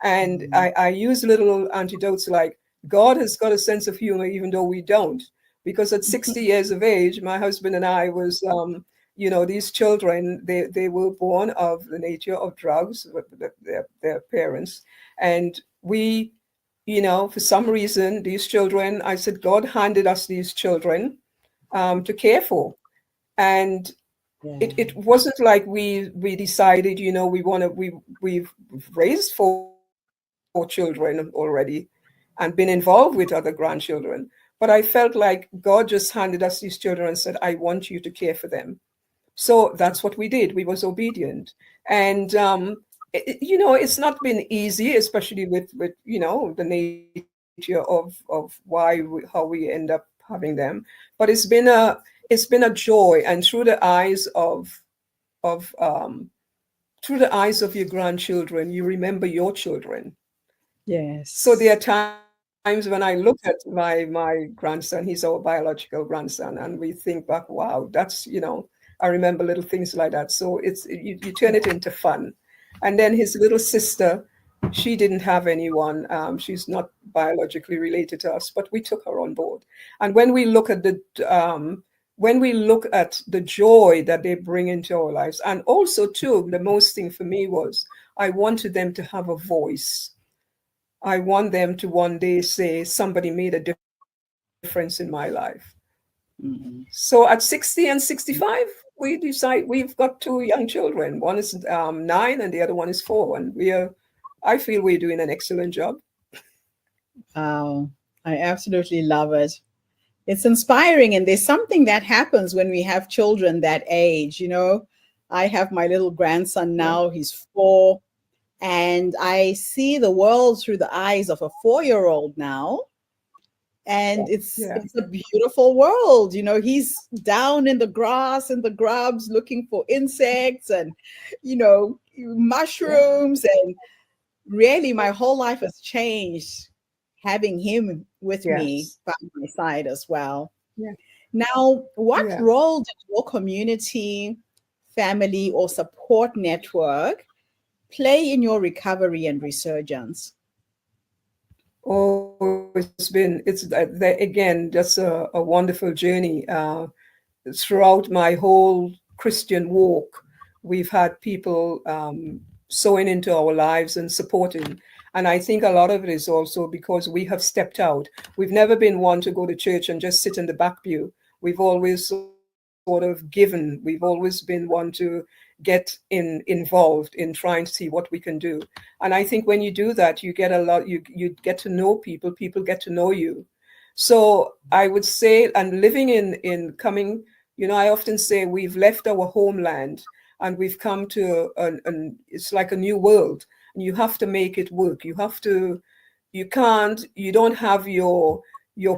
Speaker 5: And I use little antidotes like God has got a sense of humor, even though we don't. Because at 60 years of age, my husband and I was, these children, they were born of the nature of drugs with their parents. And we, for some reason, these children, I said, God handed us these children to care for. And it wasn't like we decided, we've raised four children already and been involved with other grandchildren. But I felt like God just handed us these children and said, I want you to care for them. So that's what we did. We was obedient. And, it's not been easy, especially with the nature of how we end up having them. But it's been a joy. And through the eyes of your grandchildren, you remember your children.
Speaker 1: Yes.
Speaker 5: So there are times when I look at my grandson, he's our biological grandson, and we think back, wow, that's, I remember little things like that. So you turn it into fun. And then his little sister, she didn't have anyone. She's not biologically related to us, but we took her on board. And when we look at the joy that they bring into our lives, and also too, the most thing for me was I wanted them to have a voice. I want them to one day say, somebody made a difference in my life.
Speaker 1: Mm-hmm.
Speaker 5: So at 60 and 65, we decide we've got two young children. One is 9 and the other one is 4. And I feel we're doing an excellent job.
Speaker 1: Wow. I absolutely love it. It's inspiring. And there's something that happens when we have children that age. I have my little grandson now, he's 4. And I see the world through the eyes of a 4-year-old now. And it's a beautiful world. He's down in the grass and the grubs looking for insects and, mushrooms. And really, my whole life has changed having him with me by my side as well.
Speaker 5: Yeah.
Speaker 1: Now, what role did your community, family, or support network play in your recovery and resurgence?
Speaker 5: Oh, again, just a wonderful journey. Throughout my whole Christian walk, we've had people sowing into our lives and supporting. And I think a lot of it is also because we have stepped out. We've never been one to go to church and just sit in the back pew. We've always sort of given. We've always been one to get involved in trying to see what we can do. And I think when you do that, you get a lot, you get to know people get to know you. So I would say, and living in coming, I often say we've left our homeland and we've come to it's like a new world, and you have to make it work. You don't have your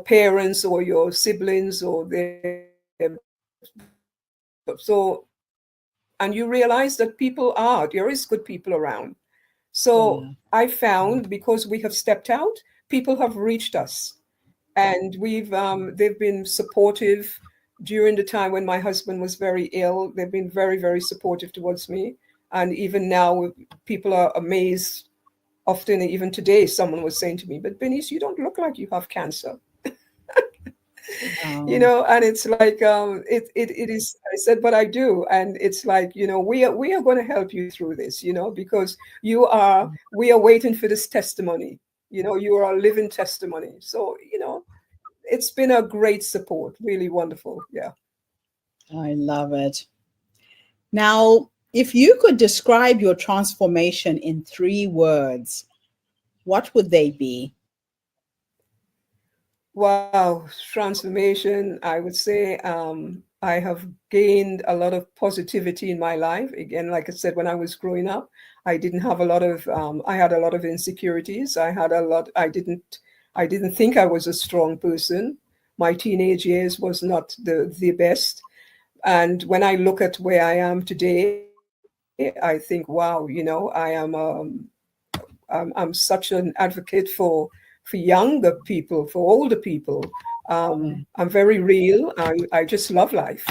Speaker 5: parents or your siblings or and you realize that there is good people around. So I found, because we have stepped out, people have reached us, and they've been supportive during the time when my husband was very ill. They've been very, very supportive towards me. And even now, people are amazed. Often, even today, someone was saying to me, "But Benice, you don't look like you have cancer." And it's like it is. I said, but I do, and it's like, we are going to help you through this, because we are waiting for this testimony. You are a living testimony. So it's been a great support, really wonderful. Yeah,
Speaker 1: I love it. Now, if you could describe your transformation in 3 words, what would they be?
Speaker 5: Wow, transformation. I would say I have gained a lot of positivity in my life. Again, like I said, when I was growing up, I didn't have a lot of, I had a lot of insecurities. I didn't think I was a strong person. My teenage years was not the best. And when I look at where I am today, I think, wow, I'm such an advocate for younger people, for older people. I'm very real. I just love life.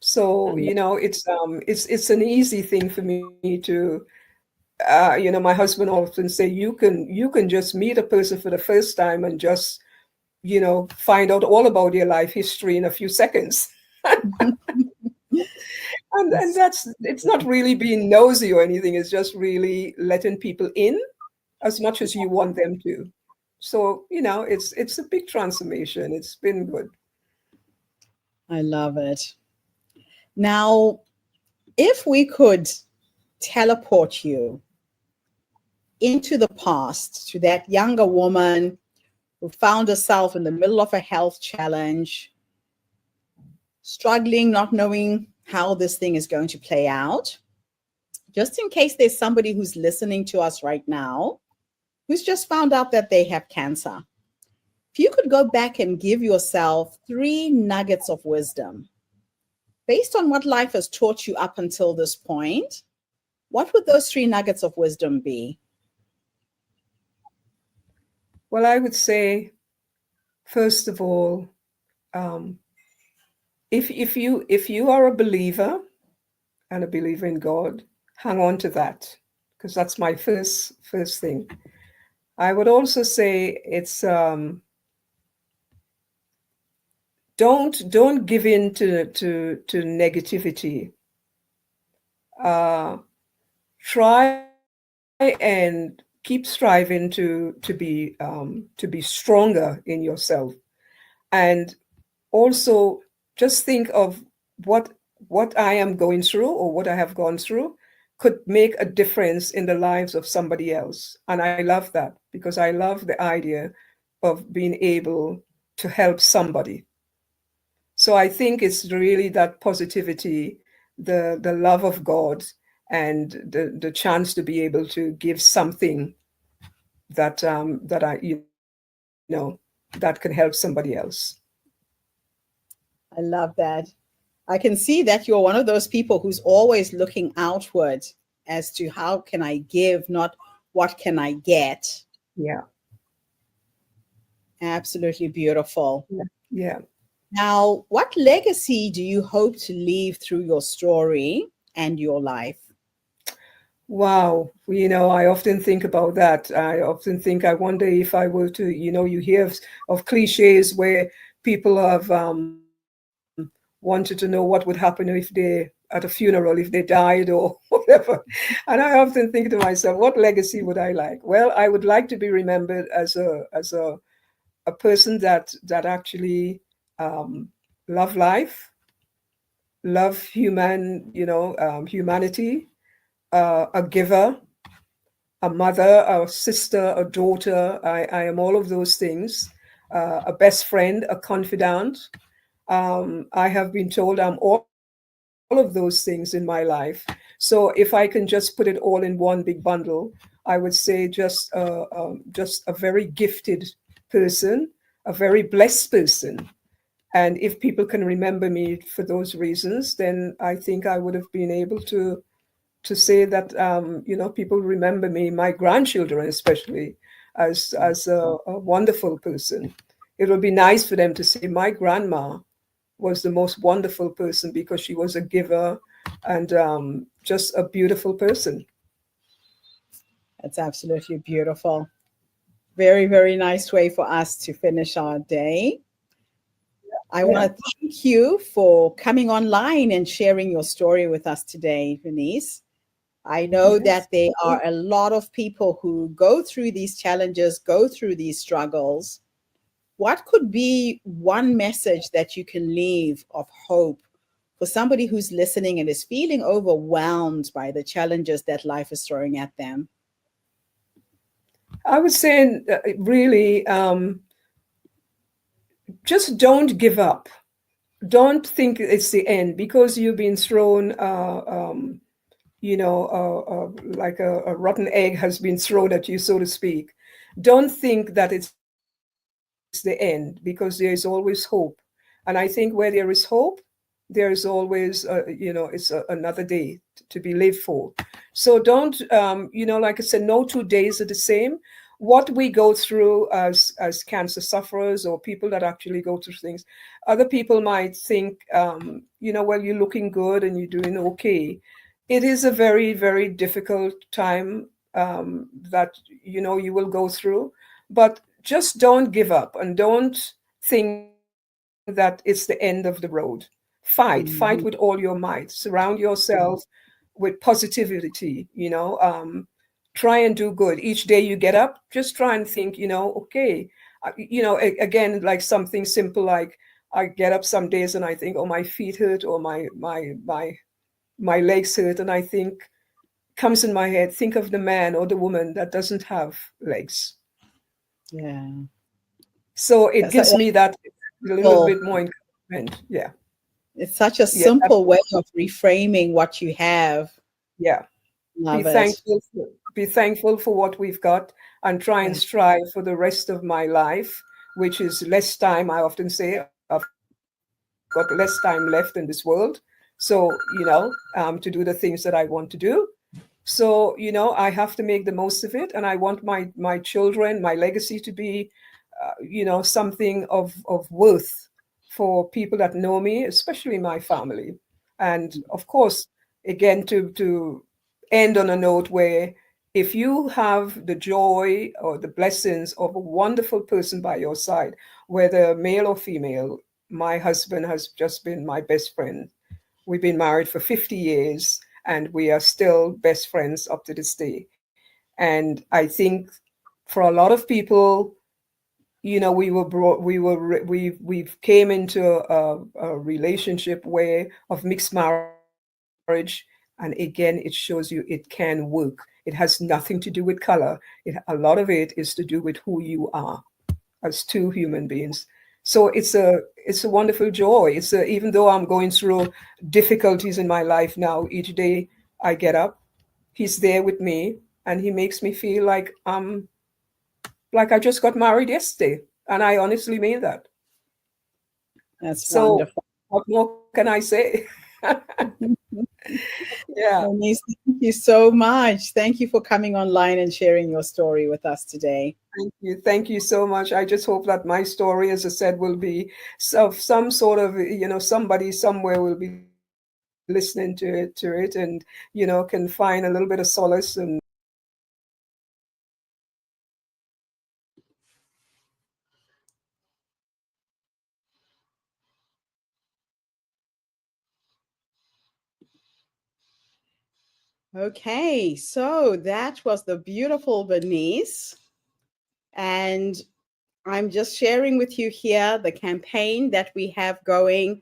Speaker 5: So, it's an easy thing for me to, my husband often say, you can just meet a person for the first time and just, find out all about their life history in a few seconds. And it's not really being nosy or anything. It's just really letting people in as much as you want them to. So, it's a big transformation. It's been good.
Speaker 1: I love it. Now, if we could teleport you into the past to that younger woman who found herself in the middle of a health challenge, struggling, not knowing how this thing is going to play out, just in case there's somebody who's listening to us right now who's just found out that they have cancer. If you could go back and give yourself 3 nuggets of wisdom based on what life has taught you up until this point, what would those 3 nuggets of wisdom be?
Speaker 5: Well, I would say, first of all, if you are a believer and a believer in God, hang on to that, because that's my first thing. I would also say it's don't give in to negativity. Try and keep striving to be stronger in yourself, and also just think of what I am going through or what I have gone through could make a difference in the lives of somebody else. And I love that, because I love the idea of being able to help somebody. So I think it's really that positivity, the love of God, and the chance to be able to give something that that I that can help somebody else.
Speaker 1: I love that. I can see that you're one of those people who's always looking outward as to how can I give, not what can I get.
Speaker 5: Yeah.
Speaker 1: Absolutely beautiful.
Speaker 5: Yeah.
Speaker 1: Now, what legacy do you hope to leave through your story and your life?
Speaker 5: Wow. I often think about that. I wonder if I were to, you hear of cliches where people have wanted to know what would happen if they, at a funeral, if they died or whatever. And I often think to myself, what legacy would I like? Well, I would like to be remembered as a person that actually love life, love humanity, a giver, a mother, a sister, a daughter. I am all of those things. A best friend, a confidant. I have been told I'm all of those things in my life. So if I can just put it all in one big bundle, I would say just a very gifted person, a very blessed person. And if people can remember me for those reasons, then I think I would have been able to say that people remember me, my grandchildren especially, as a wonderful person. It would be nice for them to say my grandma was the most wonderful person because she was a giver and just a beautiful person.
Speaker 1: That's absolutely beautiful. Very, very nice way for us to finish our day. I want to thank you for coming online and sharing your story with us today, Venice. I know that there are a lot of people who go through these challenges, go through these struggles. What could be one message that you can leave of hope for somebody who's listening and is feeling overwhelmed by the challenges that life is throwing at them?
Speaker 5: I would say really just don't give up. Don't think it's the end because you've been thrown like a rotten egg has been thrown at you, so to speak. Don't think that it's the end, because there is always hope. And I think where there is hope, there is always, it's another day to be lived for. So don't, like I said, no 2 days are the same. What we go through as cancer sufferers or people that actually go through things, other people might think, well, you're looking good and you're doing okay. It is a very, very difficult time that, you will go through. But just don't give up and don't think that it's the end of the road. Fight with all your might. Surround yourself with positivity, try and do good. Each day you get up, just try and think, okay, again, like something simple, like I get up some days and I think, oh, my feet hurt or my legs hurt. And I think, comes in my head, think of the man or the woman that doesn't have legs.
Speaker 1: Yeah.
Speaker 5: So it
Speaker 1: That's
Speaker 5: gives me that a little bit more encouragement. Yeah.
Speaker 1: It's such a simple way of reframing what you have.
Speaker 5: Yeah.
Speaker 1: Love
Speaker 5: Be thankful for what we've got and try and strive for the rest of my life, which is less time. I often say I've got less time left in this world. So, to do the things that I want to do. So, I have to make the most of it. And I want my children, my legacy to be, something of worth for people that know me, especially my family. And of course, again, to end on a note where if you have the joy or the blessings of a wonderful person by your side, whether male or female, my husband has just been my best friend. We've been married for 50 years and we are still best friends up to this day. And I think for a lot of people, we came into a relationship of mixed marriage. And again, it shows you it can work. It has nothing to do with color. A lot of it is to do with who you are as two human beings. So it's a wonderful joy. Even though I'm going through difficulties in my life now, each day I get up, he's there with me, and he makes me feel like I just got married yesterday. And I honestly mean that.
Speaker 1: That's wonderful.
Speaker 5: What more can I say? Yeah.
Speaker 1: Bernice, thank you so much. Thank you for coming online and sharing your story with us today.
Speaker 5: Thank you. Thank you so much. I just hope that my story, as I said, will be of some sort of, somebody somewhere will be listening to it and, can find a little bit of solace. And
Speaker 1: Okay, so that was the beautiful Bernice. And I'm just sharing with you here the campaign that we have going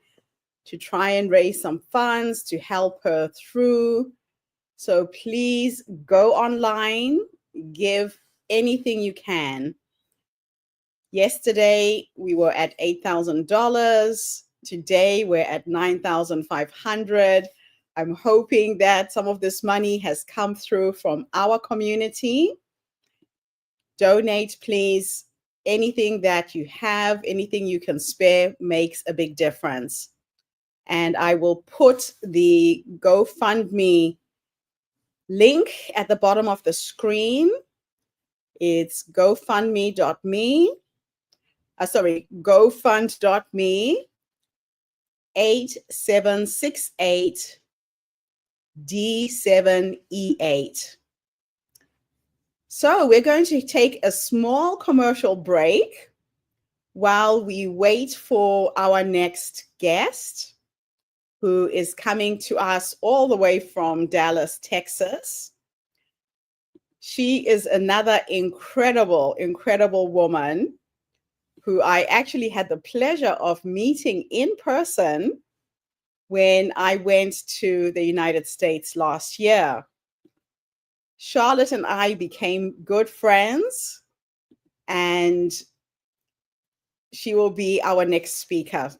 Speaker 1: to try and raise some funds to help her through. So please go online, give anything you can. Yesterday, we were at $8,000. Today, we're at $9,500. I'm hoping that some of this money has come through from our community. Donate, please. Anything that you have, anything you can spare makes a big difference. And I will put the GoFundMe link at the bottom of the screen. It's gofund.me 8768 D7E8. So we're going to take a small commercial break while we wait for our next guest, who is coming to us all the way from Dallas, Texas. She is another incredible, incredible woman who I actually had the pleasure of meeting in person when I went to the United States last year. Charlotte and I became good friends, and she will be our next speaker.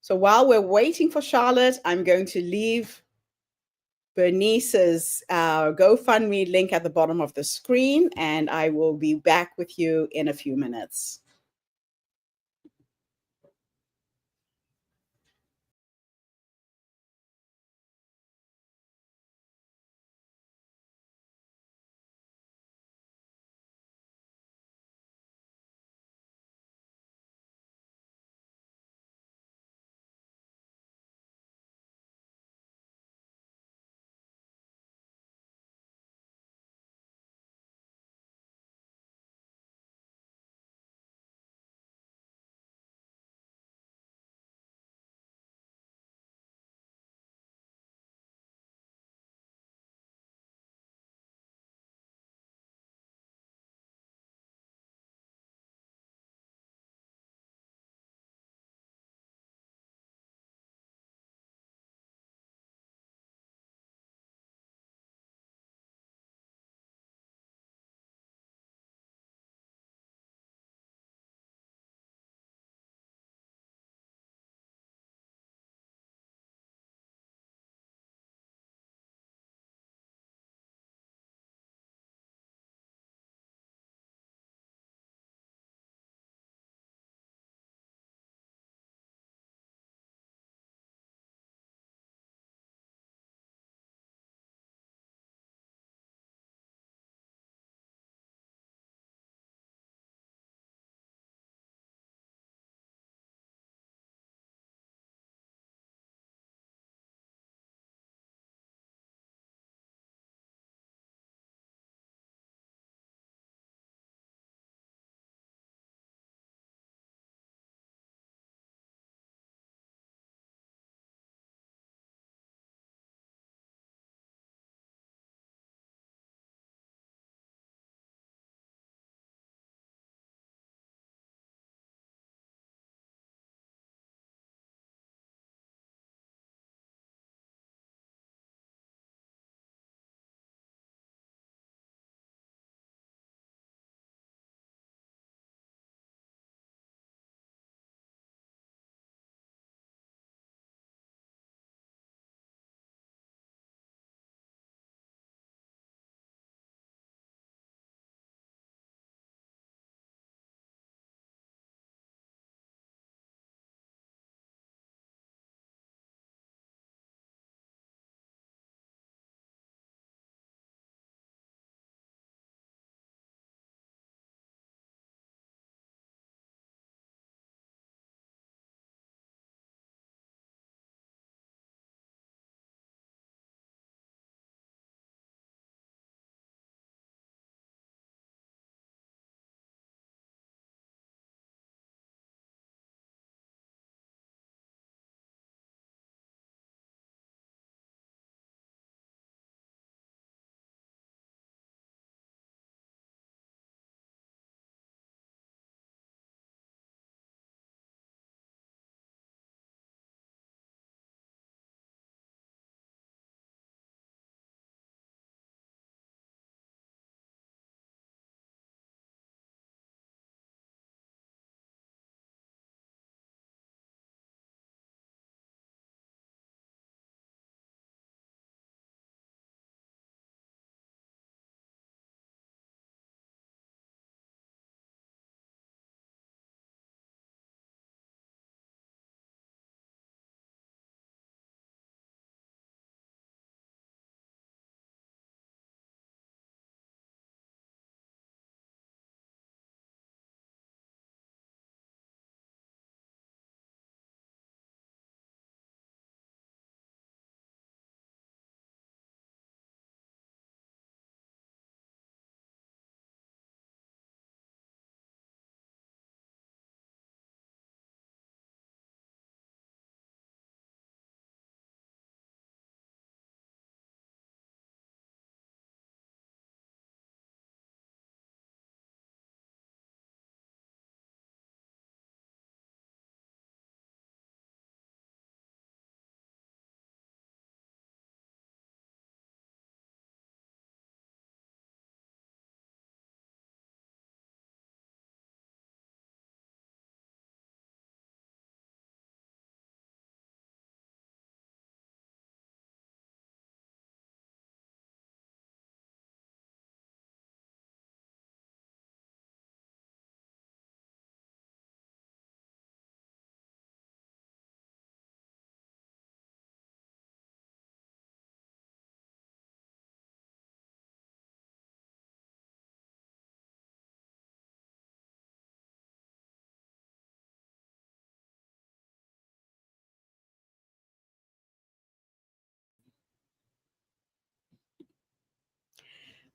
Speaker 1: So while we're waiting for Charlotte, I'm going to leave Bernice's GoFundMe link at the bottom of the screen, and I will be back with you in a few minutes.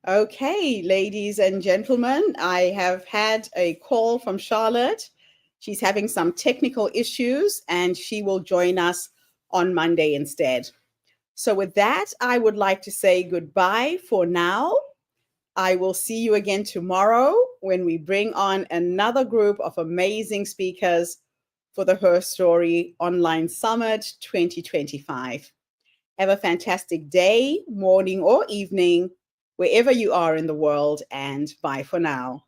Speaker 1: Okay, ladies and gentlemen, I have had a call from Charlotte. She's having some technical issues and she will join us on Monday instead. So with that, I would like to say goodbye for now. I will see you again tomorrow when we bring on another group of amazing speakers for the HerStory Online Summit 2025. Have a fantastic day, morning, or evening, wherever you are in the world, and bye for now.